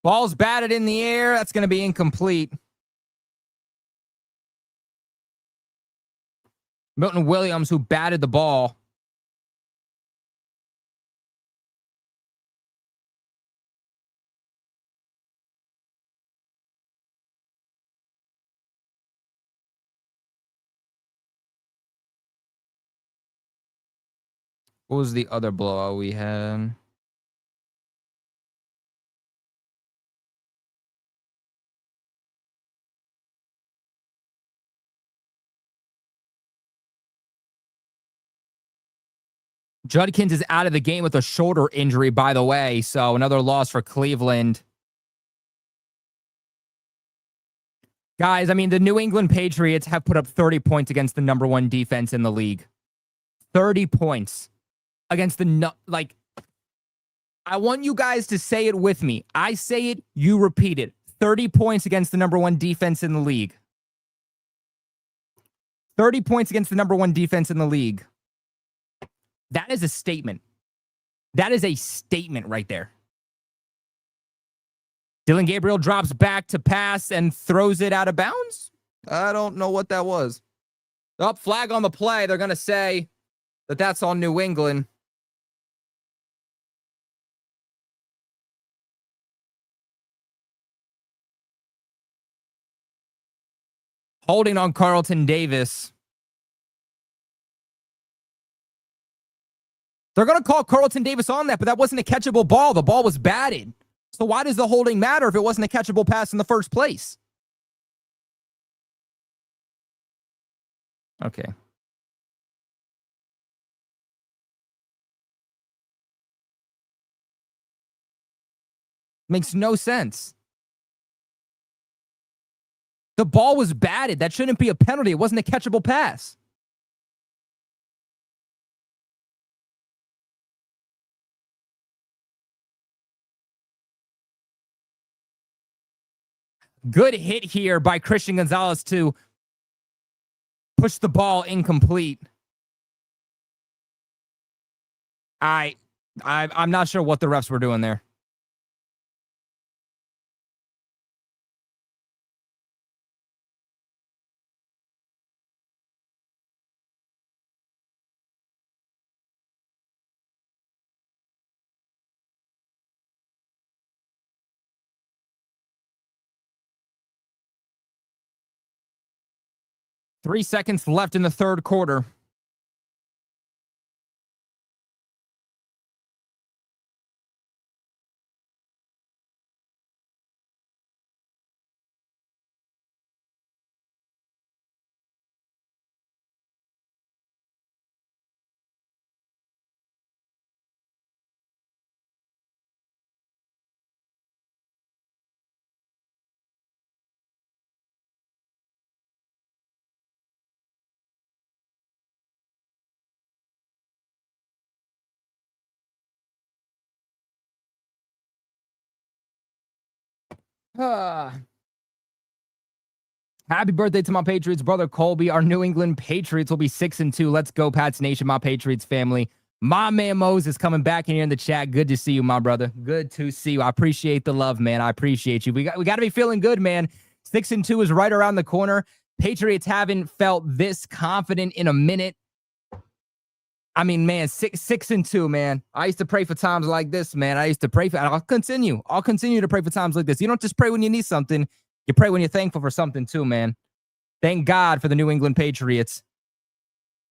Ball's batted in the air. That's going to be incomplete. Milton Williams, who batted the ball. What was the other blowout we had? Judkins is out of the game with a shoulder injury, by the way. So another loss for Cleveland. Guys, I mean, the New England Patriots have put up 30 points against the number one defense in the league. 30 points against the, like, I want you guys to say it with me. I say it, you repeat it. 30 points against the number one defense in the league. 30 points against the number one defense in the league. That is a statement. That is a statement right there. Dillon Gabriel drops back to pass and throws it out of bounds. I don't know what that was. Oh, flag on the play. They're going to say that that's on New England. Holding on Carlton Davis. They're going to call Carlton Davis on that, but that wasn't a catchable ball. The ball was batted. So why does the holding matter if it wasn't a catchable pass in the first place? Okay. Makes no sense. The ball was batted. That shouldn't be a penalty. It wasn't a catchable pass. Good hit here by Christian Gonzalez to push the ball incomplete. I'm not sure what the refs were doing there. Three seconds left in the third quarter. Happy birthday to my Patriots brother Colby. Our New England Patriots will be 6-2. Let's go, Pats Nation, my Patriots family. My man Moses coming back in here in the chat. Good to see you, my brother. Good to see you. I appreciate the love, man. I appreciate you. We got to be feeling good, man. 6-2 is right around the corner. Patriots haven't felt this confident in a minute. I mean, man, 6-2, man. I used to pray for times like this, man. I used to pray for, and I'll continue to pray for times like this. You don't just pray when you need something. You pray when you're thankful for something too, man. Thank God for the New England Patriots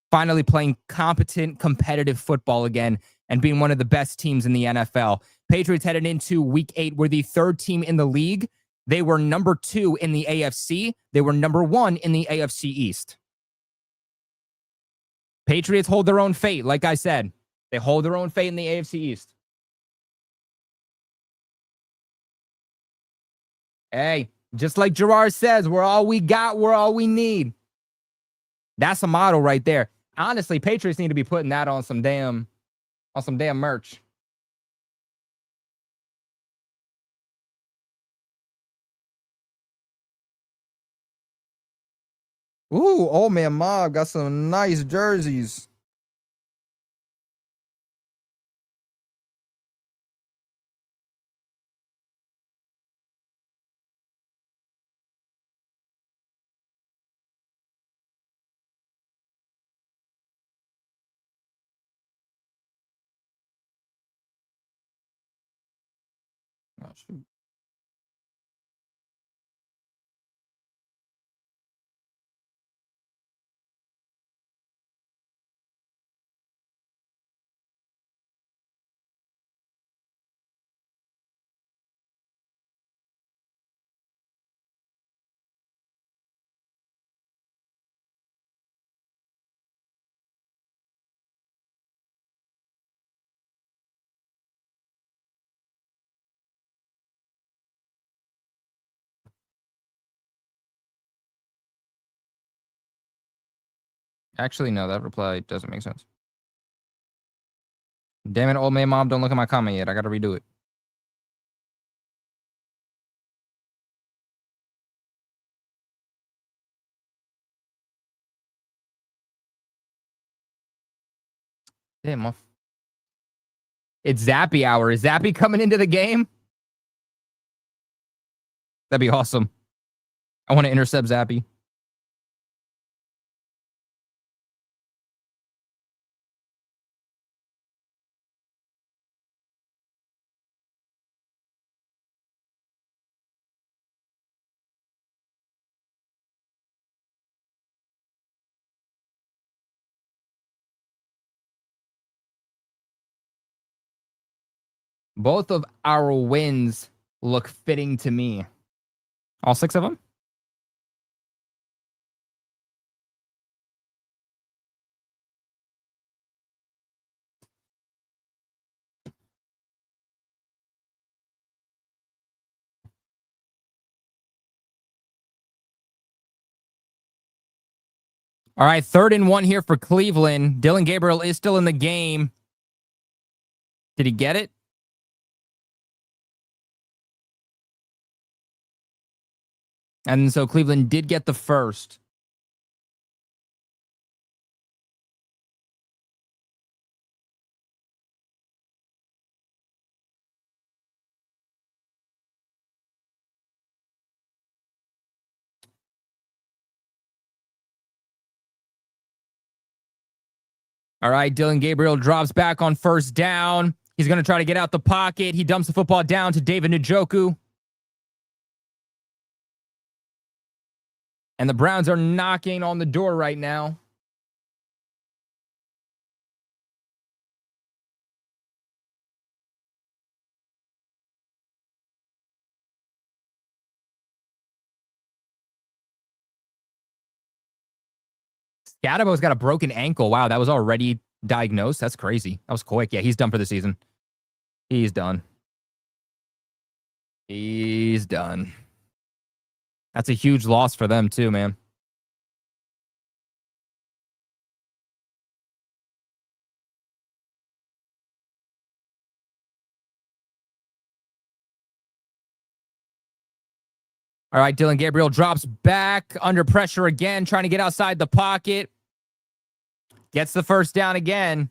finally playing competent, competitive football again. and being one of the best teams in the NFL. Patriots headed into week 8 were the 3rd team in the league. They were number 2 in the AFC. They were number 1 in the AFC East. Patriots hold their own fate, like I said. They hold their own fate in the AFC East. Hey, just like Gerard says, we're all we got, we're all we need. That's a motto right there. Honestly, Patriots need to be putting that on some damn merch. Ooh, old man Mob got some nice jerseys. Oh, shoot. Actually, no, that reply doesn't make sense. Damn it, old man Mom, don't look at my comment yet. I gotta redo it. Damn, it's Zappy hour. Is Zappy coming into the game? That'd be awesome. I want to intercept Zappy. Both of our wins look fitting to me. All 6 of them? All right, 3rd and 1 here for Cleveland. Dillon Gabriel is still in the game. Did he get it? And so Cleveland did get the first. All right, Dillon Gabriel drops back on 1st down. He's going to try to get out the pocket. He dumps the football down to David Njoku. And the Browns are knocking on the door right now. Scadabo's got a broken ankle. Wow, that was already diagnosed. That's crazy. That was quick. Yeah, he's done for the season. He's done. He's done. That's a huge loss for them too, man. All right, Dillon Gabriel drops back under pressure again, trying to get outside the pocket. Gets the 1st down again.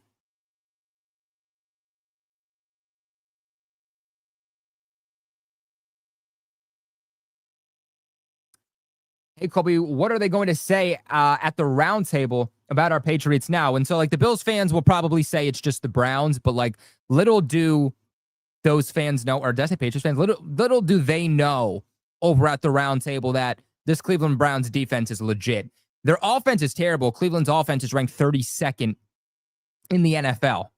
Hey, Colby, what are they going to say at the round table about our Patriots now? And so, like, the Bills fans will probably say it's just the Browns, but, like, little do those fans know, or did I say Patriots fans? Little do they know over at the round table that this Cleveland Browns defense is legit. Their offense is terrible. Cleveland's offense is ranked 32nd in the NFL.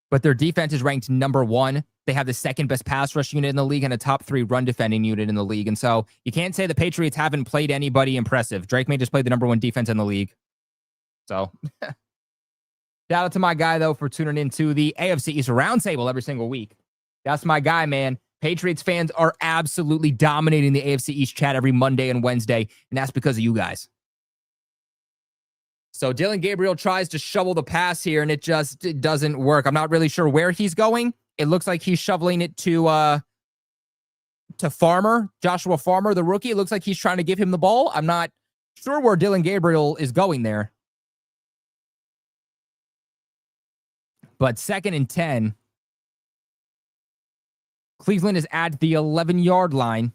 but their defense is ranked number 1. They have the second best pass rush unit in the league and a top 3 run defending unit in the league. And so you can't say the Patriots haven't played anybody impressive. Drake May just played the number 1 defense in the league. So shout out to my guy, though, for tuning into the AFC East Roundtable every single week. That's my guy, man. Patriots fans are absolutely dominating the AFC East chat every Monday and Wednesday, and that's because of you guys. So Dillon Gabriel tries to shovel the pass here, and it doesn't work. I'm not really sure where he's going. It looks like he's shoveling it to Farmer, Joshua Farmer, the rookie. It looks like he's trying to give him the ball. I'm not sure where Dillon Gabriel is going there. But 2nd and 10. Cleveland is at the 11-yard line.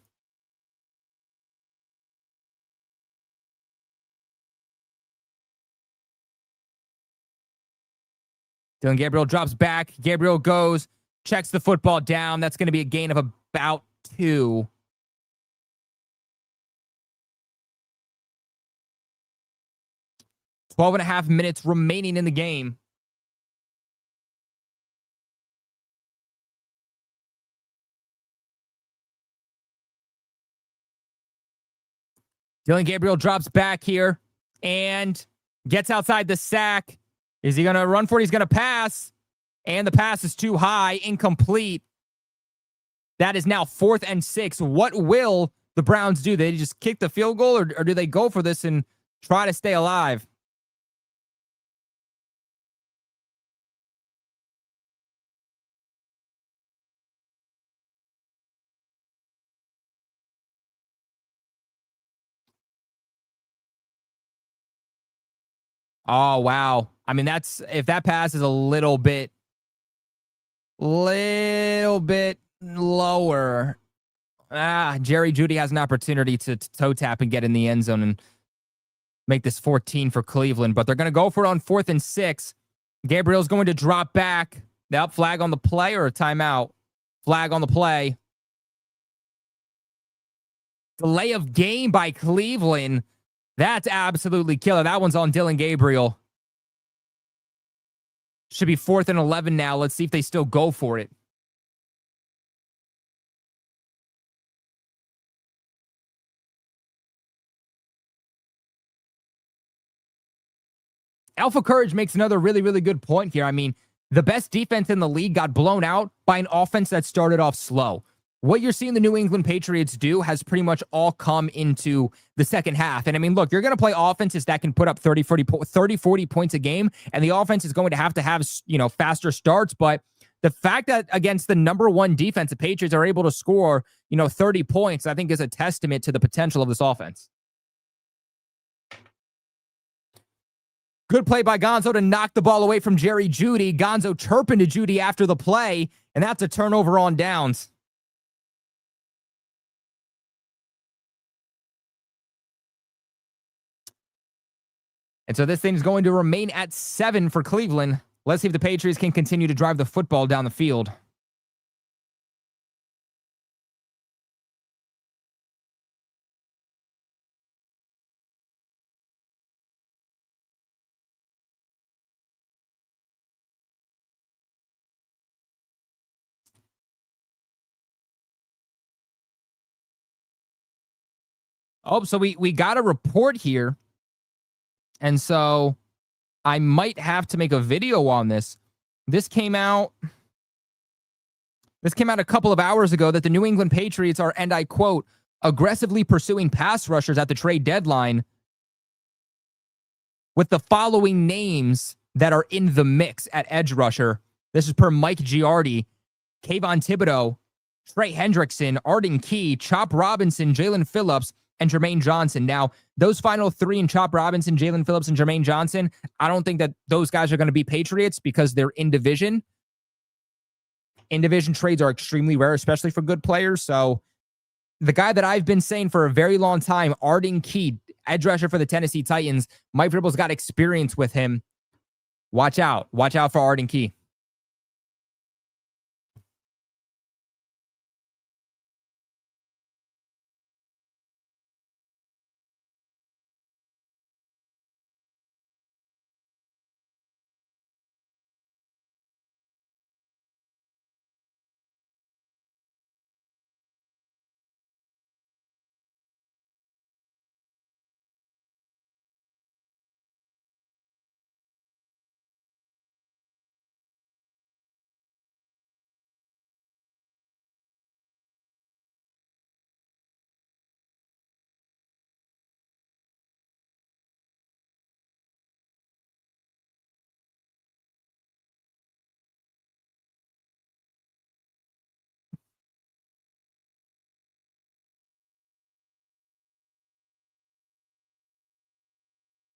Dillon Gabriel drops back. Gabriel goes, checks the football down. That's going to be a gain of about 2. Twelve and a half minutes remaining in the game. Dillon Gabriel drops back here and gets outside the sack. Is he going to run for it? He's going to pass. And the pass is too high, incomplete. That is now 4th and 6. What will the Browns do? They just kick the field goal, or do they go for this and try to stay alive? Oh, wow. I mean, if that pass is a little bit lower. Jerry Jeudy has an opportunity to toe tap and get in the end zone and make this 14 for Cleveland, but they're going to go for it on 4th and 6. Gabriel's going to drop back. That flag on the play or a timeout? Flag on the play. Delay of game by Cleveland. That's absolutely killer. That one's on Dillon Gabriel. Should be 4th and 11 now. Let's see if they still go for it. Alpha Courage makes another really, really good point here. I mean, the best defense in the league got blown out by an offense that started off slow. What you're seeing the New England Patriots do has pretty much all come into the second half. And I mean, look, you're going to play offenses that can put up 30, 40 points a game, and the offense is going to have, faster starts. But the fact that against the number 1 defense, the Patriots are able to score, 30 points, I think is a testament to the potential of this offense. Good play by Gonzo to knock the ball away from Jerry Jeudy. Gonzo chirping to Jeudy after the play, and that's a turnover on downs. And so this thing is going to remain at 7 for Cleveland. Let's see if the Patriots can continue to drive the football down the field. Oh, so we got a report here. And so I might have to make a video on this. This came out a couple of hours ago that the New England Patriots are, and I quote, aggressively pursuing pass rushers at the trade deadline with the following names that are in the mix at edge rusher. This is per Mike Giardi, Kayvon Thibodeau, Trey Hendrickson, Arden Key, Chop Robinson, Jalen Phillips, and Jermaine Johnson. Now, those final 3 in Chop Robinson, Jalen Phillips, and Jermaine Johnson, I don't think that those guys are going to be Patriots because they're in division. In-division trades are extremely rare, especially for good players. So the guy that I've been saying for a very long time, Arden Key, edge rusher for the Tennessee Titans, Mike Vrabel's got experience with him. Watch out. Watch out for Arden Key.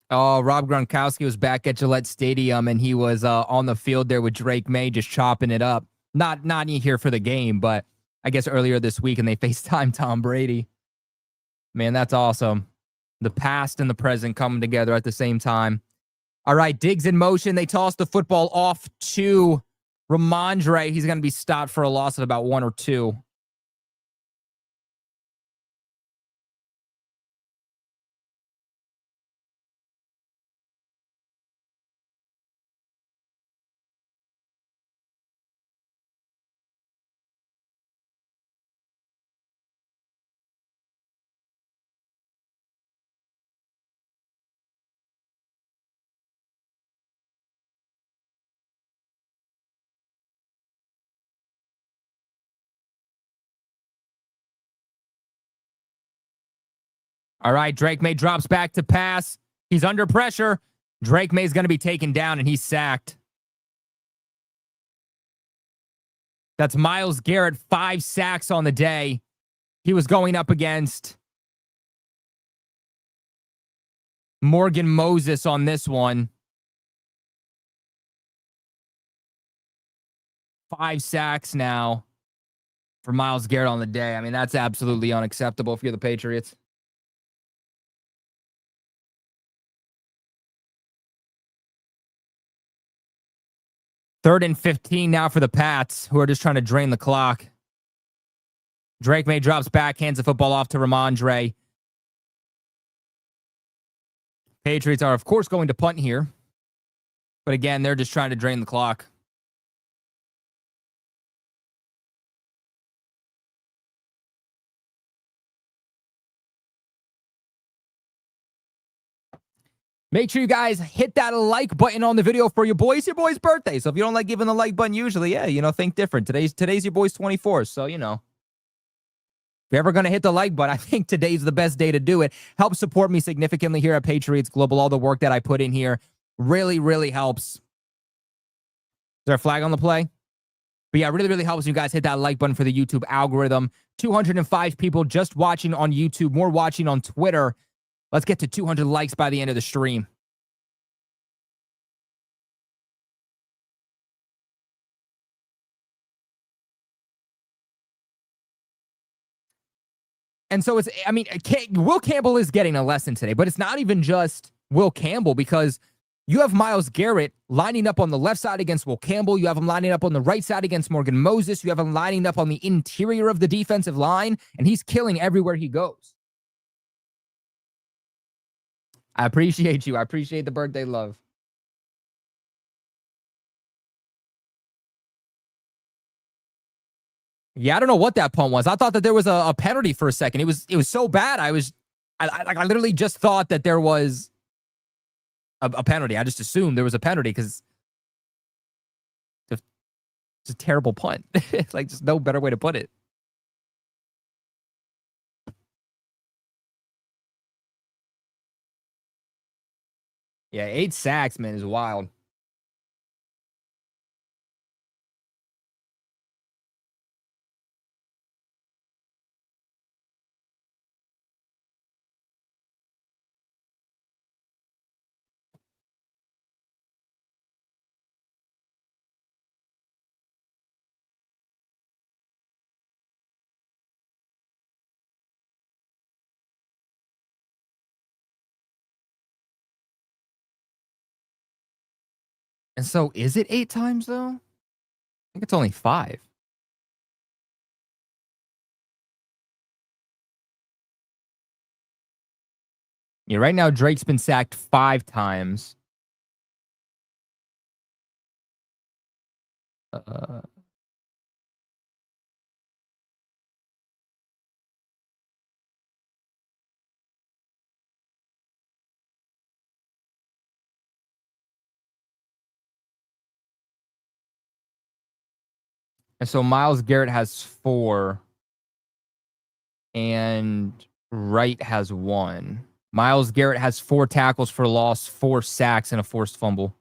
Oh, Rob Gronkowski was back at Gillette Stadium, and he was on the field there with Drake May, just chopping it up. Not here for the game, but I guess earlier this week, and they FaceTime Tom Brady. Man, that's awesome. The past and the present coming together at the same time. All right, Diggs in motion. They toss the football off to Ramondre. He's going to be stopped for a loss of about 1 or 2. All right, Drake May drops back to pass. He's under pressure. Drake May's going to be taken down, and he's sacked. That's Myles Garrett, 5 sacks on the day. He was going up against Morgan Moses on this one. 5 sacks now for Myles Garrett on the day. I mean, that's absolutely unacceptable if you're the Patriots. Third and 15 now for the Pats, who are just trying to drain the clock. Drake May drops back, hands the football off to Ramondre. Patriots are, of course, going to punt here. But again, they're just trying to drain the clock. Make sure you guys hit that like button on the video for your boy. It's your boy's birthday. So if you don't like giving the like button usually, yeah, think different. Today's your boy's 24. So, if you're ever going to hit the like button, I think today's the best day to do it. Help support me significantly here at Patriots Global. All the work that I put in here really, really helps. Is there a flag on the play? But yeah, it really, really helps you guys hit that like button for the YouTube algorithm. 205 people just watching on YouTube, more watching on Twitter. Let's get to 200 likes by the end of the stream. And so Will Campbell is getting a lesson today, but it's not even just Will Campbell, because you have Myles Garrett lining up on the left side against Will Campbell. You have him lining up on the right side against Morgan Moses. You have him lining up on the interior of the defensive line, and he's killing everywhere he goes. I appreciate you. I appreciate the birthday love. Yeah, I don't know what that punt was. I thought that there was a penalty for a second. It was so bad. I literally just thought that there was a penalty. I just assumed there was a penalty because it's a terrible punt. Like, just no better way to put it. Yeah, 8 sacks, man, is wild. And so, is it 8 times though? I think it's only 5. Yeah, right now Drake's been sacked 5 times. Uh, and so Myles Garrett has 4, and Wright has 1. Myles Garrett has 4 tackles for loss, 4 sacks, and a forced fumble.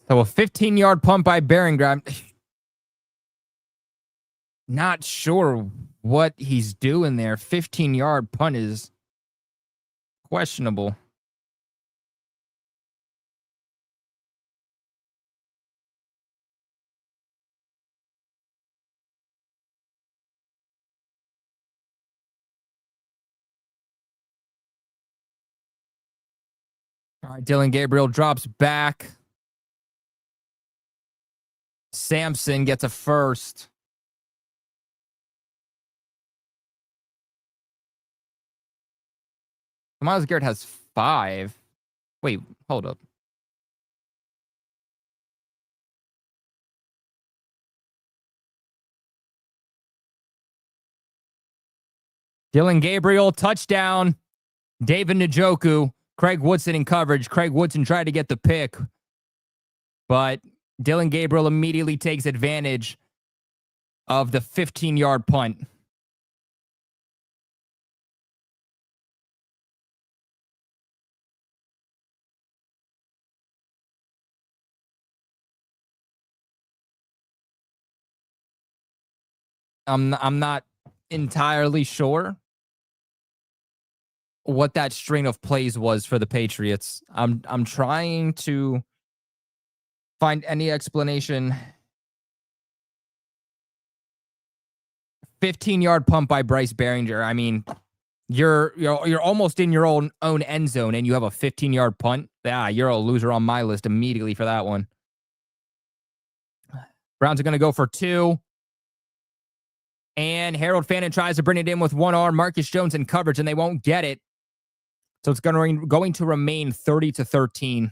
So a 15-yard punt by Behringer. Not sure what he's doing there. 15-yard punt is questionable. All right, Dillon Gabriel drops back. Sampson gets a first. Myles Garrett has 5. Wait, hold up. Dillon Gabriel, touchdown. David Njoku, Craig Woodson in coverage. Craig Woodson tried to get the pick, but Dillon Gabriel immediately takes advantage of the 15-yard punt. I'm not entirely sure what that string of plays was for the Patriots. I'm trying to find any explanation. 15-yard punt by Bryce Behringer. I mean, you're almost in your own end zone and you have a 15-yard punt. Yeah, you're a loser on my list immediately for that one. Browns are going to go for 2. And Harold Fannin tries to bring it in with one arm. Marcus Jones in coverage, and they won't get it. So it's going to remain 30-13.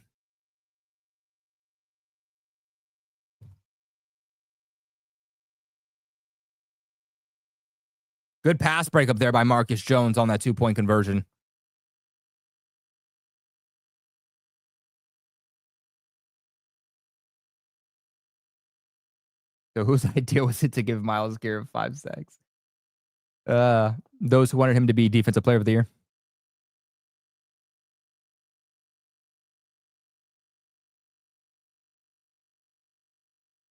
Good pass breakup there by Marcus Jones on that 2-point conversion. So whose idea was it to give Myles Garrett 5 sacks? Those who wanted him to be Defensive Player of the Year.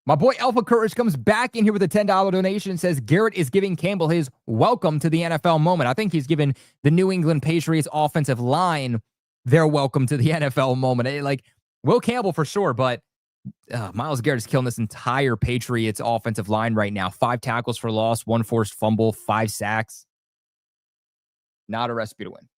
My boy Alpha Courage comes back in here with a $10 donation and says Garrett is giving Campbell his welcome to the NFL moment. I think he's given the New England Patriots offensive line their welcome to the NFL moment. Like Will Campbell for sure, but Myles Garrett is killing this entire Patriots offensive line right now. 5 tackles for loss, 1 forced fumble, 5 sacks. Not a recipe to win.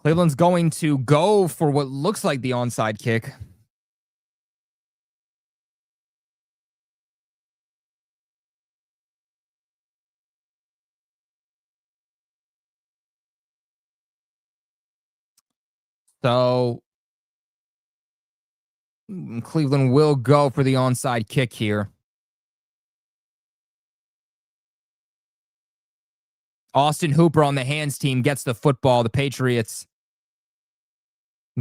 Cleveland's going to go for what looks like the onside kick. So Cleveland will go for the onside kick here. Austin Hooper on the hands team gets the football. The Patriots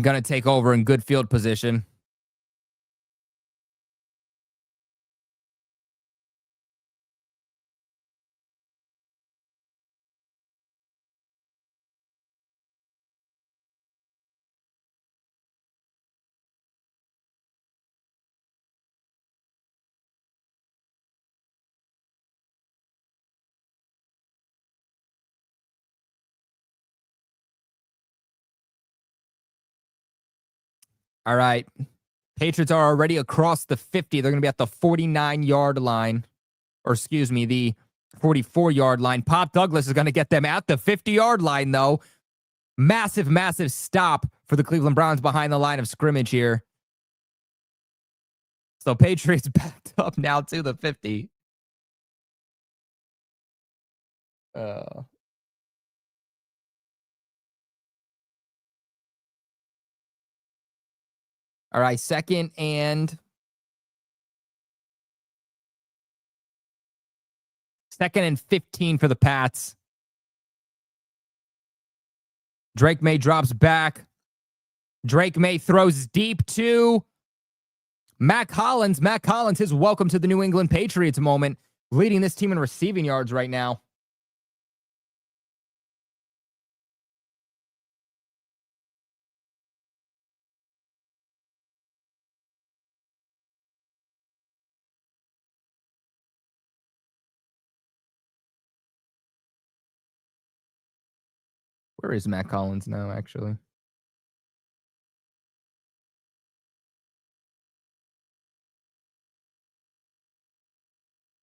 going to take over in good field position. All right. Patriots are already across the 50. They're going to be at the 49-yard line. Or excuse me, the 44-yard line. Pop Douglas is going to get them at the 50-yard line, though. Massive, massive stop for the Cleveland Browns behind the line of scrimmage here. So Patriots backed up now to the 50. All right, second and 15 for the Pats. Drake May drops back. Drake May throws deep to Mac Hollins. Mac Hollins, his welcome to the New England Patriots moment, leading this team in receiving yards right now. Where is Matt Collins now, actually?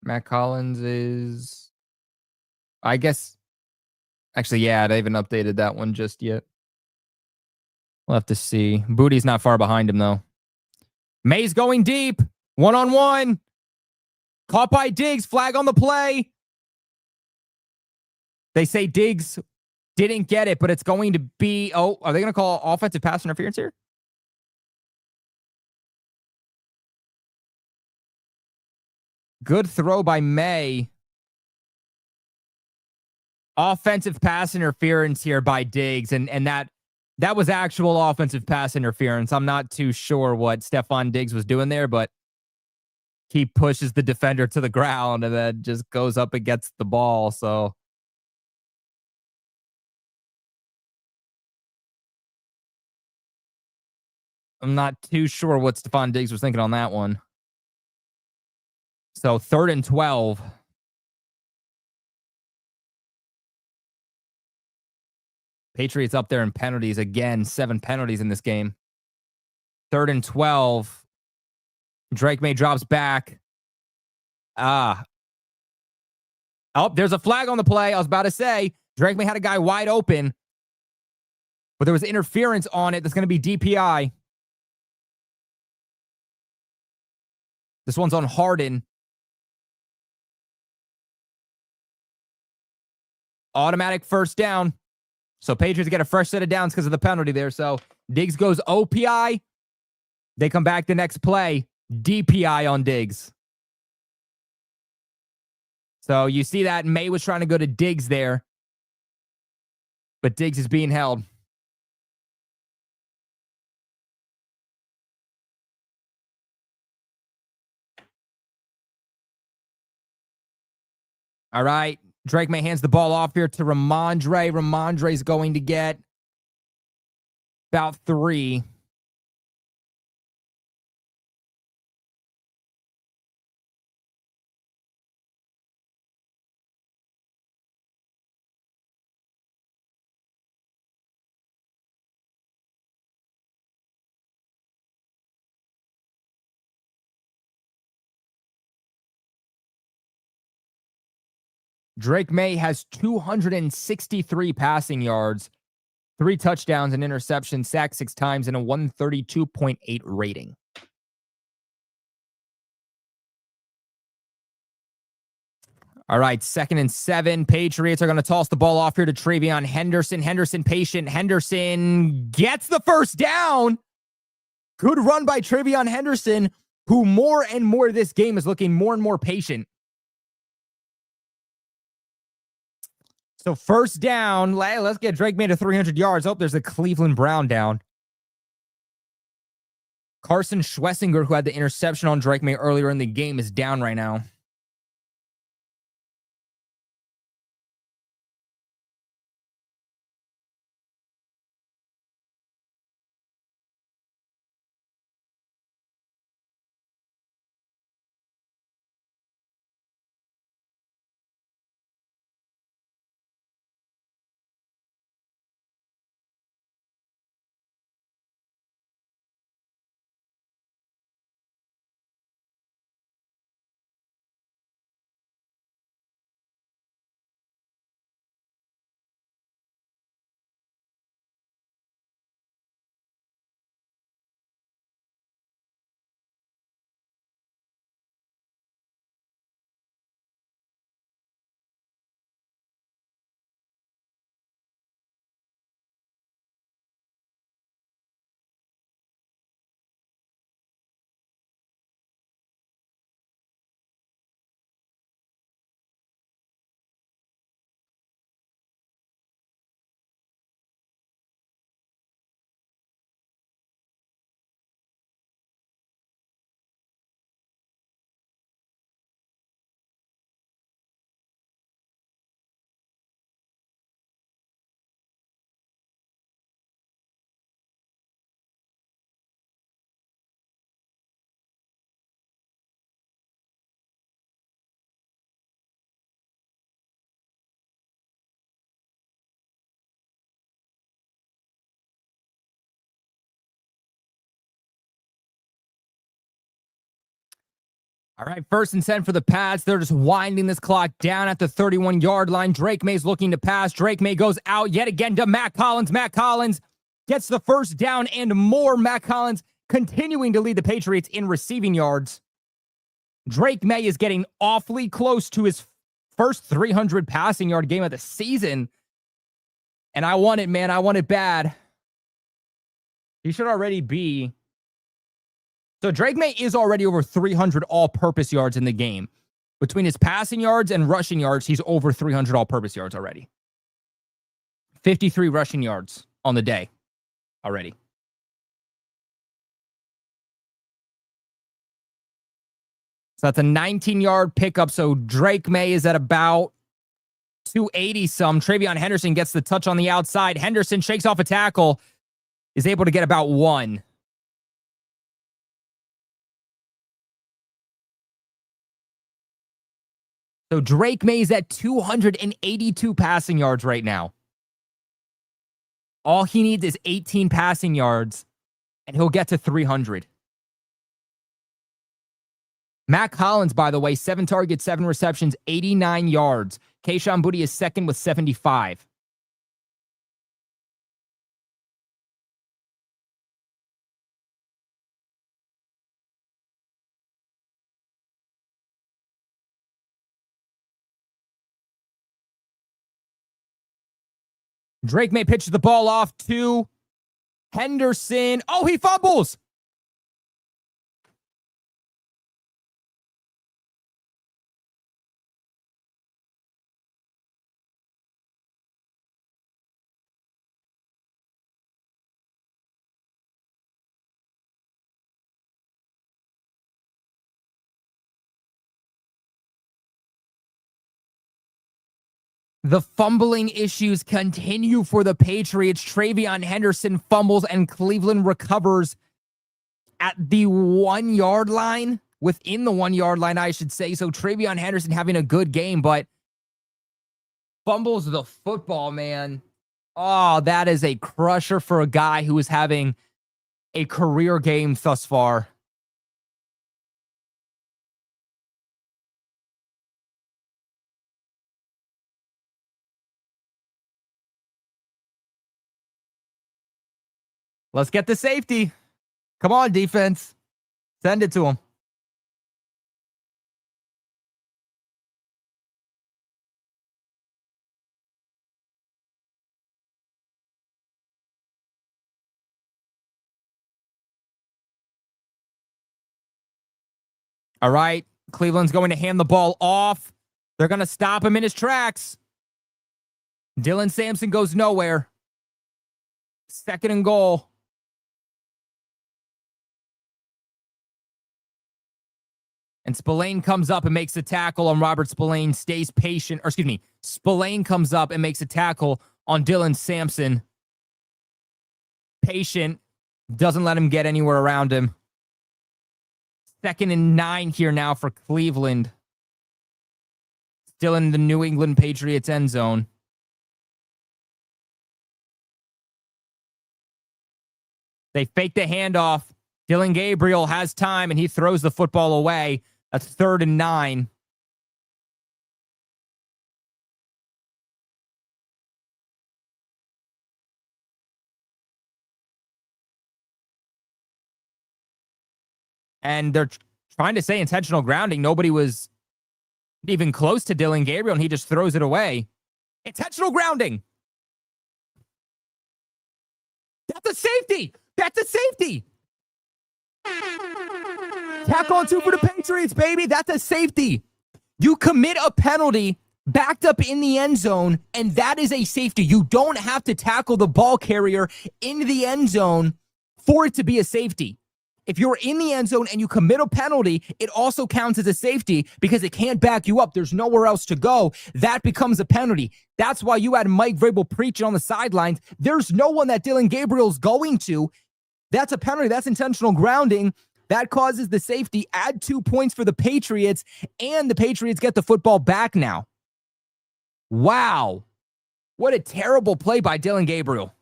Matt Collins is, I guess, actually, yeah, they haven't updated that one just yet. We'll have to see. Booty's not far behind him, though. May's going deep. One-on-one. Caught by Diggs. Flag on the play. They say Diggs didn't get it, but it's going to be... Oh, are they going to call offensive pass interference here? Good throw by May. Offensive pass interference here by Diggs, and that was actual offensive pass interference. I'm not too sure what Stephon Diggs was doing there, but he pushes the defender to the ground and then just goes up and gets the ball. So I'm not too sure what Stephon Diggs was thinking on that one. So 3rd and 12. Patriots up there in penalties again. 7 penalties in this game. 3rd and 12. Drake May drops back. Oh, there's a flag on the play. I was about to say, Drake May had a guy wide open, but there was interference on it. That's going to be DPI. This one's on Harden. Automatic first down. So Patriots get a fresh set of downs because of the penalty there. So Diggs goes OPI. They come back the next play. DPI on Diggs. So you see that May was trying to go to Diggs there, but Diggs is being held. All right. Drake May hands the ball off here to Ramondre. Ramondre's going to get about 3. Drake May has 263 passing yards, 3 touchdowns, an interception, sacked 6 times, and a 132.8 rating. All right, 2nd and 7. Patriots are going to toss the ball off here to Travion Henderson. Henderson patient. Henderson gets the first down. Good run by Travion Henderson, who more and more this game is looking more and more patient. So 1st down. Let's get Drake May to 300 yards. Oh, there's a Cleveland Brown down. Carson Schwessinger, who had the interception on Drake May earlier in the game, is down right now. All right, 1st and 10 for the Pats. They're just winding this clock down at the 31-yard line. Drake May's looking to pass. Drake May goes out yet again to Matt Collins. Matt Collins gets the first down and more. Matt Collins continuing to lead the Patriots in receiving yards. Drake May is getting awfully close to his first 300 passing yard game of the season. And I want it, man. I want it bad. He should already be. So Drake May is already over 300 all-purpose yards in the game. Between his passing yards and rushing yards, he's over 300 all-purpose yards already. 53 rushing yards on the day already. So that's a 19-yard pickup. So Drake May is at about 280-some. Travion Henderson gets the touch on the outside. Henderson shakes off a tackle, is able to get about 1. So Drake May is at 282 passing yards right now. All he needs is 18 passing yards, and he'll get to 300. Matt Collins, by the way, 7 targets, 7 receptions, 89 yards. Kayshon Boutte is second with 75. Drake May pitches the ball off to Henderson. Oh, he fumbles. The fumbling issues continue for the Patriots. Travion Henderson fumbles and Cleveland recovers at the 1-yard line. Within the 1-yard line, I should say. So Travion Henderson having a good game, but fumbles the football, man. Oh, that is a crusher for a guy who is having a career game thus far. Let's get the safety. Come on, defense. Send it to him. All right. Cleveland's going to hand the ball off. They're going to stop him in his tracks. Dylan Sampson goes nowhere. 2nd and goal. And Spillane comes up and makes a tackle on Robert Spillane. Stays patient. Or excuse me. Spillane comes up and makes a tackle on Dylan Sampson. Patient. Doesn't let him get anywhere around him. 2nd and 9 here now for Cleveland. Still in the New England Patriots end zone. They fake the handoff. Dylan Gabriel has time, and he throws the football away. That's 3rd and 9. And they're trying to say intentional grounding. Nobody was even close to Dylan Gabriel, and he just throws it away. Intentional grounding. That's a safety. That's a safety. Tackle on 2 for the Patriots, baby. That's a safety. You commit a penalty backed up in the end zone, and that is a safety. You don't have to tackle the ball carrier in the end zone for it to be a safety. If you're in the end zone and you commit a penalty, it also counts as a safety because it can't back you up. There's nowhere else to go. That becomes a penalty. That's why you had Mike Vrabel preaching on the sidelines. There's no one that Dylan Gabriel's going to. That's a penalty. That's intentional grounding. That causes the safety. Add 2 points for the Patriots, and the Patriots get the football back now. Wow. What a terrible play by Dylan Gabriel.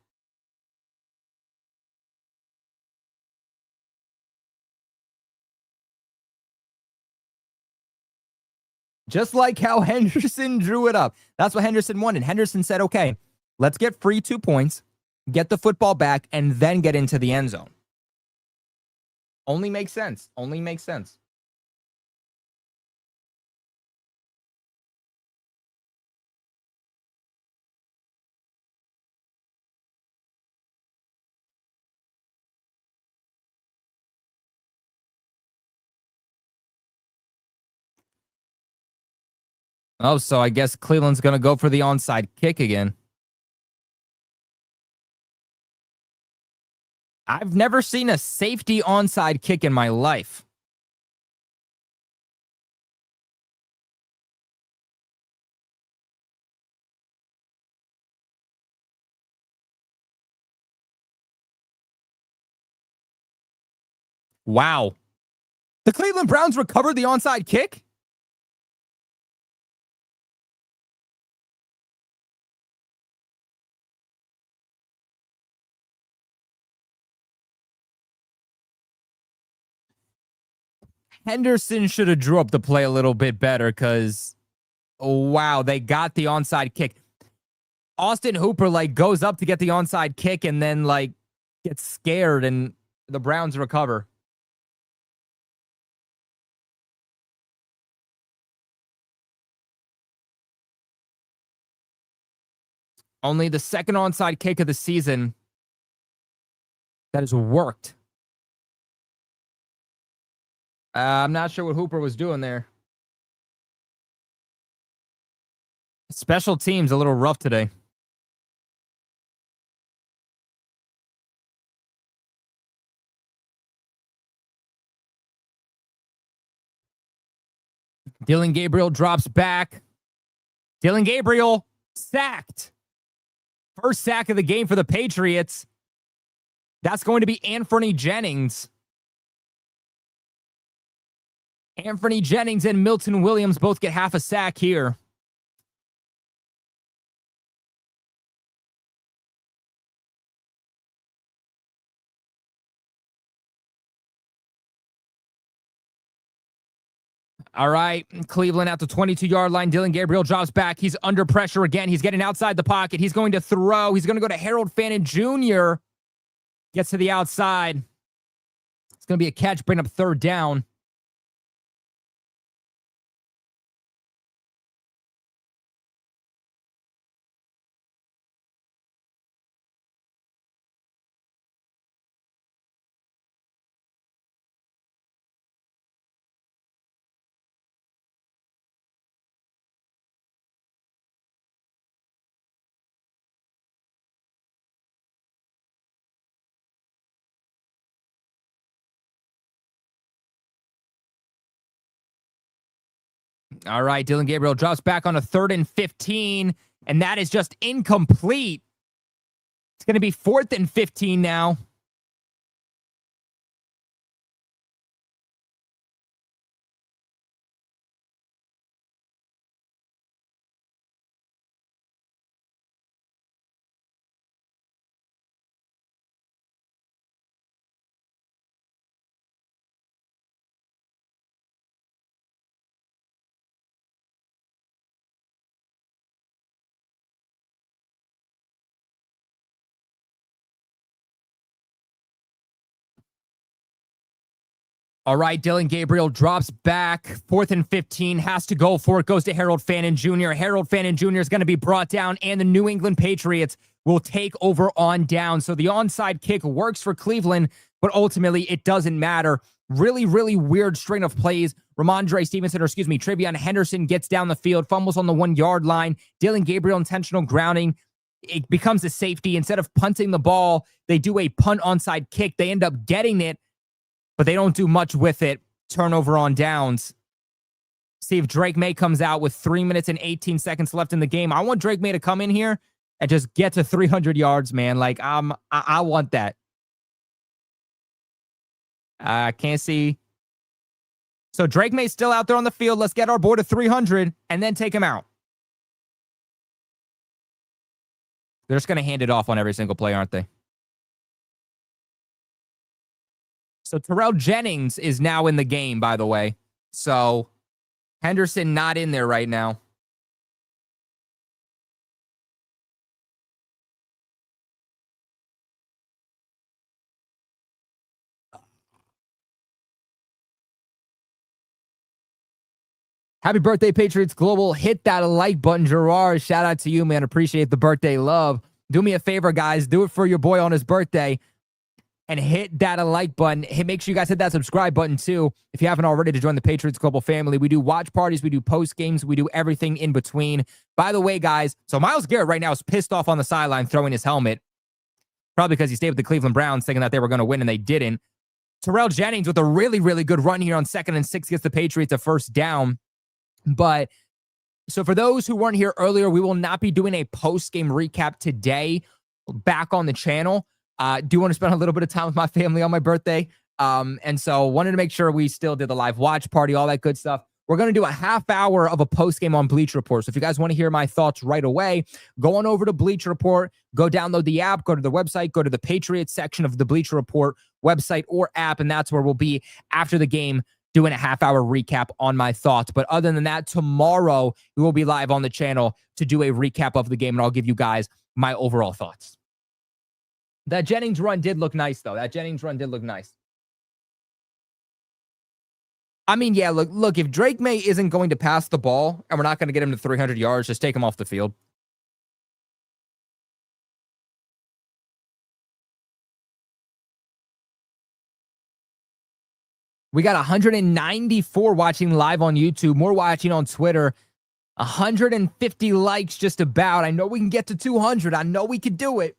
Just like how Henderson drew it up. That's what Henderson wanted. Henderson said, okay, let's get free 2 points, get the football back, and then get into the end zone. Only makes sense. Only makes sense. Oh, so I guess Cleveland's going to go for the onside kick again. I've never seen a safety onside kick in my life. Wow. The Cleveland Browns recovered the onside kick? Henderson should have drew up the play a little bit better because, oh, wow, they got the onside kick. Austin Hooper, goes up to get the onside kick and then, gets scared and the Browns recover. Only the second onside kick of the season that has worked. I'm not sure what Hooper was doing there. Special teams a little rough today. Dillon Gabriel drops back. Dillon Gabriel sacked. First sack of the game for the Patriots. That's going to be Anthony Jennings. Anthony Jennings and Milton Williams both get half a sack here. All right, Cleveland at the 22-yard line. Dillon Gabriel drops back. He's under pressure again. He's getting outside the pocket. He's going to throw. He's going to go to Harold Fannin Jr. Gets to the outside. It's going to be a catch, bring up third down. All right, Dillon Gabriel drops back on a 3rd and 15, and that is just incomplete. It's going to be 4th and 15 now. All right, Dillon Gabriel drops back. 4th and 15, has to go for it. Goes to Harold Fannin Jr. Harold Fannin Jr. is going to be brought down, and the New England Patriots will take over on down. So the onside kick works for Cleveland, but ultimately it doesn't matter. Really, really weird string of plays. Travion Henderson gets down the field, fumbles on the 1-yard line. Dillon Gabriel, intentional grounding. It becomes a safety. Instead of punting the ball, they do a punt onside kick. They end up getting it, but they don't do much with it. Turnover on downs. See if Drake May comes out with 3 minutes and 18 seconds left in the game. I want Drake May to come in here and just get to 300 yards, man. I want that. I can't see. So Drake May's still out there on the field. Let's get our boy to 300 and then take him out. They're just going to hand it off on every single play, aren't they? So Terrell Jennings is now in the game, by the way. So Henderson not in there right now. Happy birthday, Patriots Global. Hit that like button, Gerard. Shout out to you, man. Appreciate the birthday love. Do me a favor, guys. Do it for your boy on his birthday. And hit that like button. Make sure you guys hit that subscribe button, too, if you haven't already, to join the Patriots Global family. We do watch parties. We do post games. We do everything in between. By the way, guys, so Myles Garrett right now is pissed off on the sideline throwing his helmet. Probably because he stayed with the Cleveland Browns thinking that they were going to win, and they didn't. Terrell Jennings with a really, really good run here on 2nd and 6 gets the Patriots a first down. But so for those who weren't here earlier, we will not be doing a post-game recap today back on the channel. Do want to spend a little bit of time with my family on my birthday. And so wanted to make sure we still did the live watch party, all that good stuff. We're going to do a half hour of a post-game on Bleacher Report. So if you guys want to hear my thoughts right away, go on over to Bleacher Report, go download the app, go to the website, go to the Patriots section of the Bleacher Report website or app, and that's where we'll be after the game doing a half-hour recap on my thoughts. But other than that, tomorrow we will be live on the channel to do a recap of the game, and I'll give you guys my overall thoughts. That Jennings run did look nice, though. That Jennings run did look nice. I mean, yeah, look, if Drake May isn't going to pass the ball and we're not going to get him to 300 yards, just take him off the field. We got 194 watching live on YouTube, more watching on Twitter, 150 likes just about. I know we can get to 200. I know we could do it.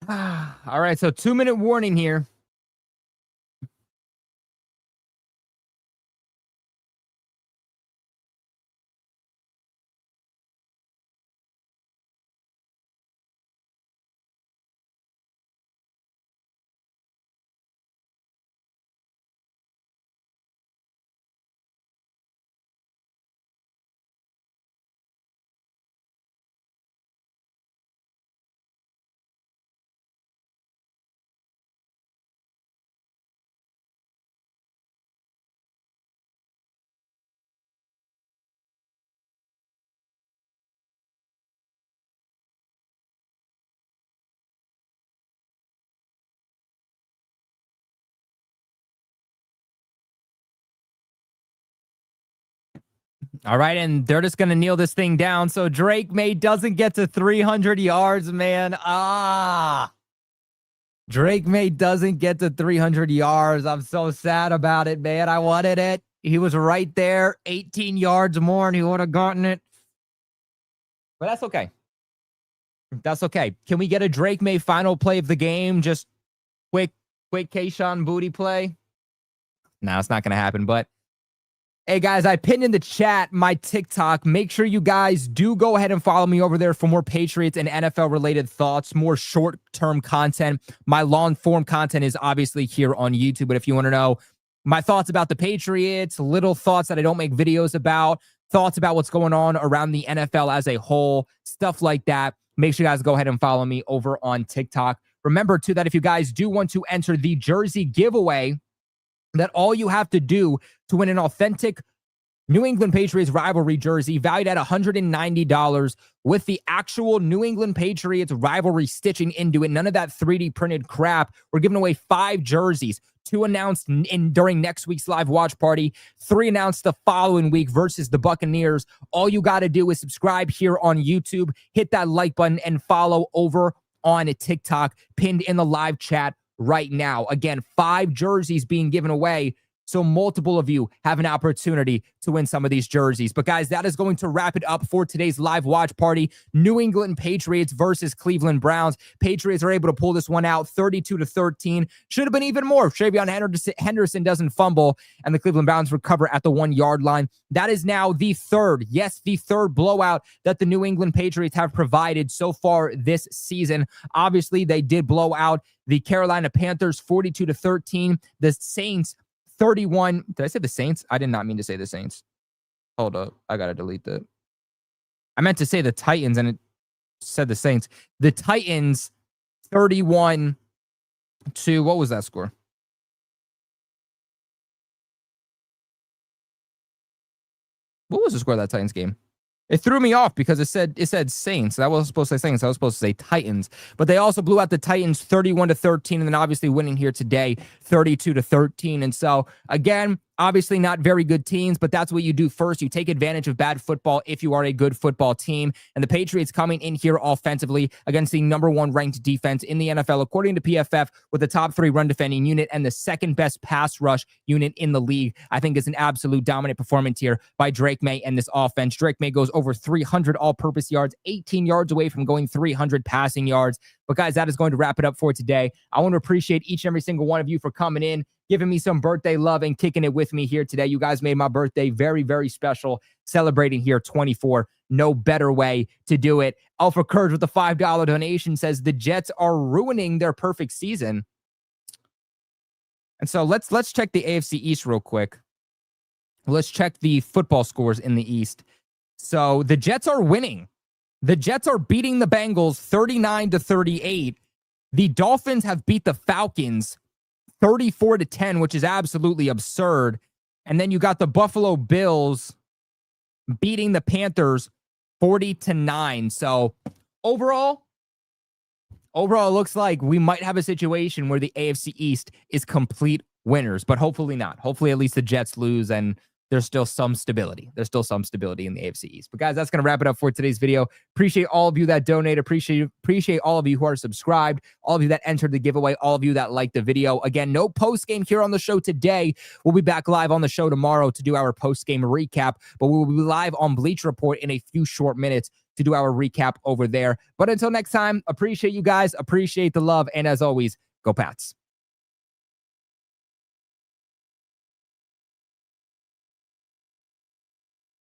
All right, so 2-minute warning here. All right, and they're just going to kneel this thing down. So Drake May doesn't get to 300 yards, man. Drake May doesn't get to 300 yards. I'm so sad about it, man. I wanted it. He was right there, 18 yards more, and he would have gotten it. But that's okay. That's okay. Can we get a Drake May final play of the game? Just quick Kayshawn booty play? No, it's not going to happen, but hey, guys, I pinned in the chat my TikTok. Make sure you guys do go ahead and follow me over there for more Patriots and NFL-related thoughts, more short-term content. My long-form content is obviously here on YouTube, but if you want to know my thoughts about the Patriots, little thoughts that I don't make videos about, thoughts about what's going on around the NFL as a whole, stuff like that, make sure you guys go ahead and follow me over on TikTok Remember, too, that if you guys do want to enter the jersey giveaway, that all you have to do to win an authentic New England Patriots rivalry jersey valued at $190 with the actual New England Patriots rivalry stitching into it. None of that 3D printed crap. We're giving away 5 jerseys, 2 announced during next week's live watch party, 3 announced the following week versus the Buccaneers. All you got to do is subscribe here on YouTube, hit that like button, and follow over on TikTok, pinned in the live chat right now. Again, 5 jerseys being given away, so multiple of you have an opportunity to win some of these jerseys. But guys, that is going to wrap it up for today's live watch party. New England Patriots versus Cleveland Browns. Patriots are able to pull this one out 32-13. Should have been even more if Travion Henderson doesn't fumble and the Cleveland Browns recover at the 1-yard line. That is now the third blowout that the New England Patriots have provided so far this season. Obviously, they did blow out the Carolina Panthers 42-13. The Saints 31. Did I say the Saints? I did not mean to say the Saints. Hold up. I got to delete that. I meant to say the Titans and it said the Saints. The Titans 31 to, what was that score? What was the score of that Titans game? It threw me off because it said Saints. I wasn't supposed to say Saints. I was supposed to say Titans. But they also blew out the Titans 31-13, and then obviously winning here today 32-13. And so, again, obviously not very good teams, but that's what you do first. You take advantage of bad football if you are a good football team. And the Patriots coming in here offensively against the #1 ranked defense in the NFL, according to PFF, with the top 3 run defending unit and the second best pass rush unit in the league. I think is an absolute dominant performance here by Drake May and this offense. Drake May goes over 300 all-purpose yards, 18 yards away from going 300 passing yards. But guys, that is going to wrap it up for today. I want to appreciate each and every single one of you for coming in, giving me some birthday love and kicking it with me here today. You guys made my birthday very, very special. Celebrating here 24. No better way to do it. Alpha Courage with the $5 donation says the Jets are ruining their perfect season. And so let's check the AFC East real quick. Let's check the football scores in the East. So the Jets are winning. The Jets are beating the Bengals 39-38. The Dolphins have beat the Falcons 34-10, which is absolutely absurd. And then you got the Buffalo Bills beating the Panthers 40-9. So overall, it looks like we might have a situation where the AFC East is complete winners, but hopefully not. Hopefully at least the Jets lose and there's still some stability. There's still some stability in the AFC East. But guys, that's going to wrap it up for today's video. Appreciate all of you that donate. Appreciate all of you who are subscribed, all of you that entered the giveaway, all of you that liked the video. Again, no post game here on the show today. We'll be back live on the show tomorrow to do our post game recap, but we will be live on Bleacher Report in a few short minutes to do our recap over there. But until next time, appreciate you guys. Appreciate the love. And as always, go Pats.